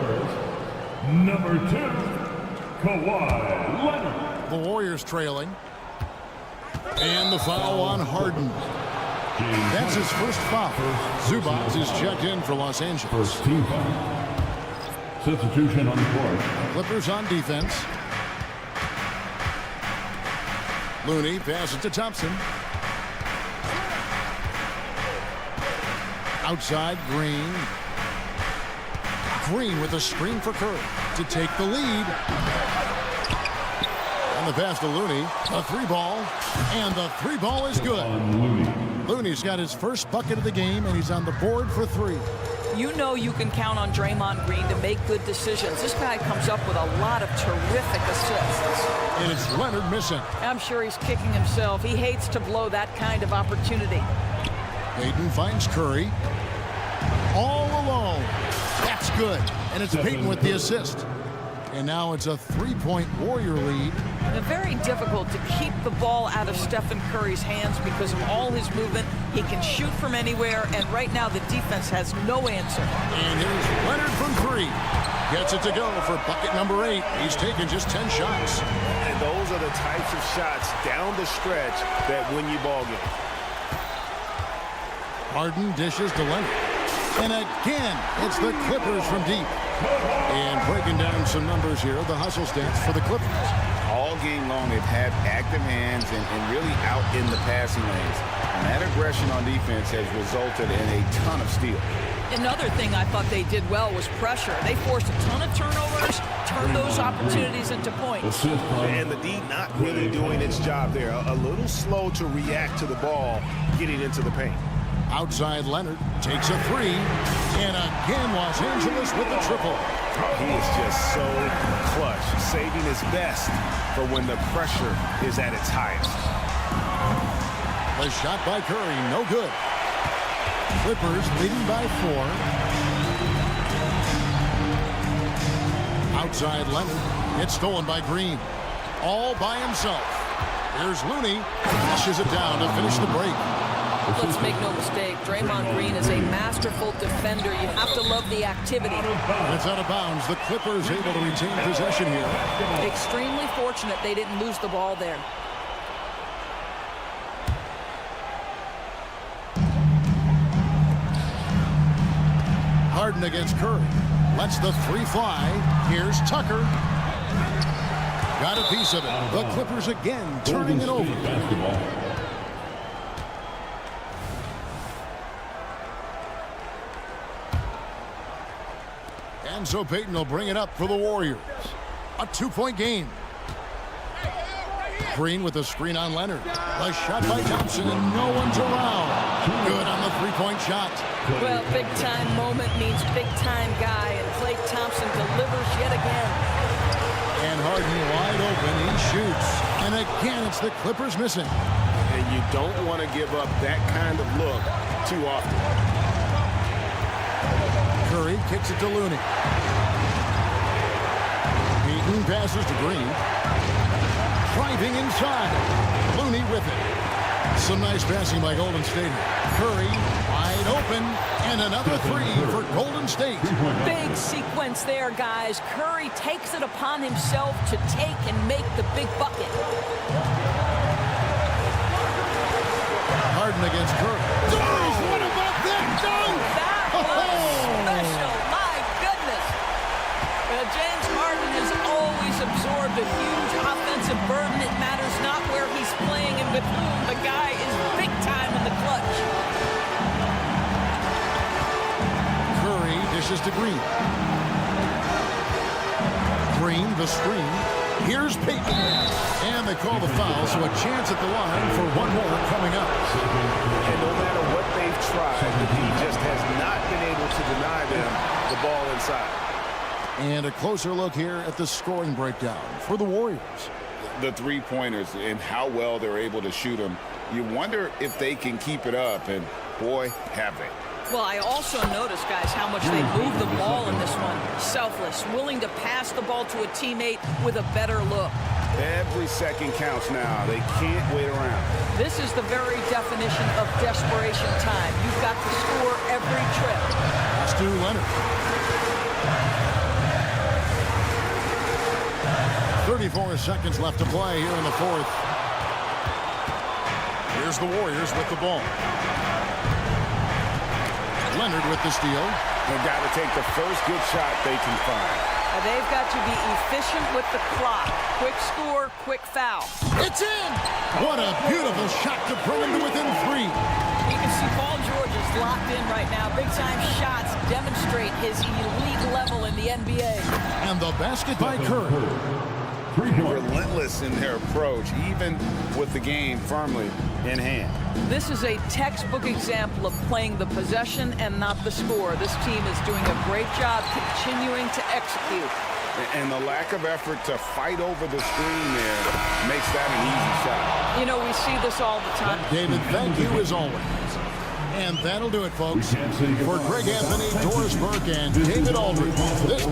Number 2, Kawhi Leonard. The Warriors trailing. And the foul on Harden. That's his first foul. Zubac is checked in for Los Angeles. First team foul. Substitution on the court. Clippers on defense. Looney passes to Thompson. Outside, Green. Green with a screen for Curry to take the lead. And the pass to Looney. A 3-ball. And the 3-ball is good. Looney's got his first bucket of the game, and he's on the board for 3. You know you can count on Draymond Green to make good decisions. This guy comes up with a lot of terrific assists. And it's Leonard missing. I'm sure he's kicking himself. He hates to blow that kind of opportunity. Payton finds Curry. All alone. That's good. And it's Payton with the assist. And now it's a 3-point Warrior lead. Very difficult to keep the ball out of Stephen Curry's hands because of all his movement. He can shoot from anywhere, and right now the defense has no answer. And here's Leonard from 3. Gets it to go for bucket number 8. He's taken just 10 shots. And those are the types of shots down the stretch that win you ball games. Harden dishes to Leonard. And again, it's the Clippers from deep. And breaking down some numbers here, the hustle stats for the Clippers. All game long, they've had active hands and really out in the passing lanes. And that aggression on defense has resulted in a ton of steals. Another thing I thought they did well was pressure. They forced a ton of turnovers, turned those opportunities into points. And the D not really doing its job there. A little slow to react to the ball getting into the paint. Outside Leonard takes a 3. And again, Los Angeles with the triple. He is just so clutch, saving his best for when the pressure is at its highest. The shot by Curry, no good. Clippers leading by 4. Outside Leonard. It's stolen by Green. All by himself. Here's Looney. Flushes it down to finish the break. Let's make no mistake, Draymond Green is a masterful defender. You have to love the activity. It's out of bounds. The Clippers able to retain possession here. Extremely fortunate they didn't lose the ball there. Harden against Curry. Lets the 3 fly. Here's Tucker. Got a piece of it. The Clippers again turning it over. And so Payton will bring it up for the Warriors. A 2-point game. Green with a screen on Leonard. A shot by Thompson, and no one's around. Good on the 3-point shot. Well, big-time moment means big-time guy, and Klay Thompson delivers yet again. And Harden wide open. He shoots. And again, it's the Clippers missing. And you don't want to give up that kind of look too often. Curry kicks it to Looney. Payton passes to Green. Driving inside. Looney with it. Some nice passing by Golden State. Curry wide open. And another 3 for Golden State. Big sequence there, guys. Curry takes it upon himself to take and make the big bucket. Harden against Curry. What about that dunk? That was special. My goodness. James Harden has always absorbed a huge offensive burden. It matters not where he's playing and with whom. The guy is big time in the clutch. Curry dishes to Green. Green, the screen. Here's Payton. And they call the foul, so a chance at the line for one more coming up. And no matter what they've tried, the D just has not been able to deny them the ball inside. And a closer look here at the scoring breakdown for the Warriors. The 3-pointers and how well they're able to shoot them. You wonder if they can keep it up, and boy, have they. Well, I also noticed, guys, how much they moved the ball in this one. Selfless, willing to pass the ball to a teammate with a better look. Every second counts now. They can't wait around. This is the very definition of desperation time. You've got to score every trip. Let's do Leonard. 34 seconds left to play here in the 4th. Here's the Warriors with the ball. Leonard with the steal. They've got to take the first good shot they can find. They've got to be efficient with the clock. Quick score, quick foul. It's in! What a beautiful shot to bring him to within 3. You can see Paul George is locked in right now. Big-time shots demonstrate his elite level in the NBA. And the basket by Curry. Relentless in their approach, even with the game firmly in hand. This is a textbook example of playing the possession and not the score. This team is doing a great job continuing to execute. And the lack of effort to fight over the screen there makes that an easy shot. You know, we see this all the time. David, thank you as always. And that'll do it, folks. For Greg Anthony, Doris Burke, and David Aldridge, this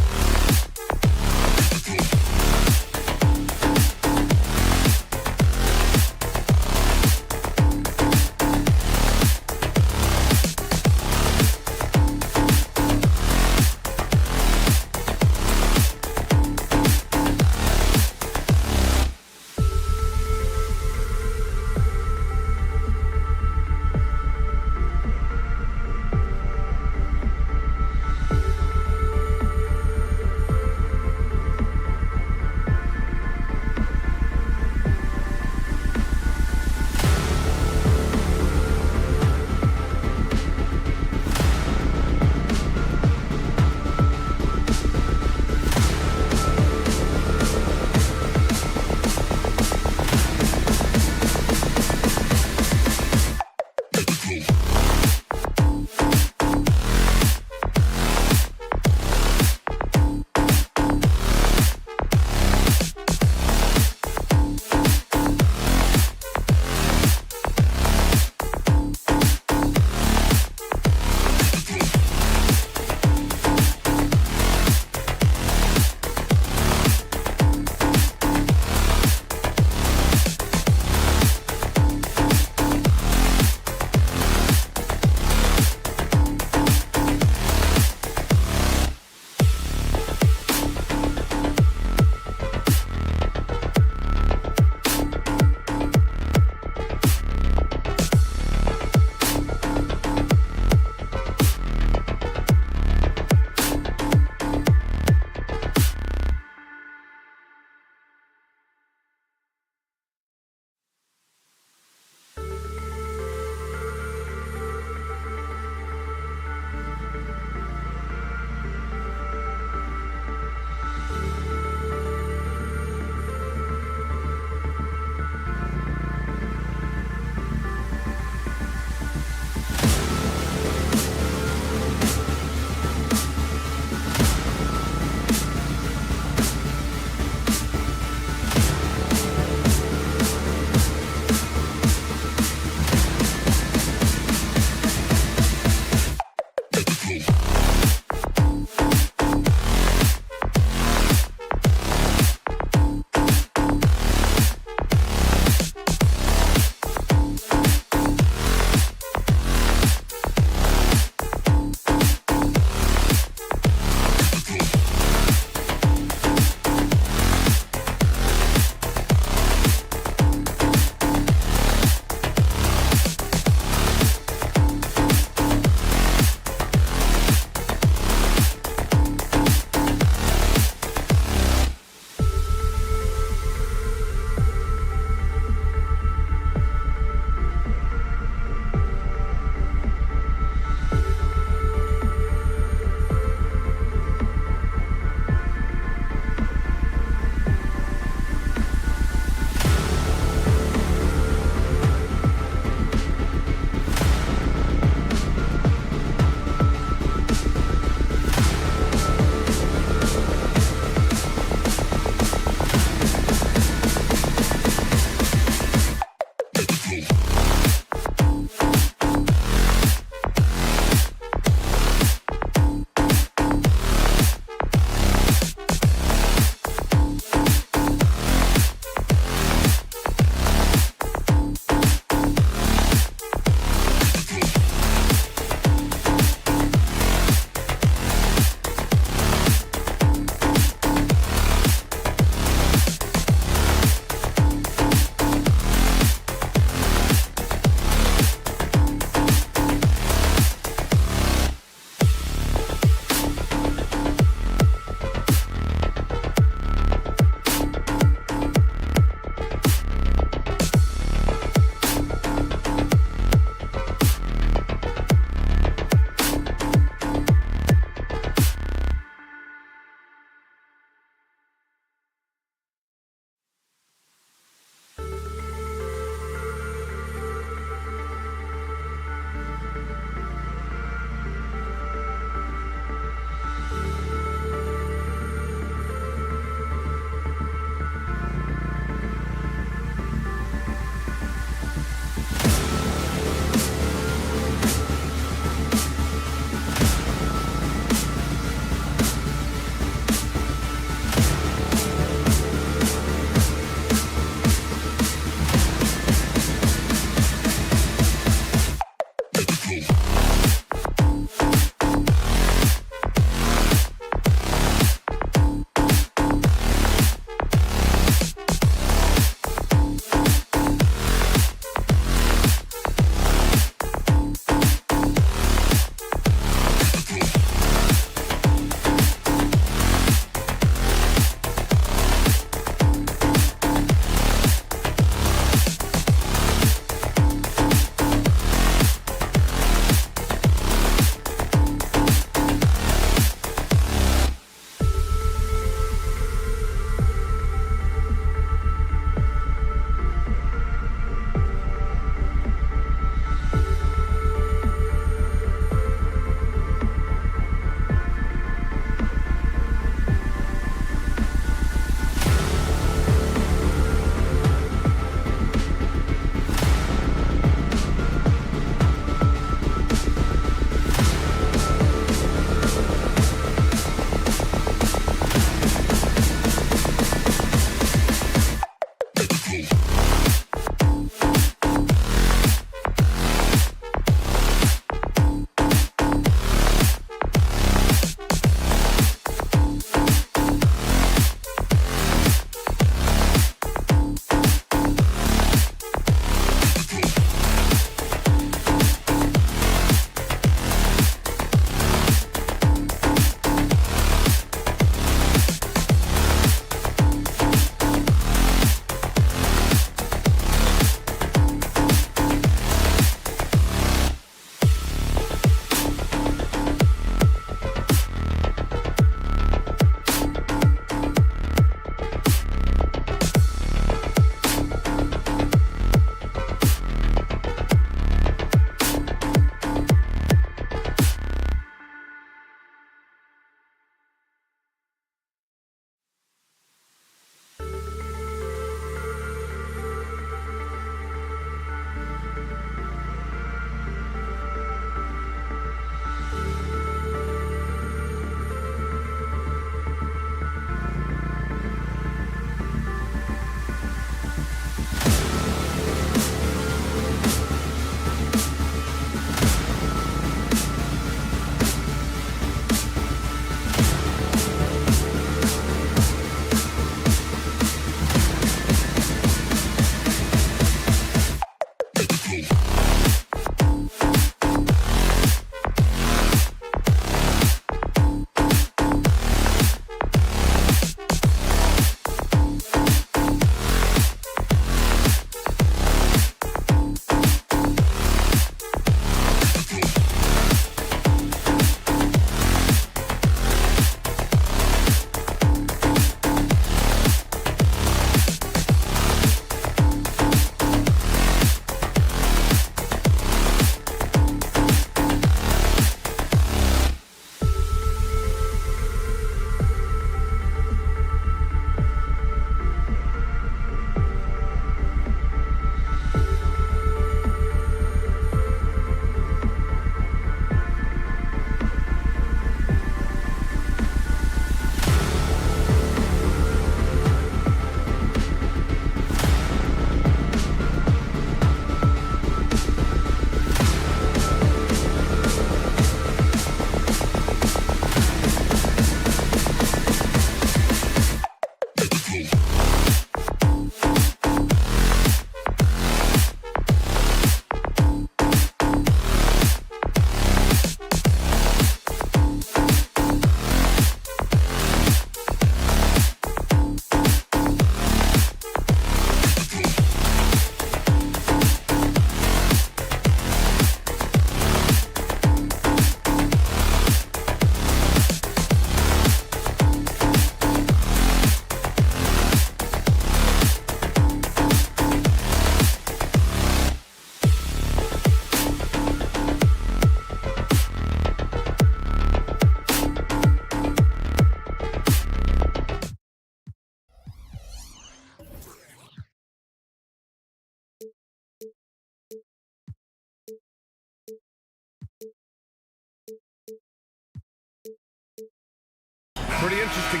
pretty interesting.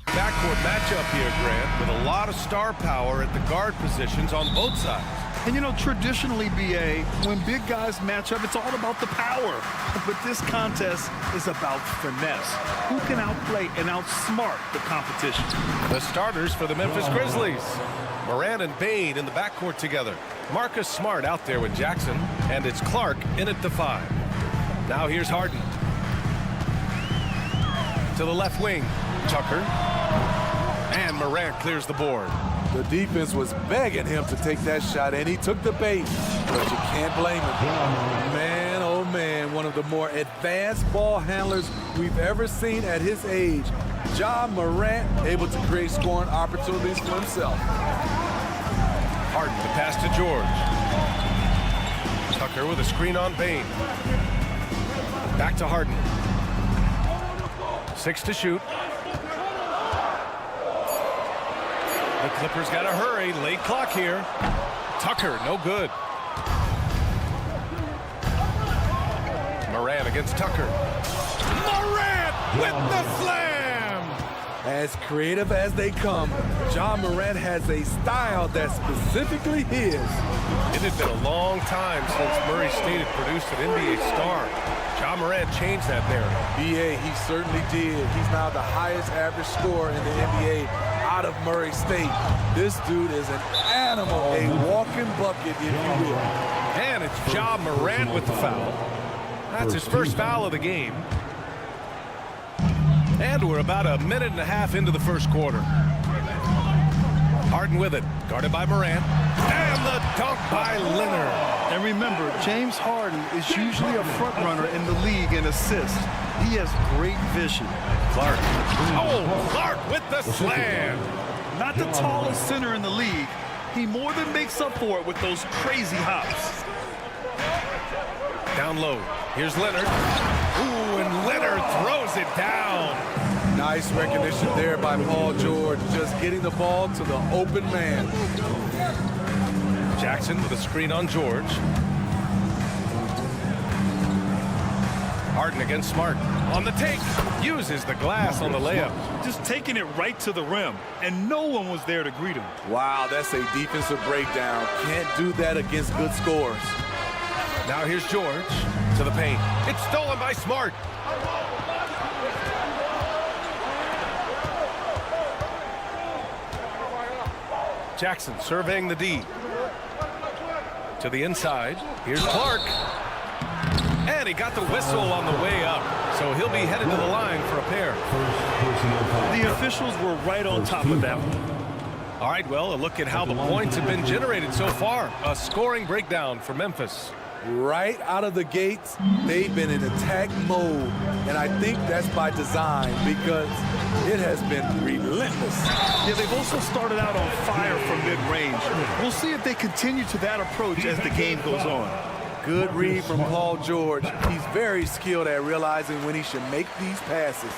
Backcourt matchup here, Grant, with a lot of star power at the guard positions on both sides. And you know, traditionally, BA, when big guys match up, it's all about the power. But this contest is about finesse. Who can outplay and outsmart the competition? The starters for the Memphis Grizzlies. Morant and Bane in the backcourt together. Marcus Smart out there with Jackson, and it's Clark in at the 5. Now here's Harden. To the left wing, Tucker. And Morant clears the board. The defense was begging him to take that shot, and he took the bait, but you can't blame him. Man, oh man, one of the more advanced ball handlers we've ever seen at his age. Ja Morant able to create scoring opportunities for himself. Harden, the pass to George. Tucker with a screen on Bane. Back to Harden. 6 to shoot. The Clippers got to hurry. Late clock here. Tucker, no good. Morant against Tucker. Morant with the slam! As creative as they come, Ja Morant has a style that's specifically his. It had been a long time since Murray State had produced an NBA star. Ja Morant changed that narrative. BA, he certainly did. He's now the highest average scorer in the NBA out of Murray State. This dude is an animal, a walking bucket, if you will. And it's Ja Morant with the foul. That's his first foul of the game. And we're about a minute and a half into the first quarter. Harden with it, guarded by Morant. And the dunk by Leonard. And remember, James Harden is usually a front runner in the league in assists. He has great vision. Clark. Oh, Clark with the slam. Not the tallest center in the league. He more than makes up for it with those crazy hops. Down low. Here's Leonard. Ooh, and Leonard throws it down. Nice recognition there by Paul George, just getting the ball to the open man. Jackson with a screen on George. Harden against Smart. On the take. Uses the glass on the layup. Just taking it right to the rim, and no one was there to greet him. Wow, that's a defensive breakdown. Can't do that against good scorers. Now here's George to the paint. It's stolen by Smart. Jackson surveying the D. To the inside. Here's Clark. And he got the whistle on the way up. So he'll be headed to the line for a pair. The officials were right on top of that one. All right, well, a look at how the points have been generated so far. A scoring breakdown for Memphis. Right out of the gates, they've been in attack mode. And I think that's by design because it has been relentless. Yeah, they've also started out on fire from mid-range. We'll see if they continue to that approach as the game goes on. Good read from Paul George. He's very skilled at realizing when he should make these passes.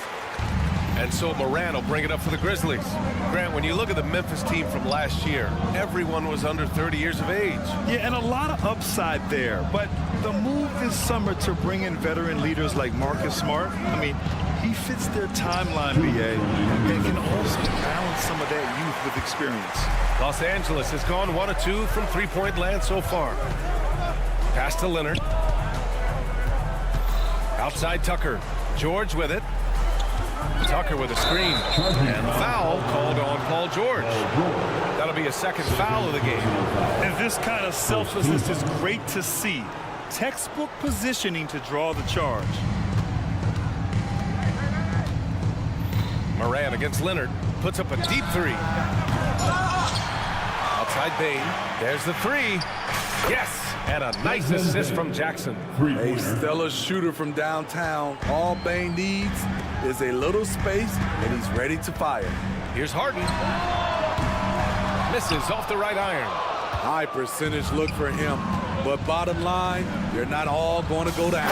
And so Morant will bring it up for the Grizzlies. Grant, when you look at the Memphis team from last year, everyone was under 30 years of age. Yeah, and a lot of upside there. But the move this summer to bring in veteran leaders like Marcus Smart, I mean, he fits their timeline, BA, and can also balance some of that youth with experience. Los Angeles has gone 1 of 2 from three-point land so far. Pass to Leonard. Outside Tucker. George with it. Tucker with a screen. And foul called on Paul George. That'll be a second foul of the game. And this kind of selflessness is great to see. Textbook positioning to draw the charge. Morant against Leonard. Puts up a deep three. Outside Bane. There's the three. Yes! And a nice assist from Jackson. A stellar shooter from downtown. All Bane needs is a little space, and he's ready to fire. Here's Harden. Misses off the right iron. High percentage look for him. But bottom line, they're not all going to go down.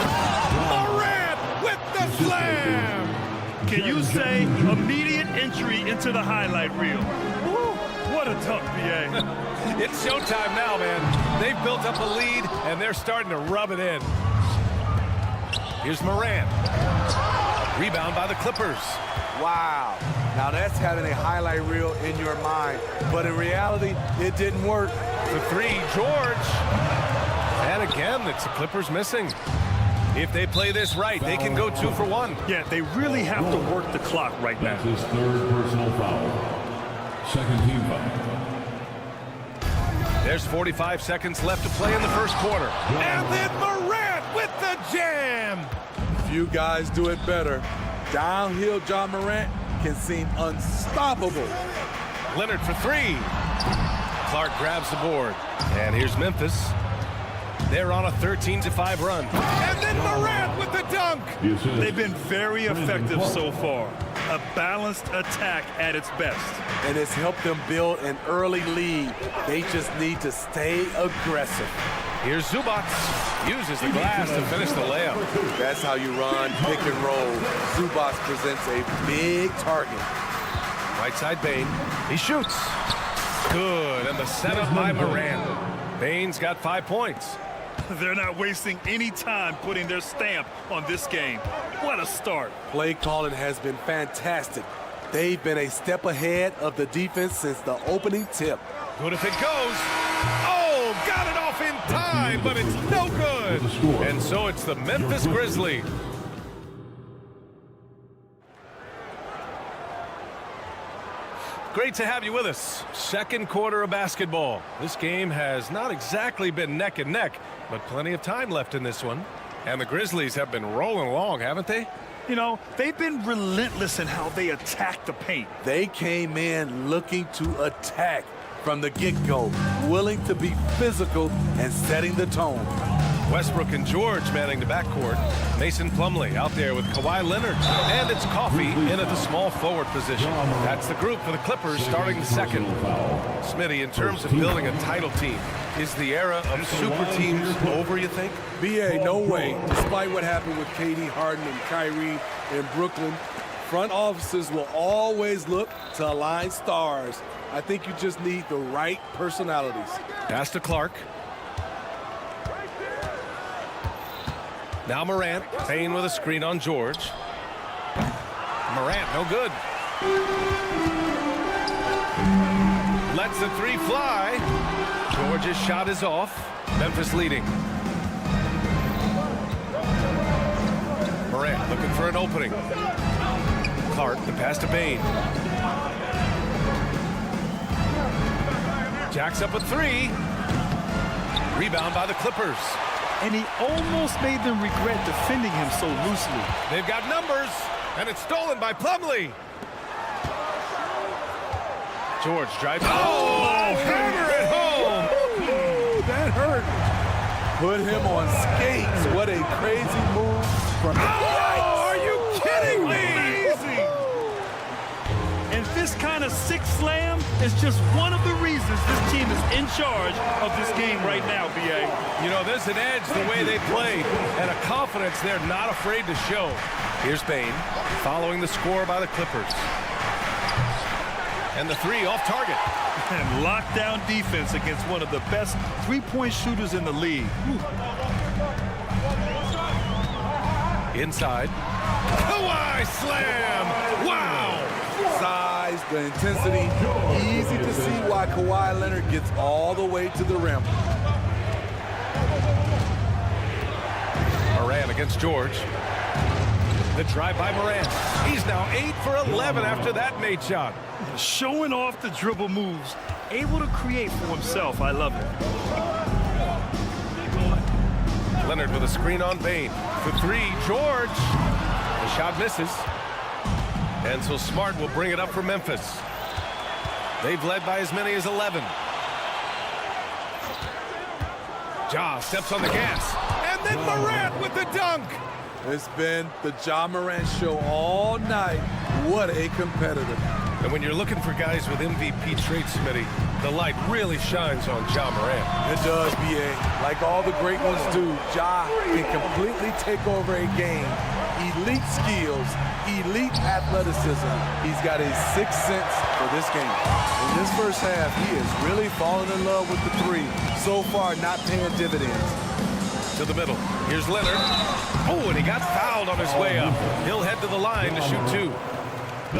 Morant with the slam. Can you say immediate entry into the highlight reel? Woo, what a dunk, B.A. It's showtime now, man. They've built up a lead, and they're starting to rub it in. Here's Morant. Rebound by the Clippers. Wow. Now that's having a highlight reel in your mind. But in reality, it didn't work. For three, George. And again, it's the Clippers missing. If they play this right, they can go 2 for 1. Yeah, they really have to work the clock right now. That's his third personal foul. Second team foul. There's 45 seconds left to play in the first quarter. And then Morant with the jam. Few guys do it better. Downhill John Morant can seem unstoppable. Leonard for three. Clark grabs the board. And here's Memphis. They're on a 13-5 run. And then Morant with the dunk. They've been very effective so far. A balanced attack at its best. And it's helped them build an early lead. They just need to stay aggressive. Here's Zubac. Uses the glass to finish the layup. That's how you run pick and roll. Zubac presents a big target. Right side Bane. He shoots. Good. And the setup by Morant. Bane's got 5 points. They're not wasting any time putting their stamp on this game. What a start. Play calling has been fantastic. They've been a step ahead of the defense since the opening tip. Good if it goes. Oh, got it off in time, but it's no good. And so it's the Memphis Grizzlies. Great to have you with us. Second quarter of basketball. This game has not exactly been neck and neck, but plenty of time left in this one. And the Grizzlies have been rolling along, haven't they? You know, they've been relentless in how they attack the paint. They came in looking to attack from the get-go, willing to be physical and setting the tone. Westbrook and George manning the backcourt. Mason Plumlee out there with Kawhi Leonard. And it's Coffey in at the small forward position. That's the group for the Clippers starting the second. Smitty, in terms of building a title team, is the era of super teams over, you think? B.A., no way. Despite what happened with KD, Harden, and Kyrie in Brooklyn, front offices will always look to align stars. I think you just need the right personalities. Pass to Clark. Now Morant, Payne with a screen on George. Morant, no good. Lets the three fly. George's shot is off. Memphis leading. Morant looking for an opening. Clark, the pass to Payne. Jacks up a three. Rebound by the Clippers. And he almost made them regret defending him so loosely. They've got numbers, and it's stolen by Plumlee. George drives. Oh, hammer it home. Ooh, that hurt. Put him on skates. What a crazy move from the are you kidding me? And this kind of sick slam is just one of the reasons this team is in charge of this game right now, B.A. You know, there's an edge the way they played and a confidence they're not afraid to show. Here's Payne following the score by the Clippers. And the three off target. And lockdown defense against one of the best three-point shooters in the league. Inside. Kawhi slam! Wow! Size, the intensity, easy to see why Kawhi Leonard gets all the way to the rim. Morant against George. The drive by Morant. He's now 8 for 11 after that made shot. Showing off the dribble moves. Able to create for himself. I love it. Leonard with a screen on Bane. For three, George. The shot misses. And so Smart will bring it up for Memphis. They've led by as many as 11. Ja steps on the gas. And then Morant with the dunk. It's been the Ja Morant show all night. What a competitor. And when you're looking for guys with MVP traits, Smitty, the light really shines on Ja Morant. It does, B.A. Like all the great ones do, Ja can completely take over a game elite skills, elite athleticism. He's got a sixth sense for this game. In this first half, he is really falling in love with the three. So far, not paying dividends. To the middle. Here's Leonard. Oh, and he got fouled on his way up. He'll head to the line to shoot two.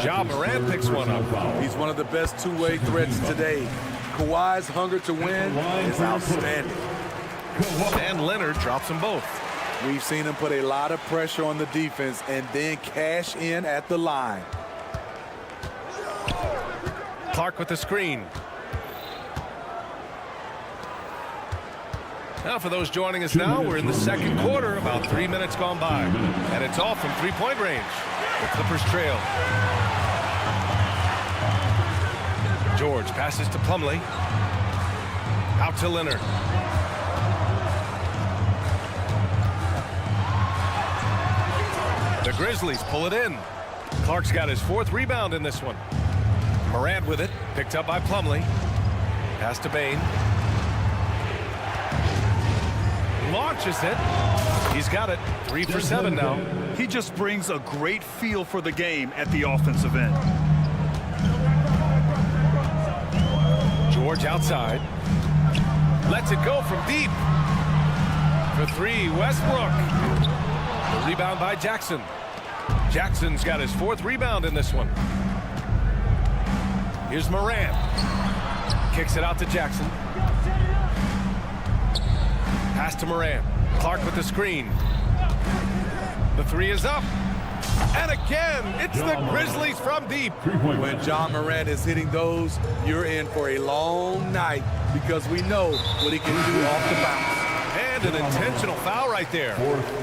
Ja Morant picks one up. He's one of the best two-way threats today. Kawhi's hunger to win is outstanding. And Leonard drops them both. We've seen him put a lot of pressure on the defense and then cash in at the line. Clark with the screen. Now for those joining us now, we're in the second quarter, about 3 minutes gone by. And it's all from three-point range. The Clippers trail. George passes to Plumlee. Out to Leonard. The Grizzlies pull it in. Clark's got his fourth rebound in this one. Morant with it, picked up by Plumlee. Pass to Bane. Launches it. He's got it. 3 for 7 now. He just brings a great feel for the game at the offensive end. George outside. Lets it go from deep. For 3, Westbrook. The rebound by Jackson. Jackson's got his fourth rebound in this one. Here's Morant. Kicks it out to Jackson. Pass to Morant. Clark with the screen. The 3 is up. And again, it's the Grizzlies from deep. When Ja Morant is hitting those, you're in for a long night because we know what he can do off the bounce. And an intentional foul right there.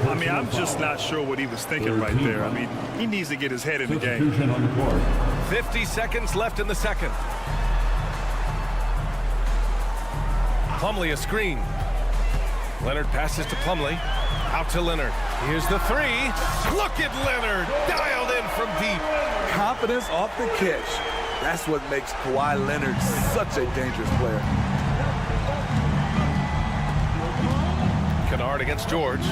I mean, I'm just not sure what he was thinking right there. I mean, he needs to get his head in the game. 50 seconds left in the second. Plumlee a screen. Leonard passes to Plumlee. Out to Leonard. Here's the 3. Look at Leonard. Dialed in from deep. Confidence off the catch. That's what makes Kawhi Leonard such a dangerous player. Kennard against George.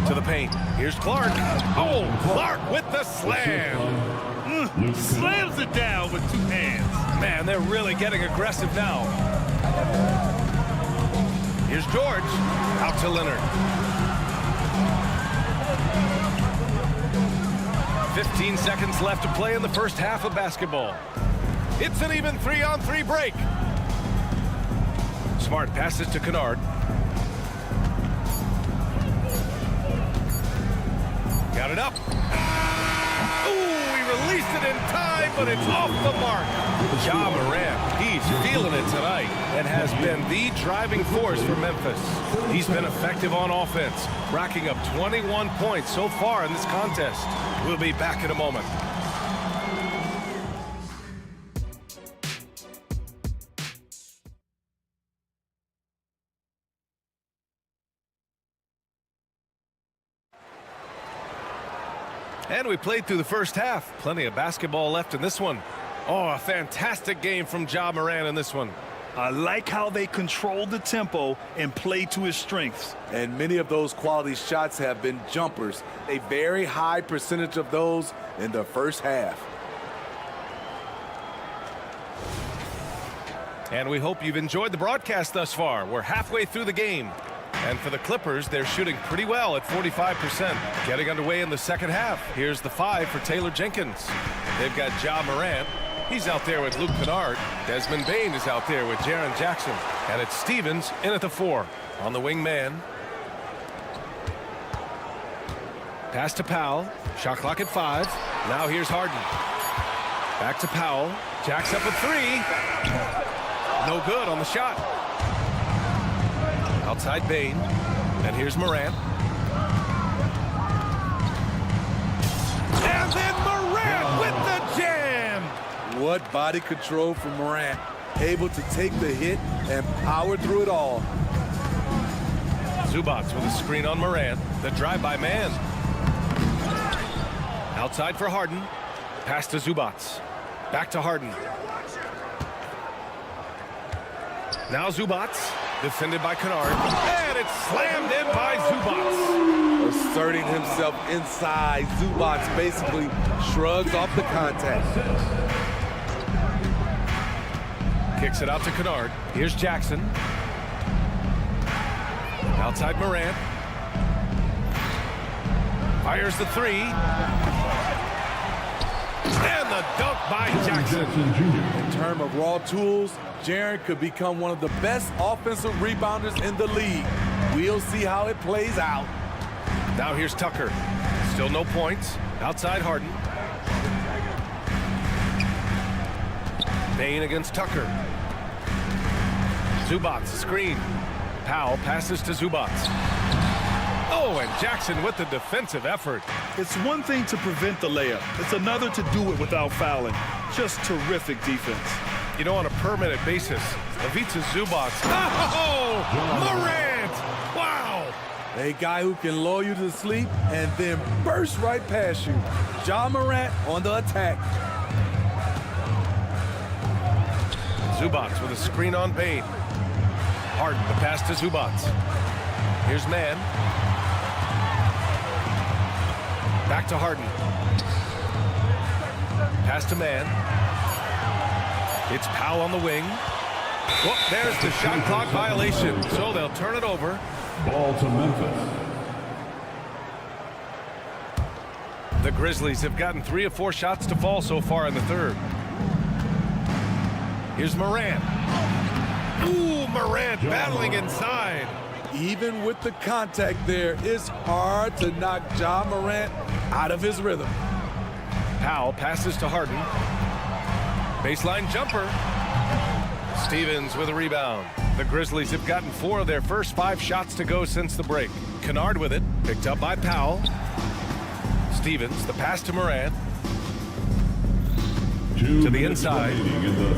To the paint. Here's Clark. Oh, Clark with the slam. Slams it down with 2 hands. Man, they're really getting aggressive now. Here's George. Out to Leonard. 15 seconds left to play in the first half of basketball. It's an even 3-on-3 break. Smart passes to Kennard. Got it up. Ooh, he released it in time, but it's off the mark. Ja Morant, he's feeling it tonight and has been the driving force for Memphis. He's been effective on offense, racking up 21 points so far in this contest. We'll be back in a moment. And we played through the first half. Plenty of basketball left in this one. Oh, a fantastic game from Ja Morant in this one. I like how they control the tempo and play to his strengths. And many of those quality shots have been jumpers. A very high percentage of those in the first half. And we hope you've enjoyed the broadcast thus far. We're halfway through the game. And for the Clippers, they're shooting pretty well at 45%. Getting underway in the second half. Here's the 5 for Taylor Jenkins. They've got Ja Morant. He's out there with Luke Kennard. Desmond Bane is out there with Jaren Jackson. And it's Stevens in at the 4. On the wing man. Pass to Powell. Shot clock at 5. Now here's Harden. Back to Powell. Jacks up a 3. No good on the shot. Outside Bane. And here's Morant. And then Morant with the jam. What body control from Morant. Able to take the hit and power through it all. Zubac with a screen on Morant. The drive-by man. Outside for Harden. Pass to Zubac. Back to Harden. Now Zubac. Defended by Kennard. And it's slammed in by Zubac. Asserting himself inside. Zubac basically shrugs off the contact. Kicks it out to Kennard. Here's Jackson. Outside Morant. Fires the three. And the dunk by Jackson. In terms of raw tools, Jaren could become one of the best offensive rebounders in the league. We'll see how it plays out. Now here's Tucker. Still no points. Outside Harden. Bane against Tucker. Zubac screen. Powell passes to Zubac. Oh, and Jackson with the defensive effort. It's one thing to prevent the layup. It's another to do it without fouling. Just terrific defense. You know, on a per-minute basis, Ivica Zubac. Oh, Morant! Wow! A guy who can lull you to sleep and then burst right past you. Ja Morant on the attack. Zubac with a screen on Bane. Harden, the pass to Zubac. Here's Mann. Back to Harden. Pass to Mann. It's Powell on the wing. Well, there's the shot clock violation, so they'll turn it over. Ball to Memphis. The Grizzlies have gotten 3 of 4 shots to fall so far in the third. Here's Morant. Ooh, Morant battling inside. Even with the contact there, it's hard to knock Ja Morant out of his rhythm. Powell passes to Harden. Baseline jumper. Stevens with a rebound. The Grizzlies have gotten 4 of their first 5 shots to go since the break. Kennard with it. Picked up by Powell. Stevens, the pass to Morant. To the inside.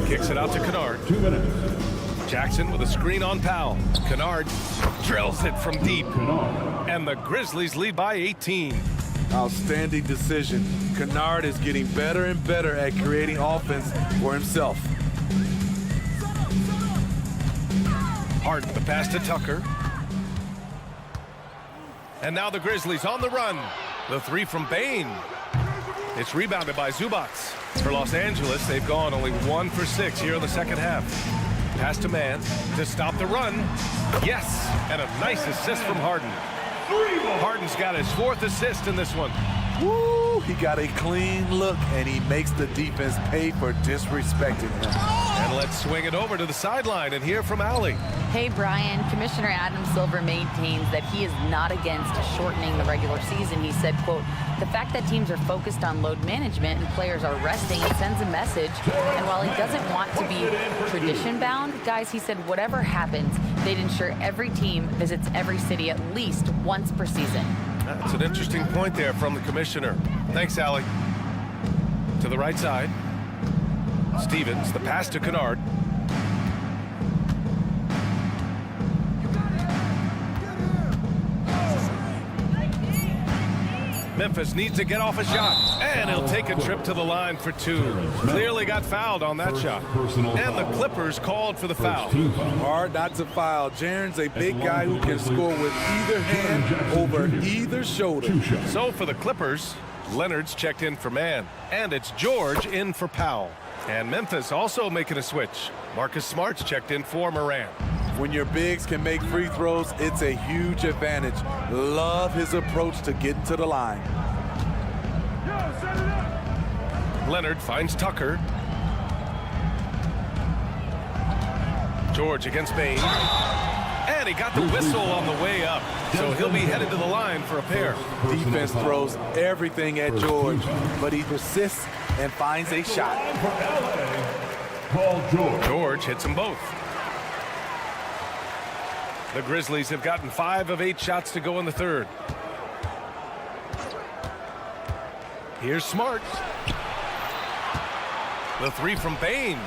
Kicks it out to Kennard. 2 minutes. Jackson with a screen on Powell. Kennard drills it from deep. And the Grizzlies lead by 18. Outstanding decision. Kennard is getting better and better at creating offense for himself. Harden, the pass to Tucker. And now the Grizzlies on the run. The 3 from Bane. It's rebounded by Zubac. For Los Angeles, they've gone only 1 for 6 here in the second half. Pass to Mann to stop the run. Yes, and a nice assist from Harden. Harden's got his 4th assist in this one. Woo, he got a clean look, and he makes the defense pay for disrespecting him. And let's swing it over to the sideline and hear from Allie. Hey, Brian, Commissioner Adam Silver maintains that he is not against shortening the regular season. He said, quote, the fact that teams are focused on load management and players are resting, it sends a message. And while he doesn't want to be tradition-bound, guys, he said whatever happens, they'd ensure every team visits every city at least once per season. That's an interesting point there from the commissioner. Thanks, Allie. To the right side. Stevens, the pass to Kennard. Memphis needs to get off a shot, and he'll take a trip to the line for 2. Clearly got fouled on that shot. And the Clippers called for the foul. Hard not to foul. Jaren's a big guy who can score with either hand over either shoulder. So for the Clippers, Leonard's checked in for Mann, and it's George in for Powell. And Memphis also making a switch. Marcus Smart's checked in for Morant. When your bigs can make free throws, it's a huge advantage. Love his approach to getting to the line. Leonard finds Tucker. George against Bane. And he got the whistle on the way up. So he'll be headed to the line for a pair. Defense throws everything at George, but he persists and finds a shot. George hits them both. The Grizzlies have gotten 5 of 8 shots to go in the third. Here's Smart. The 3 from Bane.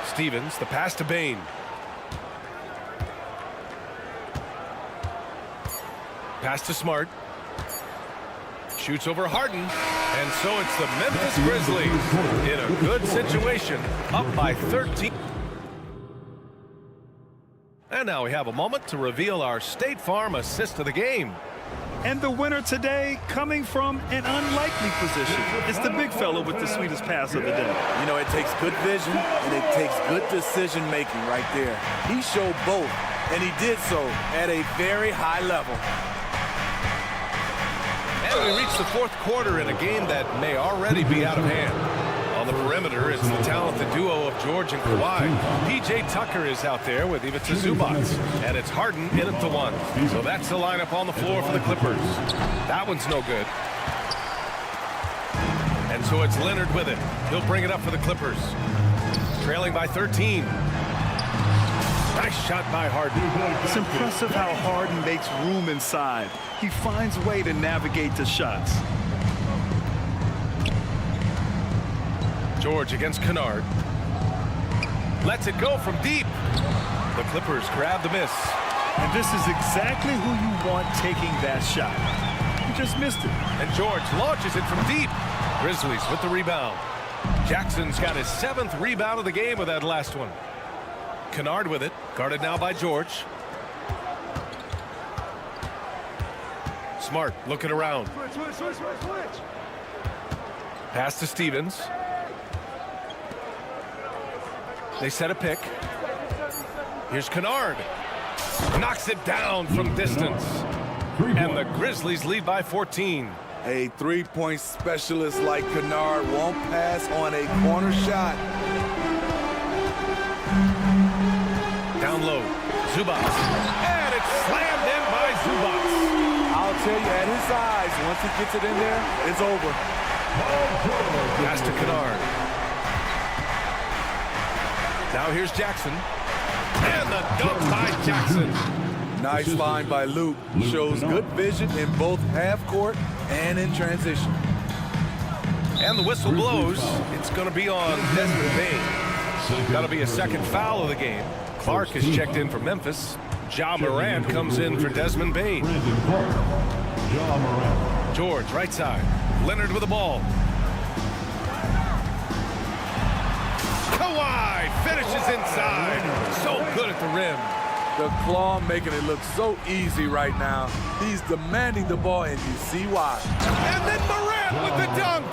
Stevens, the pass to Bane. Pass to Smart. Shoots over Harden. And so it's the Memphis Grizzlies in a good situation, up by 13. And now we have a moment to reveal our State Farm assist of the game. And the winner today coming from an unlikely position. It's the big fella with the sweetest pass of the day. You know, it takes good vision and it takes good decision making right there. He showed both, and he did so at a very high level. And we reach the fourth quarter in a game that may already be out of hand. On the perimeter, it's the talented duo of George and Kawhi. P.J. Tucker is out there with Ivica Zubac. And it's Harden in at the one. So that's the lineup on the floor for the Clippers. That one's no good. And so it's Leonard with it. He'll bring it up for the Clippers. Trailing by 13. Nice shot by Harden. It's impressive how Harden makes room inside. He finds a way to navigate the shots. George against Kennard. Lets it go from deep. The Clippers grab the miss. And this is exactly who you want taking that shot. He just missed it. And George launches it from deep. Grizzlies with the rebound. Jackson's got his 7th rebound of the game with that last one. Kennard with it. Guarded now by George. Smart looking around. Pass to Stevens. They set a pick. Here's Kennard. Knocks it down from distance. And the Grizzlies lead by 14. A three-point specialist like Kennard won't pass on a corner shot. Down low. Zubac. And it's slammed in by Zubac. I'll tell you, at his size, once he gets it in there, it's over. Pass to Kennard. Now here's Jackson. And the dunk by Jackson. Nice line by Luke. Shows good vision in both half court and in transition. And the whistle blows. It's going to be on Desmond Bane. Got to be a second foul of the game. Clark is checked in for Memphis. Ja Morant comes in for Desmond Bane. George, right side. Leonard with the ball. Kawhi finishes inside. So good at the rim. The claw making it look so easy right now. He's demanding the ball, and you see why. And then Morant with the dunk.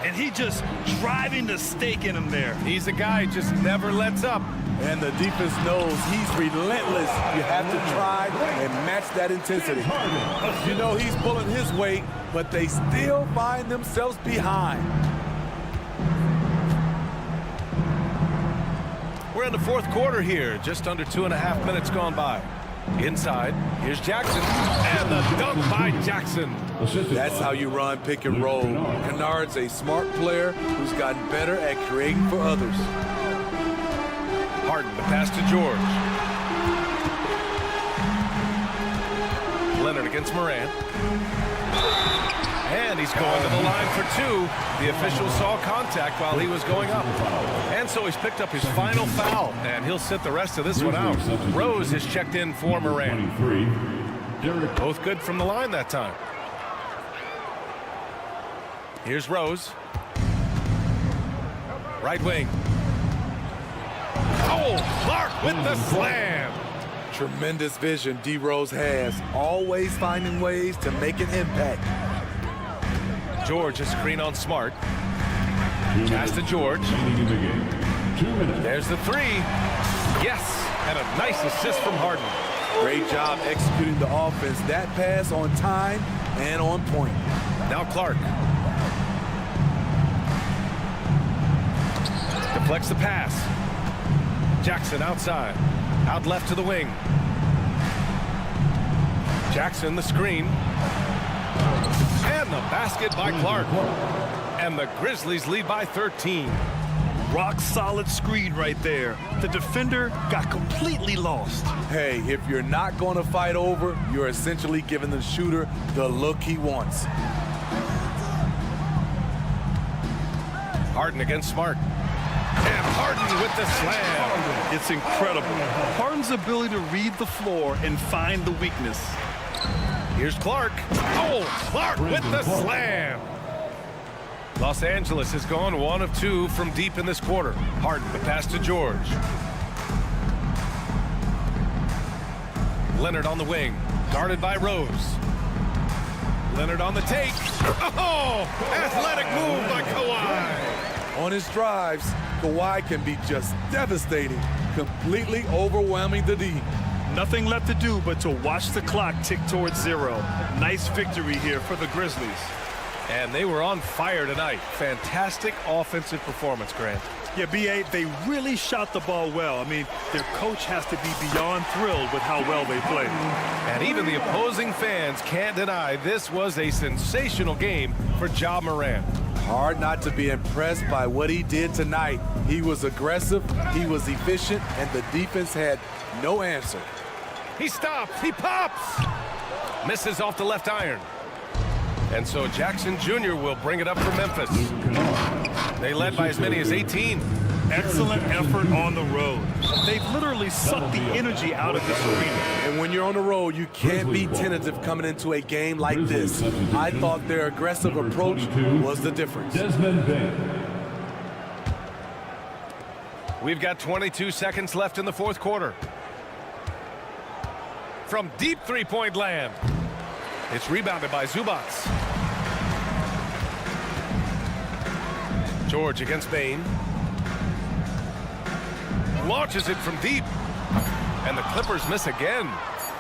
And he just driving the stake in him there. He's a guy who just never lets up. And the defense knows he's relentless. You have to try and match that intensity. You know he's pulling his weight, but they still find themselves behind. We're in the fourth quarter here. Just under 2.5 minutes gone by. Inside, here's Jackson. And the dunk by Jackson. That's how you run pick and roll. Kennard's a smart player who's gotten better at creating for others. Harden, the pass to George. Leonard against Morant. And he's going to the line for two. The official saw contact while he was going up. And so he's picked up his final foul, and he'll sit the rest of this one out. Rose is checked in for Morant. Both good from the line that time. Here's Rose. Right wing. Oh, Clark with the slam. Tremendous vision D. Rose has. Always finding ways to make an impact. George is screen on Smart. Pass to George. There's the three. Yes, and a nice assist from Harden. Great job executing the offense. That pass on time and on point. Now Clark. Deflects the pass. Jackson outside. Out left to the wing. Jackson the screen. And the basket by Clark. And the Grizzlies lead by 13. Rock solid screen right there. The defender got completely lost. Hey, if you're not going to fight over, you're essentially giving the shooter the look he wants. Harden against Smart. And Harden with the slam. It's incredible. Harden's ability to read the floor and find the weakness. Here's Clark. Oh, Clark with the slam. Los Angeles has gone 1 of 2 from deep in this quarter. Harden, the pass to George. Leonard on the wing, guarded by Rose. Leonard on the take. Oh, athletic move by Kawhi. On his drives, Kawhi can be just devastating, completely overwhelming the D. Nothing left to do but to watch the clock tick towards 0. Nice victory here for the Grizzlies. And they were on fire tonight. Fantastic offensive performance, Grant. Yeah, B.A., they really shot the ball well. I mean, their coach has to be beyond thrilled with how well they played. And even the opposing fans can't deny this was a sensational game for Ja Morant. Hard not to be impressed by what he did tonight. He was aggressive, he was efficient, and the defense had no answer. He stops, he pops! Misses off the left iron. And so Jackson Jr. will bring it up for Memphis. They led by as many as 18. Excellent effort on the road. They've literally sucked the energy out of this arena. And when you're on the road, you can't be tentative coming into a game like this. I thought their aggressive approach was the difference. We've got 22 seconds left in the fourth quarter. From deep three-point land. It's rebounded by Zubac. George against Bain. Launches it from deep. And the Clippers miss again.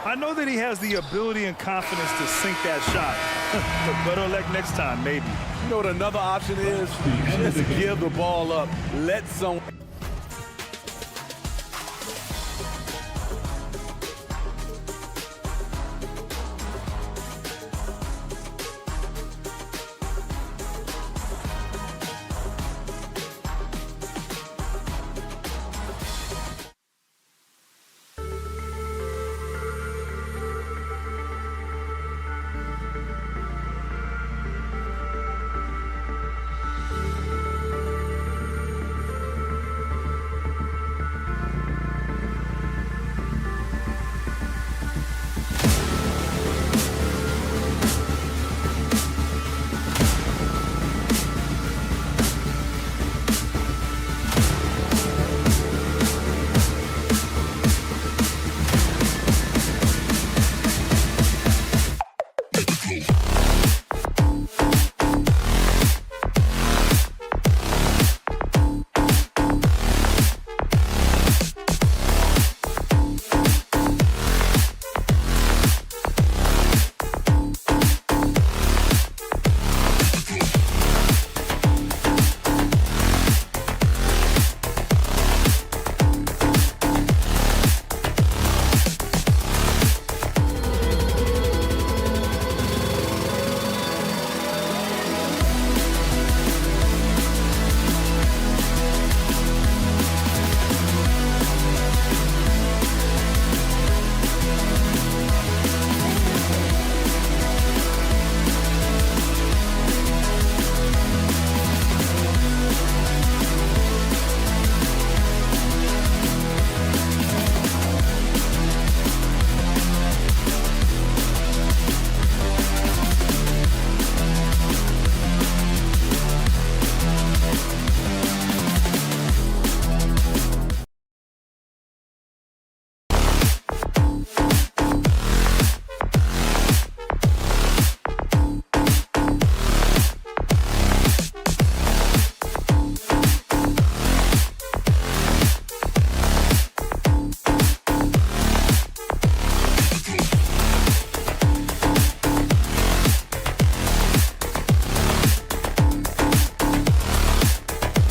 I know that he has the ability and confidence to sink that shot. But better luck next time, maybe. You know what another option is? Just give the ball up. Let someone...